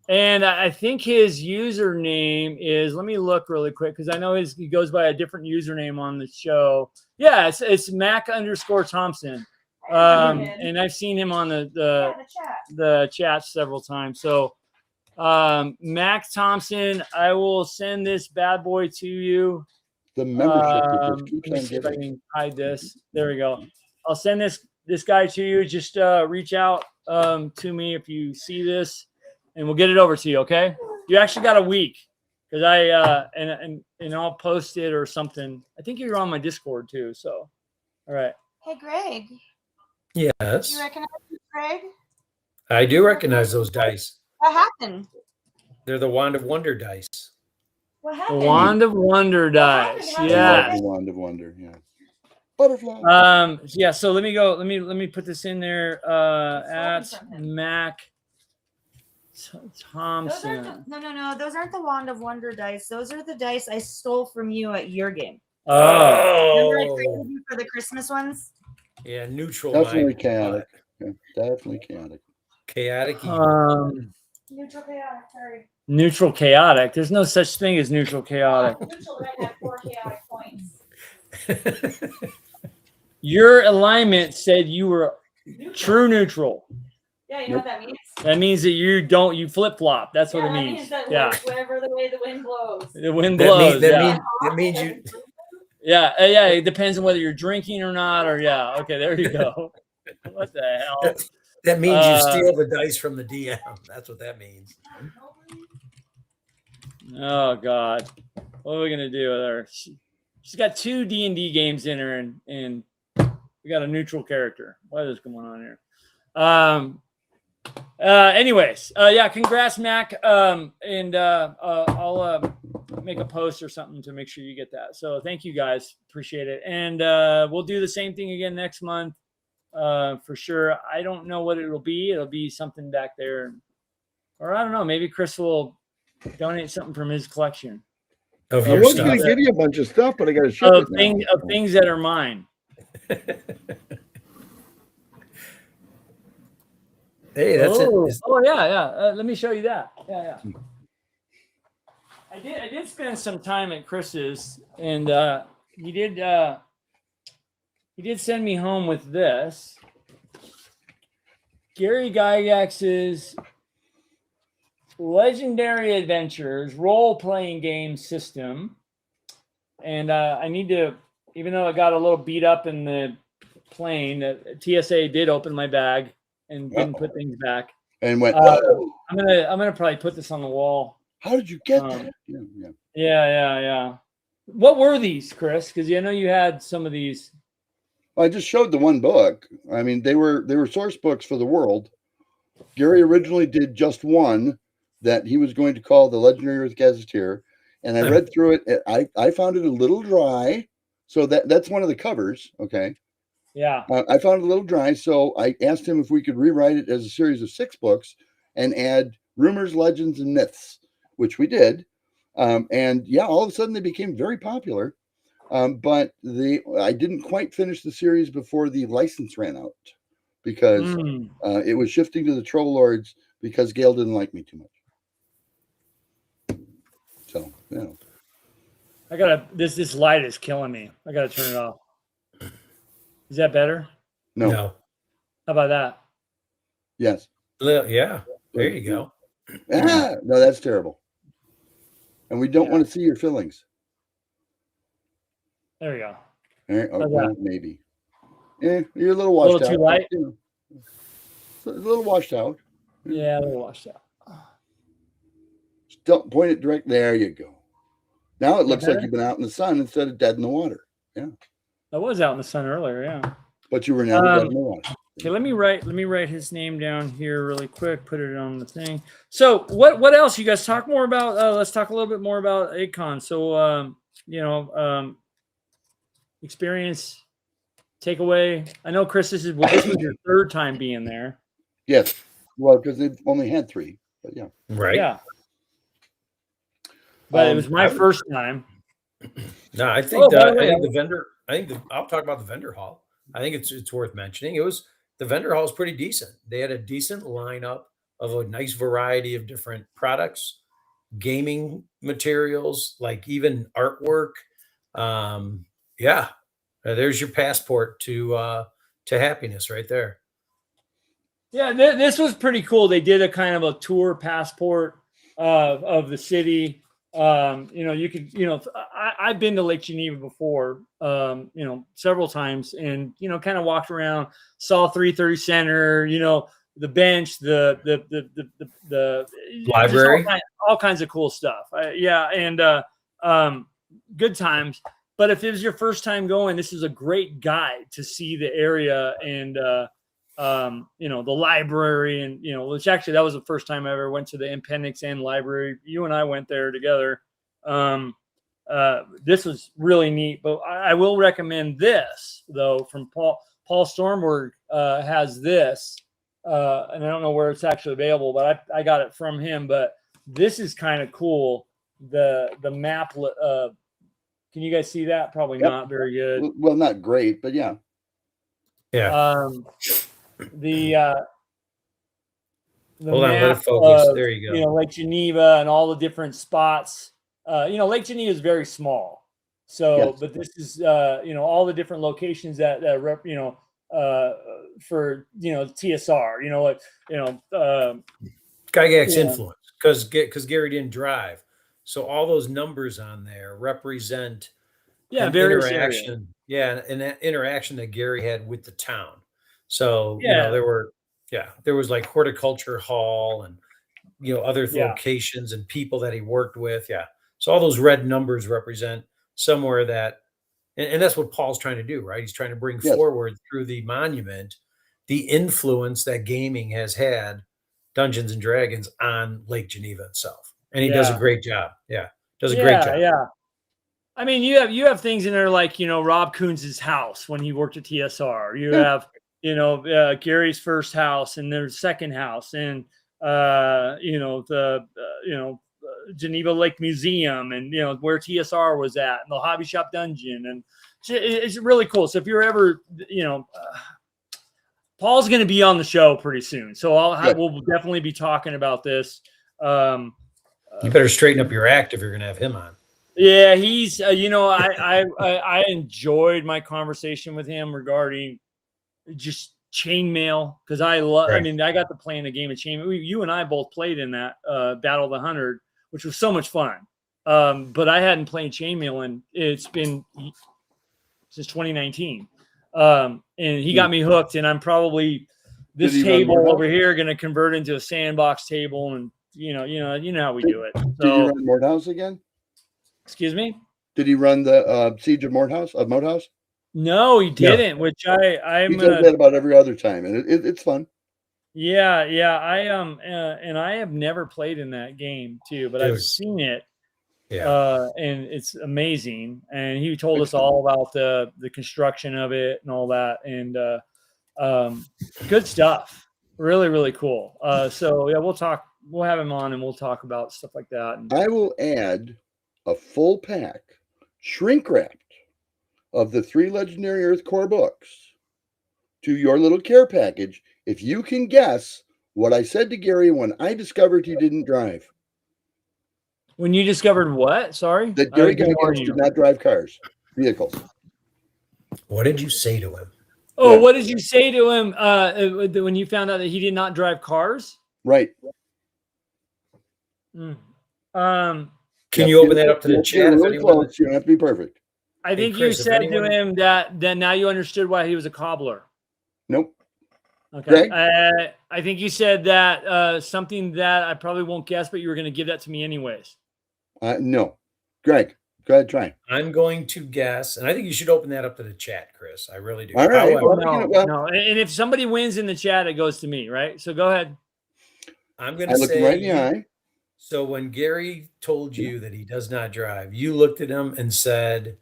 And I think his username is, let me look really quick because I know he goes by a different username on the show. Yeah, it's Mac_Thompson. And I've seen him on the chat several times. So Mac Thompson, I will send this bad boy to you. The membership. Let me see if I can hide this. There we go. I'll send this guy to you. Just reach out to me if you see this. And we'll get it over to you, okay? You actually got a week because and I'll post it or something. I think you're on my Discord too. So, all right. Hey, Greg. Yes. You recognize Greg? I do recognize those dice. What happened? They're the Wand of Wonder dice. What happened? The Wand of Wonder dice. Yeah. The Wand of Wonder. Yeah. Butterfly. Yeah. So let me go. Let me put this in there. At Mac Thompson. No. Those aren't the Wand of Wonder dice. Those are the dice I stole from you at your game. Oh. Remember I traded you for the Christmas ones? Yeah, neutral. Definitely chaotic. Yeah, definitely chaotic. Chaotic. Neutral chaotic. Sorry. Neutral chaotic. There's no such thing as neutral chaotic. Neutral right at 4 chaotic points. Your alignment said you were true neutral. Yeah, you know what that means? That means that you flip flop. That's what it means. Yeah. Whatever the way the wind blows. The wind blows. That means you. Yeah. It depends on whether you're drinking or not. Or yeah. Okay, there you go. What the hell? That means you steal the dice from the DM. That's what that means. Oh God, what are we gonna do with her? She's got 2 D&D games in her, and we got a neutral character. What is going on here? Anyways, yeah, congrats, Mac. And I'll make a post or something to make sure you get that. So thank you guys, appreciate it. And we'll do the same thing again next month for sure. I don't know what it'll be. It'll be something back there, or I don't know. Maybe Chris will donate something from his collection. I was going to give you a bunch of stuff, but I got to ship of things that are mine. Hey, that's it. Oh yeah. Let me show you that. Yeah. I did spend some time at Chris's, and he did send me home with this. Gary Gygax's Legendary Adventures role-playing game system. And I need to, even though it got a little beat up in the plane, TSA did open my bag and didn't put things back. And went, I'm gonna probably put this on the wall. How did you get that? Yeah. What were these, Chris? Because I know you had some of these. I just showed the one book. I mean, they were source books for the world. Gary originally did just one that he was going to call the Legendary Earth Gazetteer, and I read through it. I found it a little dry. So that's one of the covers. Okay. Yeah. I found it a little dry. So I asked him if we could rewrite it as a series of 6 books and add rumors, legends, and myths, which we did. And yeah, all of a sudden they became very popular. But I didn't quite finish the series before the license ran out because it was shifting to the Troll Lords because Gail didn't like me too much. So, yeah. I gotta. This light is killing me. I gotta turn it off. Is that better? No. How about that? Yes. Yeah. There you go. No, that's terrible. And we don't want to see your fillings. There we go. All right. Oh, well, maybe. You're a little washed out. A little too light. A little washed out. Yeah, a little washed out. Just don't point it direct. There you go. Now it looks like you've been out in the sun instead of dead in the water. Yeah. I was out in the sun earlier. Yeah. But you were never dead in the water. Okay, let me write his name down here really quick. Put it on the thing. So what else? You guys talk more about? Let's talk a little bit more about EggCon. So experience, takeaway. I know Chris, this was your 3rd time being there. Yes. Well, because they've only had 3. But yeah. Right. Yeah. But it was my first time. No, I think the vendor. I'll talk about the vendor hall. I think it's worth mentioning. The vendor hall is pretty decent. They had a decent lineup of a nice variety of different products, gaming materials, like even artwork. There's your passport to happiness right there. Yeah, this was pretty cool. They did a kind of a tour passport of the city. You could, I've been to Lake Geneva before, several times, and kind of walked around, saw 330 Center, the bench, the library, all kinds of cool stuff. Good times. But if it was your first time going, this is a great guide to see the area and the library, and which actually that was the first time I ever went to the Appendix N library. You and I went there together. This was really neat, but I will recommend this though from Paul Stormberg. Has this, and I don't know where it's actually available, but I got it from him. But this is kind of cool. The map. Can you guys see that? Probably not very good. Well, not great, but yeah. Yeah. The hold on, let it focus. There you go. Lake Geneva and all the different spots. Lake Geneva is very small, so yes. But this is all the different locations that for TSR. Gygax influence because Gary didn't drive, so all those numbers on there represent an interaction. Yeah, and that interaction that Gary had with the town. So there was like horticulture hall and other locations and people that he worked with. Yeah. So all those red numbers represent somewhere that, and that's what Paul's trying to do, right? He's trying to bring forward through the monument the influence that gaming has had, Dungeons and Dragons, on Lake Geneva itself, and he does a great job. Yeah, does a great job. Yeah. I mean, you have things in there like Rob Coons' house when he worked at TSR. You have Gary's first house and their second house, and Geneva Lake Museum, and where TSR was at, and the Hobby Shop Dungeon, and it's really cool. So if you're ever Paul's going to be on the show pretty soon, so we'll definitely be talking about this. You better straighten up your act if you're going to have him on. Yeah, he's I enjoyed my conversation with him regarding just chainmail, because I love. Right. I mean, I got to play in a game of chainmail. You and I both played in that Battle of the 100, which was so much fun. But I hadn't played chainmail, and it's been since 2019. And he got me hooked, and I'm probably this table over here going to convert into a sandbox table, and you know how we do it. So, did you run Mordhouse again? Excuse me? Did he run the Siege of Mordhouse? No, he didn't. No. Which I'm. He does that about every other time, and it's fun. Yeah. I and I have never played in that game too, but I've seen it. and it's amazing. And he told us all about the construction of it and all that, and good stuff. Really, really cool. So yeah, we'll have him on and we'll talk about stuff like that. And I will add a full pack, shrink wrapped, of the 3 Legendary Earth Core books to your little care package if you can guess what I said to Gary when I discovered he didn't drive. When you discovered what? Sorry? That Gary Gygax did not drive vehicles. What did you say to him? Oh, what did you say to him when you found out that he did not drive cars? Right. Mm. Can you open that up to the chat? Really close. You don't have to be perfect. I think Chris, you said to him that now you understood why he was a cobbler. Nope. Okay. I think you said that something that I probably won't guess, but you were going to give that to me anyways. No. Greg, go ahead, try. I'm going to guess, and I think you should open that up to the chat, Chris. I really do. All right. No. And if somebody wins in the chat, it goes to me, right? So go ahead. I'm going to say. I looked him right in the eye. So when Gary told you that he does not drive, you looked at him and said,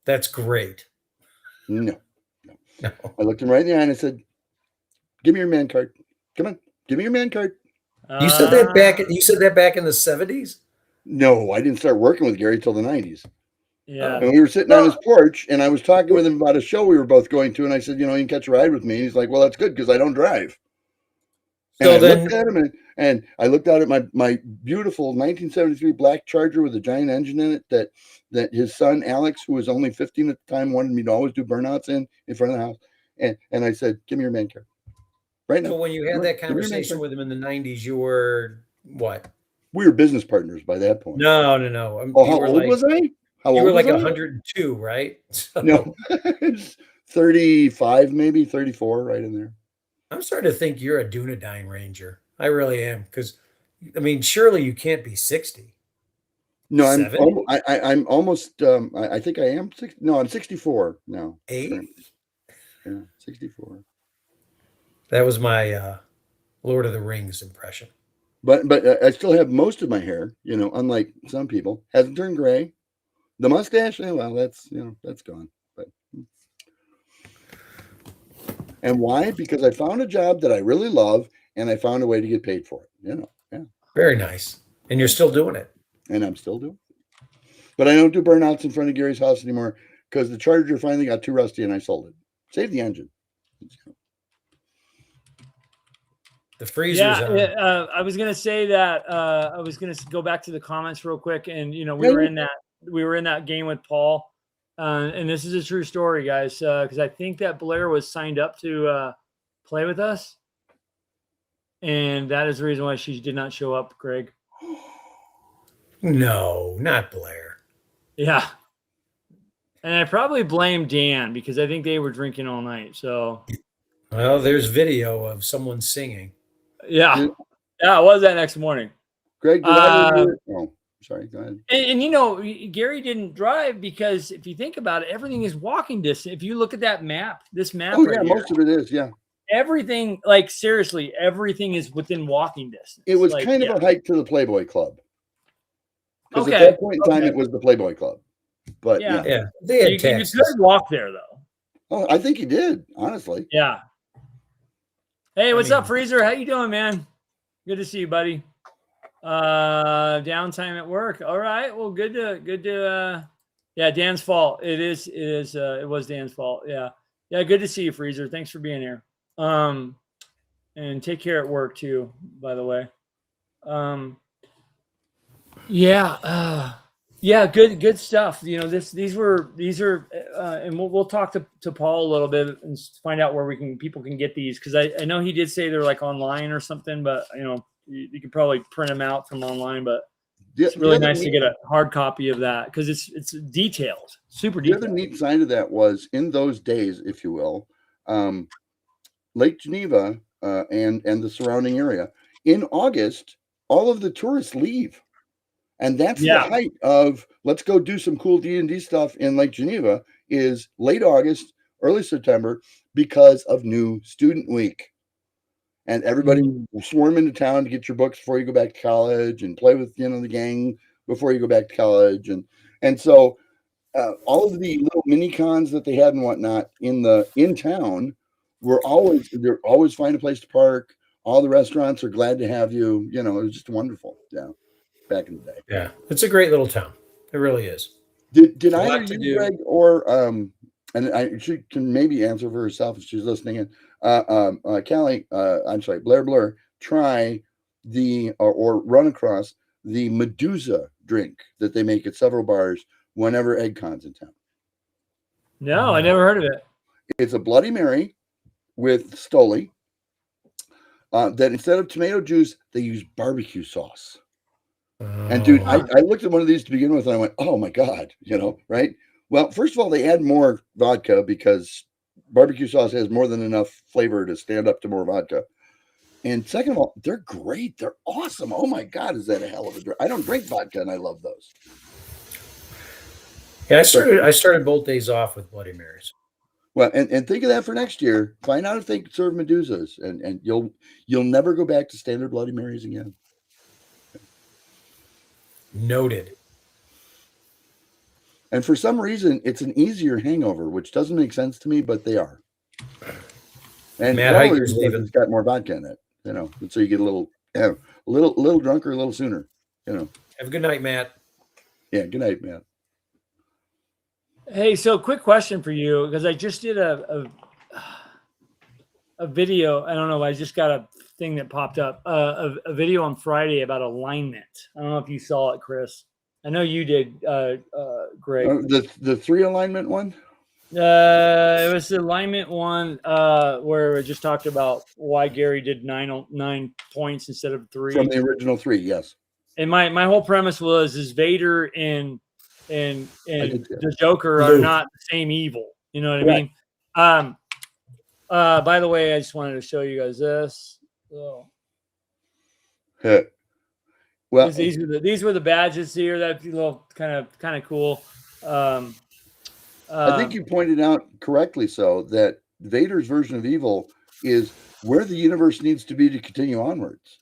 "That's great." No. I looked him right in the eye and I said, "Give me your man card. Come on, give me your man card." You said that back. You said that back in the 70s. No, I didn't start working with Gary till the 90s. Yeah. And we were sitting on his porch, and I was talking with him about a show we were both going to, and I said, "You know, you can catch a ride with me." And he's like, "Well, that's good because I don't drive." And I looked at him, and I looked out at my beautiful 1973 black Charger with a giant engine in it that his son Alex, who was only 15 at the time, wanted me to always do burnouts in front of the house. And I said, "Give me your man card right now." So when you had that conversation with him in the 90s, you were what? We were business partners by that point. No. Oh, how old was I? You were like 102, right? So, no, 35, maybe 34, right in there. I'm starting to think you're a Dunedain Ranger. I really am, because I mean, surely you can't be 60. No, I'm almost. I think I am 60. No, I'm 64 now. 8? Yeah, 64. That was my Lord of the Rings impression. But I still have most of my hair. You know, unlike some people, hasn't turned gray. The mustache, well, that's gone. But and why? Because I found a job that I really love, and I found a way to get paid for it. You know, yeah. Very nice, and you're still doing it. And I'm still doing it. But I don't do burnouts in front of Gary's house anymore because the Charger finally got too rusty, and I sold it. Saved the engine. The freezer's on. I was gonna say that I was gonna go back to the comments real quick, and you know we were in that game with Paul, and this is a true story, guys, because I think that Blair was signed up to play with us, and that is the reason why she did not show up, Greg. No, not Blair. Yeah, and I probably blame Dan because I think they were drinking all night. So, well, there's video of someone singing. Yeah, it was that next morning. Greg, oh, sorry, go ahead. And you know, Gary didn't drive because if you think about it, everything is walking distance. If you look at that map, this map. Oh, yeah, most of it is, yeah. Everything, like seriously, everything is within walking distance. It was like, kind of a hike to the Playboy Club. Because at that point in time, it was the Playboy Club. But yeah. They had you could walk there though. Oh, I think he did, honestly. Yeah. Hey, what's up, Freezer? How you doing, man? Good to see you, buddy. Downtime at work. All right. Well, good to yeah, Dan's fault. It was Dan's fault. Yeah. Yeah, good to see you, Freezer. Thanks for being here. And take care at work too, by the way. Yeah, good stuff. You know, these are and we'll talk to Paul a little bit and find out where people can get these, because I know he did say they're like online or something, but you know, you could probably print them out from online, but it's really nice to get a hard copy of that because it's detailed, super detailed. The other neat side of that was in those days, if you will, Lake Geneva and the surrounding area in August, all of the tourists leave. And that's the height of let's go do some cool D&D stuff in Lake Geneva is late August, early September, because of new student week. and everybody will swarm into town to get your books before you go back to college, and play with the gang before you go back to college, and so all of the little mini cons that they had and whatnot in town they're always find a place to park. All the restaurants are glad to have you. It was just wonderful. Yeah, back in the day. Yeah, it's a great little town. It really is. Did either you, Greg, or and she can maybe answer for herself if she's listening in. Callie, I'm sorry, Blair Blur, try or run across the Medusa drink that they make at several bars whenever EggCon's in town. No, I never heard of it. It's a Bloody Mary with Stoli. That instead of tomato juice, they use barbecue sauce. And dude, I looked at one of these to begin with, and I went, "Oh my god!" Right? Well, first of all, they add more vodka because barbecue sauce has more than enough flavor to stand up to more vodka. And second of all, they're great. They're awesome. Oh my god, is that a hell of a drink? I don't drink vodka, and I love those. Yeah, I started both days off with Bloody Marys. Well, and think of that for next year. Find out if they serve Medusas, and you'll never go back to standard Bloody Marys again. Noted. And for some reason, it's an easier hangover, which doesn't make sense to me, but they are. And Matt Hiker's leaving. It's got more vodka in it, and so you get a little drunker a little sooner, Have a good night, Matt. Yeah, good night, Matt. Hey, so quick question for you, because I just did a video. I don't know. I just got a thing that popped up, a video on Friday about alignment. I don't know if you saw it, Chris. I know you did, Greg. The 3 alignment one? It was the alignment one where we just talked about why Gary did 9 points instead of 3. From the original 3, yes. And my whole premise is Vader and the Joker are not the same evil. You know what I mean? By the way, I just wanted to show you guys this. So, well, these were the badges here. That little kind of cool. I think you pointed out correctly, so that Vader's version of evil is where the universe needs to be to continue onwards.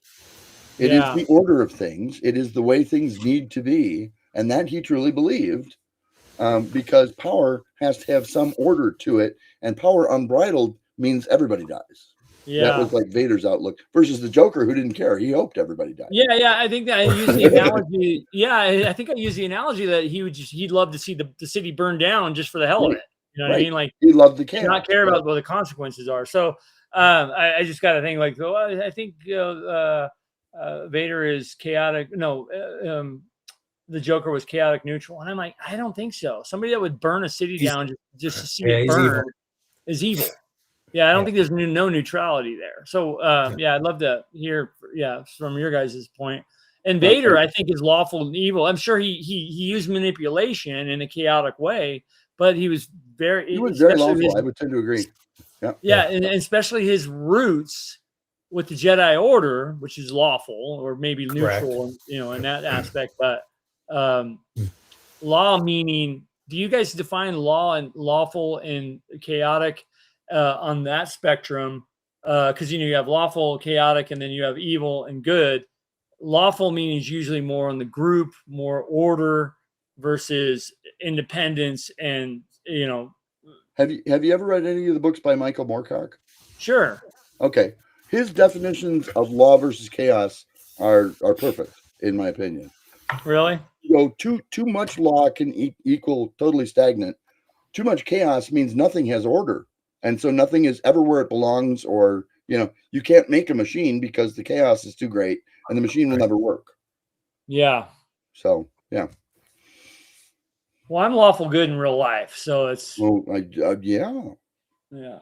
It is the order of things. It is the way things need to be. And that he truly believed, because power has to have some order to it, and power unbridled means everybody dies. Yeah, that was like Vader's outlook versus the Joker, who didn't care. He hoped everybody died. Yeah. I think that I use the analogy. I think I use the analogy that he'd love to see the city burn down just for the hell of it. You know what I mean? Like, he loved the chaos. Not care about what the consequences are. So I just got to think like, I think Vader is chaotic. No. The Joker was chaotic neutral. And I'm like, I don't think so. Somebody that would burn a city down just to see it burn is evil. Yeah, I don't think there's no neutrality there. So, I'd love to hear, from your guys' point. And Vader, I think, is lawful and evil. I'm sure he used manipulation in a chaotic way, but he was very lawful. I would tend to agree. Yeah, and especially his roots with the Jedi Order, which is lawful or maybe neutral, in that aspect, but law meaning, do you guys define law and lawful and chaotic on that spectrum? Because you have lawful, chaotic, and then you have evil and good. Lawful means usually more on the group, more order versus independence, and Have you ever read any of the books by Michael Moorcock? Sure. Okay, his definitions of law versus chaos are perfect in my opinion. Really? Too much law can equal totally stagnant. Too much chaos means nothing has order. And so nothing is ever where it belongs, or, you can't make a machine because the chaos is too great and the machine will never work. Yeah. So, yeah. Well, I'm lawful good in real life. So it's. Well, yeah. Yeah.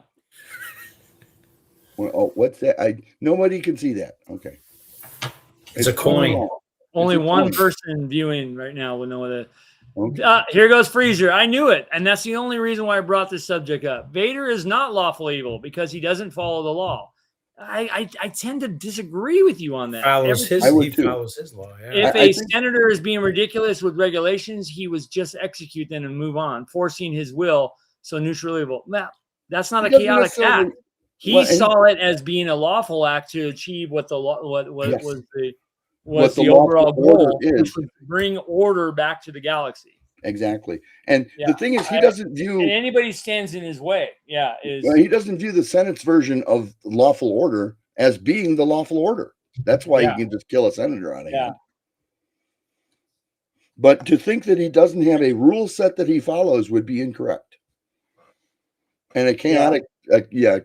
Well, what's that? Nobody can see that. Okay. It's a coin. Only one person viewing right now will know what it. Okay. Here goes Freezer. I knew it, and that's the only reason why I brought this subject up. Vader is not lawful evil because he doesn't follow the law. I tend to disagree with you on that. He follows his law. Yeah. If a senator is being ridiculous with regulations, he was just execute them and move on, forcing his will. So neutral evil. Now, that's not a chaotic act. He saw it as being a lawful act to achieve what the Yes. was the overall goal, which was bring order back to the galaxy. Exactly. And the thing is, he doesn't view and anybody stands in his way. Yeah, he doesn't view the Senate's version of lawful order as being the lawful order. That's why he can just kill a senator on hand. But to think that he doesn't have a rule set that he follows would be incorrect. And a chaotic,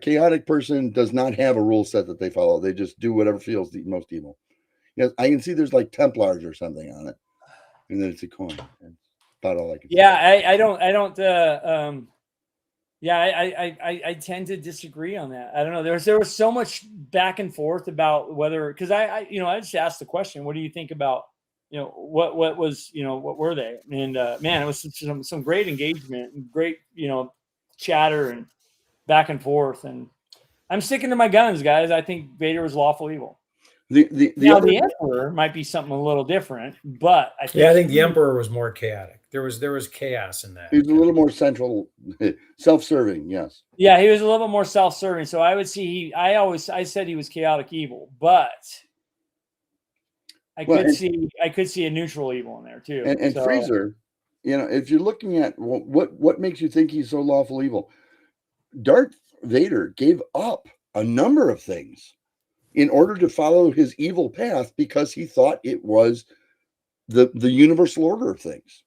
chaotic person does not have a rule set that they follow. They just do whatever feels the most evil. Yes, I can see there's like Templars or something on it, and then it's a coin. That's about all I can. I tend to disagree on that. I don't know. There was so much back and forth about whether, because I just asked the question, what do you think about, what was, what were they? And man, it was some great engagement and great, chatter and back and forth. And I'm sticking to my guns, guys. I think Vader was lawful evil. The Emperor might be something a little different, but I think the Emperor was more chaotic. There was chaos in that. He was a little more central, self-serving. Yes. Yeah, he was a little bit more self-serving. So I would see I said he was chaotic evil, but I could see a neutral evil in there too. And Freezer, if you're looking at what makes you think he's so lawful evil, Darth Vader gave up a number of things in order to follow his evil path because he thought it was the universal order of things.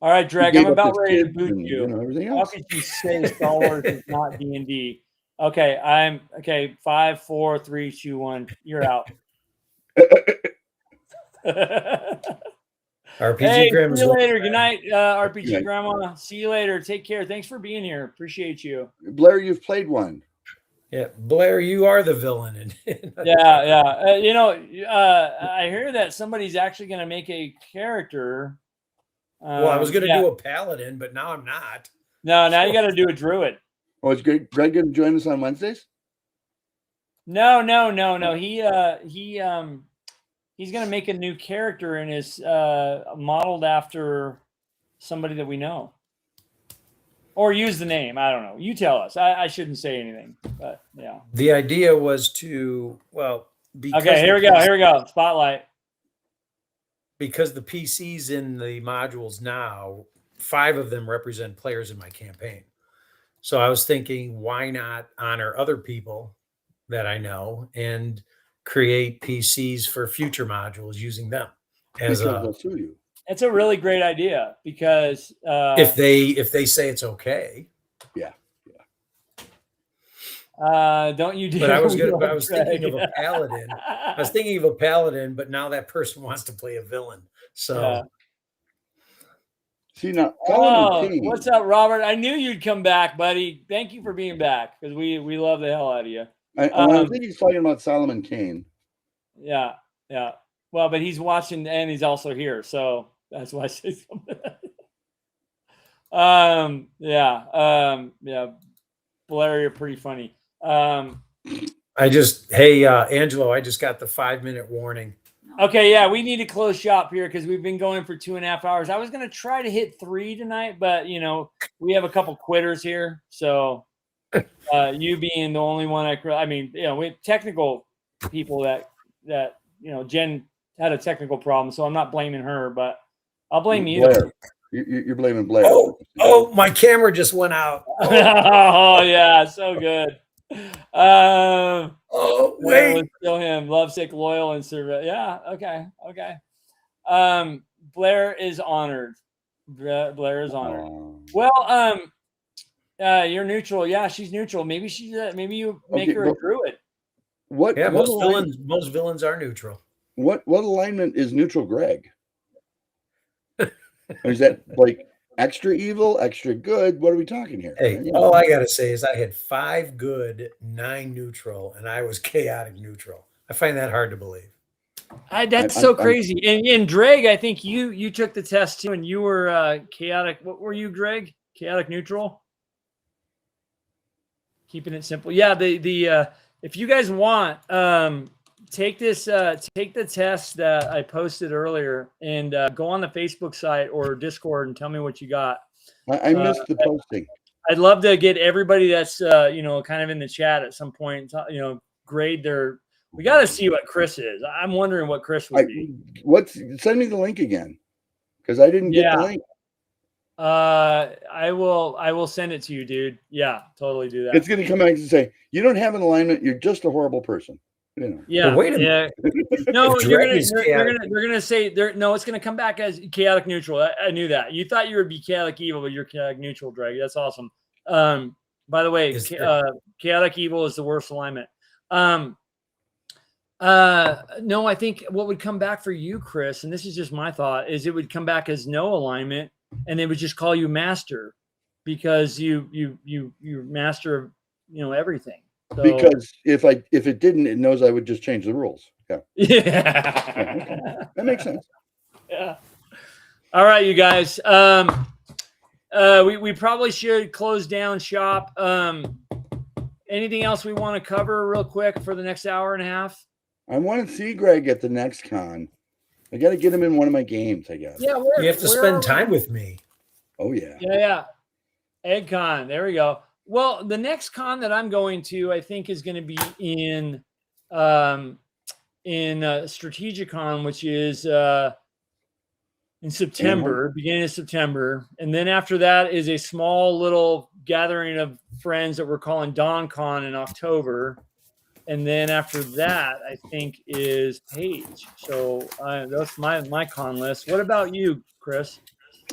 All right, Dreg, I'm about ready to boot and, you. Everything How else. could you say Star Wars is not D&D? Okay, 5, 4, 3, 2, 1. You're out. RPG Grandma. See you later. Good night, RPG Grandma. See you later. Take care. Thanks for being here. Appreciate you. Blair, you've played one. Yeah, Blair, you are the villain. I hear that somebody's actually going to make a character. Well, I was going to do a paladin, but now I'm not. No, now you got to do a druid. Oh, is Greg going to join us on Wednesdays? No. He's going to make a new character and is modeled after somebody that we know. Or use the name. I don't know. You tell us. I shouldn't say anything, but yeah. The idea was to, okay, here we go. Spotlight. Because the PCs in the modules now, 5 of them represent players in my campaign. So I was thinking, why not honor other people that I know and create PCs for future modules using them as It's a really great idea because if they say it's okay. Don't you do? But I was thinking of a paladin. I was thinking of a paladin, but now that person wants to play a villain. So see now. What's up, Robert? I knew you'd come back, buddy. Thank you for being back because we love the hell out of you. I think he's talking about Solomon Kane. Yeah. Well, but he's watching and he's also here, so that's why I say something. Blair, you're pretty funny. Angelo, I just got the 5-minute warning. Okay, yeah, we need to close shop here because we've been going for 2.5 hours. I was going to try to hit 3 tonight, but we have a couple quitters here. So you being the only one we have technical people that Jen had a technical problem, so I'm not blaming her, but I'll blame you. You're blaming Blair. Oh, my camera just went out. Oh yeah, so good. Wait. Still him. Lovesick, loyal, and servant. Yeah. Okay. Blair is honored. Blair is honored. Well, you're neutral. Yeah, she's neutral. Maybe maybe you make her a druid. Most villains are neutral. What alignment is neutral Greg? Or is that like extra evil, extra good? What are we talking here? Hey, all I gotta say is I had 5 good, 9 neutral, and I was chaotic neutral. I find that hard to believe. That's so crazy. And Dreg, I think you took the test too, and you were chaotic. What were you, Greg? Chaotic neutral. Keeping it simple. Yeah. The if you guys want, take the test that I posted earlier and go on the Facebook site or Discord and tell me what you got. I missed the posting. I'd love to get everybody that's kind of in the chat at some point. Grade their. We got to see what Chris is. I'm wondering what Chris would be. Send me the link again, because I didn't get the link. I will send it to you, dude. Yeah, totally do that. It's going to come back and say, you don't have an alignment. You're just a horrible person. Yeah. But wait a minute. No, they're gonna say no. It's gonna come back as chaotic neutral. I knew that. You thought you would be chaotic evil, but you're chaotic neutral, Drag. That's awesome. By the way, chaotic evil is the worst alignment. No, I think what would come back for you, Chris, and this is just my thought, is it would come back as no alignment, and they would just call you master because you master everything. So, because if it didn't, it knows I would just change the rules. Yeah. Okay. That makes sense. Yeah. All right, you guys. We probably should close down shop. Anything else we want to cover real quick for the next hour and a half? I want to see Greg at the next con. I got to get him in one of my games, I guess. Yeah, you have to spend time with me. Oh yeah. Yeah. EggCon. There we go. Well, the next con that I'm going to, I think, is going to be in Strategicon, which is in September, beginning of September. And then after that is a small little gathering of friends that we're calling DawnCon in October. And then after that, I think, is Page. So that's my con list. What about you, Chris?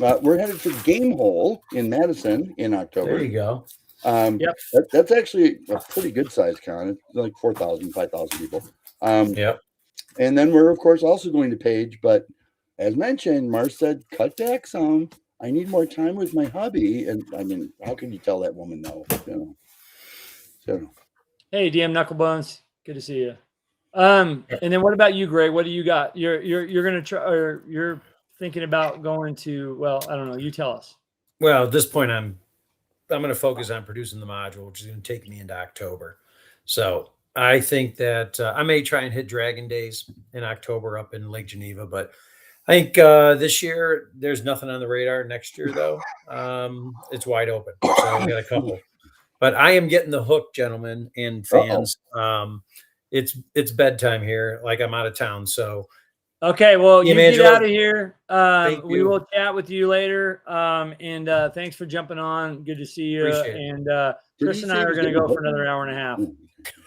We're headed to Game Hole in Madison in October. There you go. Yep. That's actually a pretty good size con. It's like 4,000, 5,000 people. Yep. And then we're, of course, also going to Page. But as mentioned, Mars said, cut back some. I need more time with my hubby. And I mean, how can you tell that woman no? So. Hey, DM Knucklebones. Good to see you. And then what about you, Greg? What do you got? You're going to try, or you're thinking about going to, well, I don't know. You tell us. Well, at this point, I'm going to focus on producing the module, which is going to take me into October. So I think that I may try and hit Dragon Days in October up in Lake Geneva, but I think this year there's nothing on the radar. Next year, though, it's wide open. So we got a couple. But I am getting the hook, gentlemen and fans. It's bedtime here. Like, I'm out of town. So okay, well, you get Angelo. out of here. We will chat with you later. And thanks for jumping on. Good to see you. Appreciate it. And Chris and I are going to go for another hour and a half.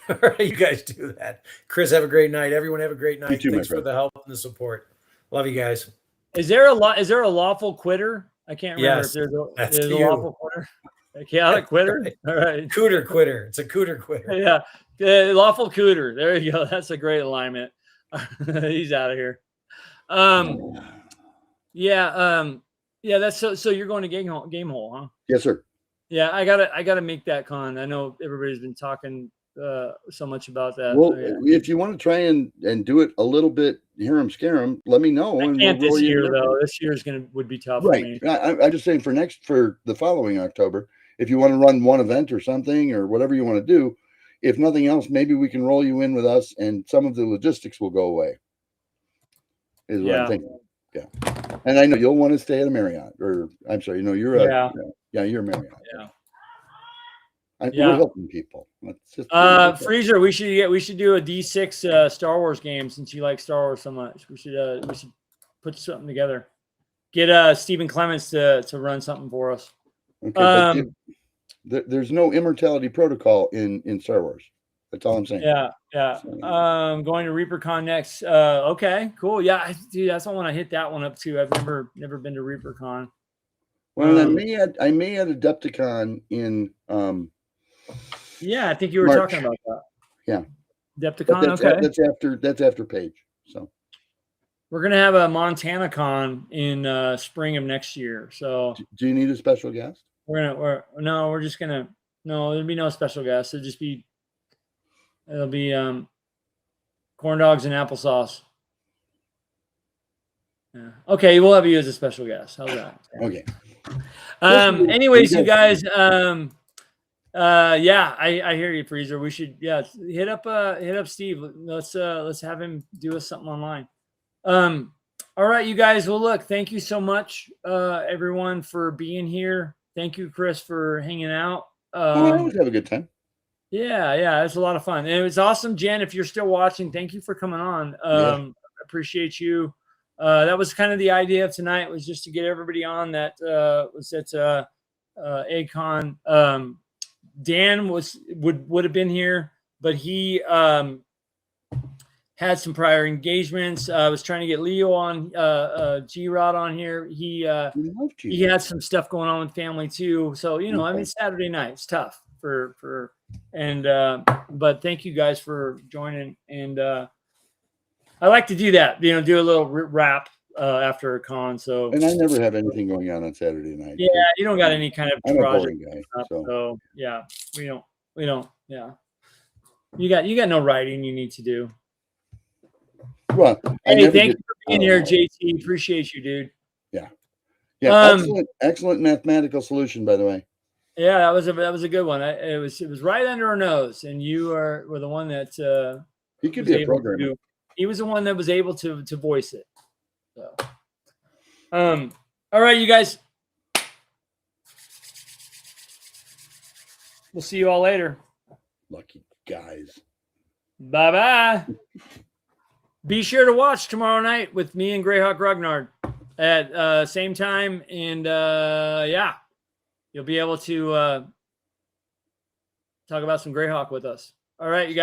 All right, you guys do that. Chris, have a great night. Everyone have a great night. You too, Thanks for the help and the support. Love you guys. Is there a lawful quitter? I can't remember if there's a lawful quitter. A chaotic quitter? All right. Cooter quitter. It's a cooter quitter. Yeah. Lawful cooter. There you go. That's a great alignment. He's out of here. Yeah, that's so you're going to game hole, huh? Yes, sir. Yeah, I gotta make that con. I know everybody's been talking so much about that. Well, so, yeah. if you want to try and do it a little bit harem scarum, let me know. I can't this year though. This year would be tough. Right. For me. I'm just saying for the following October, if you want to run one event or something or whatever you want to do, if nothing else, maybe we can roll you in with us and some of the logistics will go away. Is what I'm thinking. Yeah. And I know you'll want to stay at a Marriott, or I'm sorry, you're you're a Marriott. Yeah. We're helping people. Freezer, we should do a D6 Star Wars game since you like Star Wars so much. We should put something together. Get Stephen Clements to run something for us. Okay, there's no immortality protocol in Star Wars. That's all I'm saying. Yeah. Going to ReaperCon next. Okay, cool. Yeah, dude, that's I want to hit that one up too. I've never been to ReaperCon. Well, I may add Adepticon in. Yeah, I think you were March. Talking about that. Yeah, Adepticon. That's after Page. So we're gonna have a Montana Con in spring of next year. So do you need a special guest? There'll be no special guest. It'll be corn dogs and applesauce. Yeah. Okay, we'll have you as a special guest. How's that? Okay. Anyways, you guys, I hear you, Freezer. We should hit up Steve. Let's have him do us something online. All right, you guys. Well, look, thank you so much, everyone, for being here. Thank you, Chris, for hanging out. I always have a good time. Yeah, it's a lot of fun. And it was awesome, Jen. If you're still watching, thank you for coming on. Appreciate you. That was kind of the idea of tonight, was just to get everybody on that was at EggCon. Dan would have been here, but he had some prior engagements. I was trying to get Leo on, G-Rod on here. He had some stuff going on with family too. So, you know, I mean, Saturday night, it's tough but thank you guys for joining. And I like to do that, you know, do a little wrap after a con. So, and I never have anything going on Saturday night. Yeah, you don't got any kind of I'm project. a boring guy, so yeah, we don't. Yeah, you got no writing you need to do. Well, hey, thank you for being here, JT. Appreciate you, dude. Yeah. Excellent mathematical solution, by the way. Yeah, that was a good one. It was right under our nose, and you were the one that he could be a programmer. He was the one that was able to voice it. So, all right, you guys. We'll see you all later. Lucky guys. Bye-bye. Be sure to watch tomorrow night with me and Greyhawk Rugnard at same time. And yeah, you'll be able to talk about some Greyhawk with us. All right, you guys.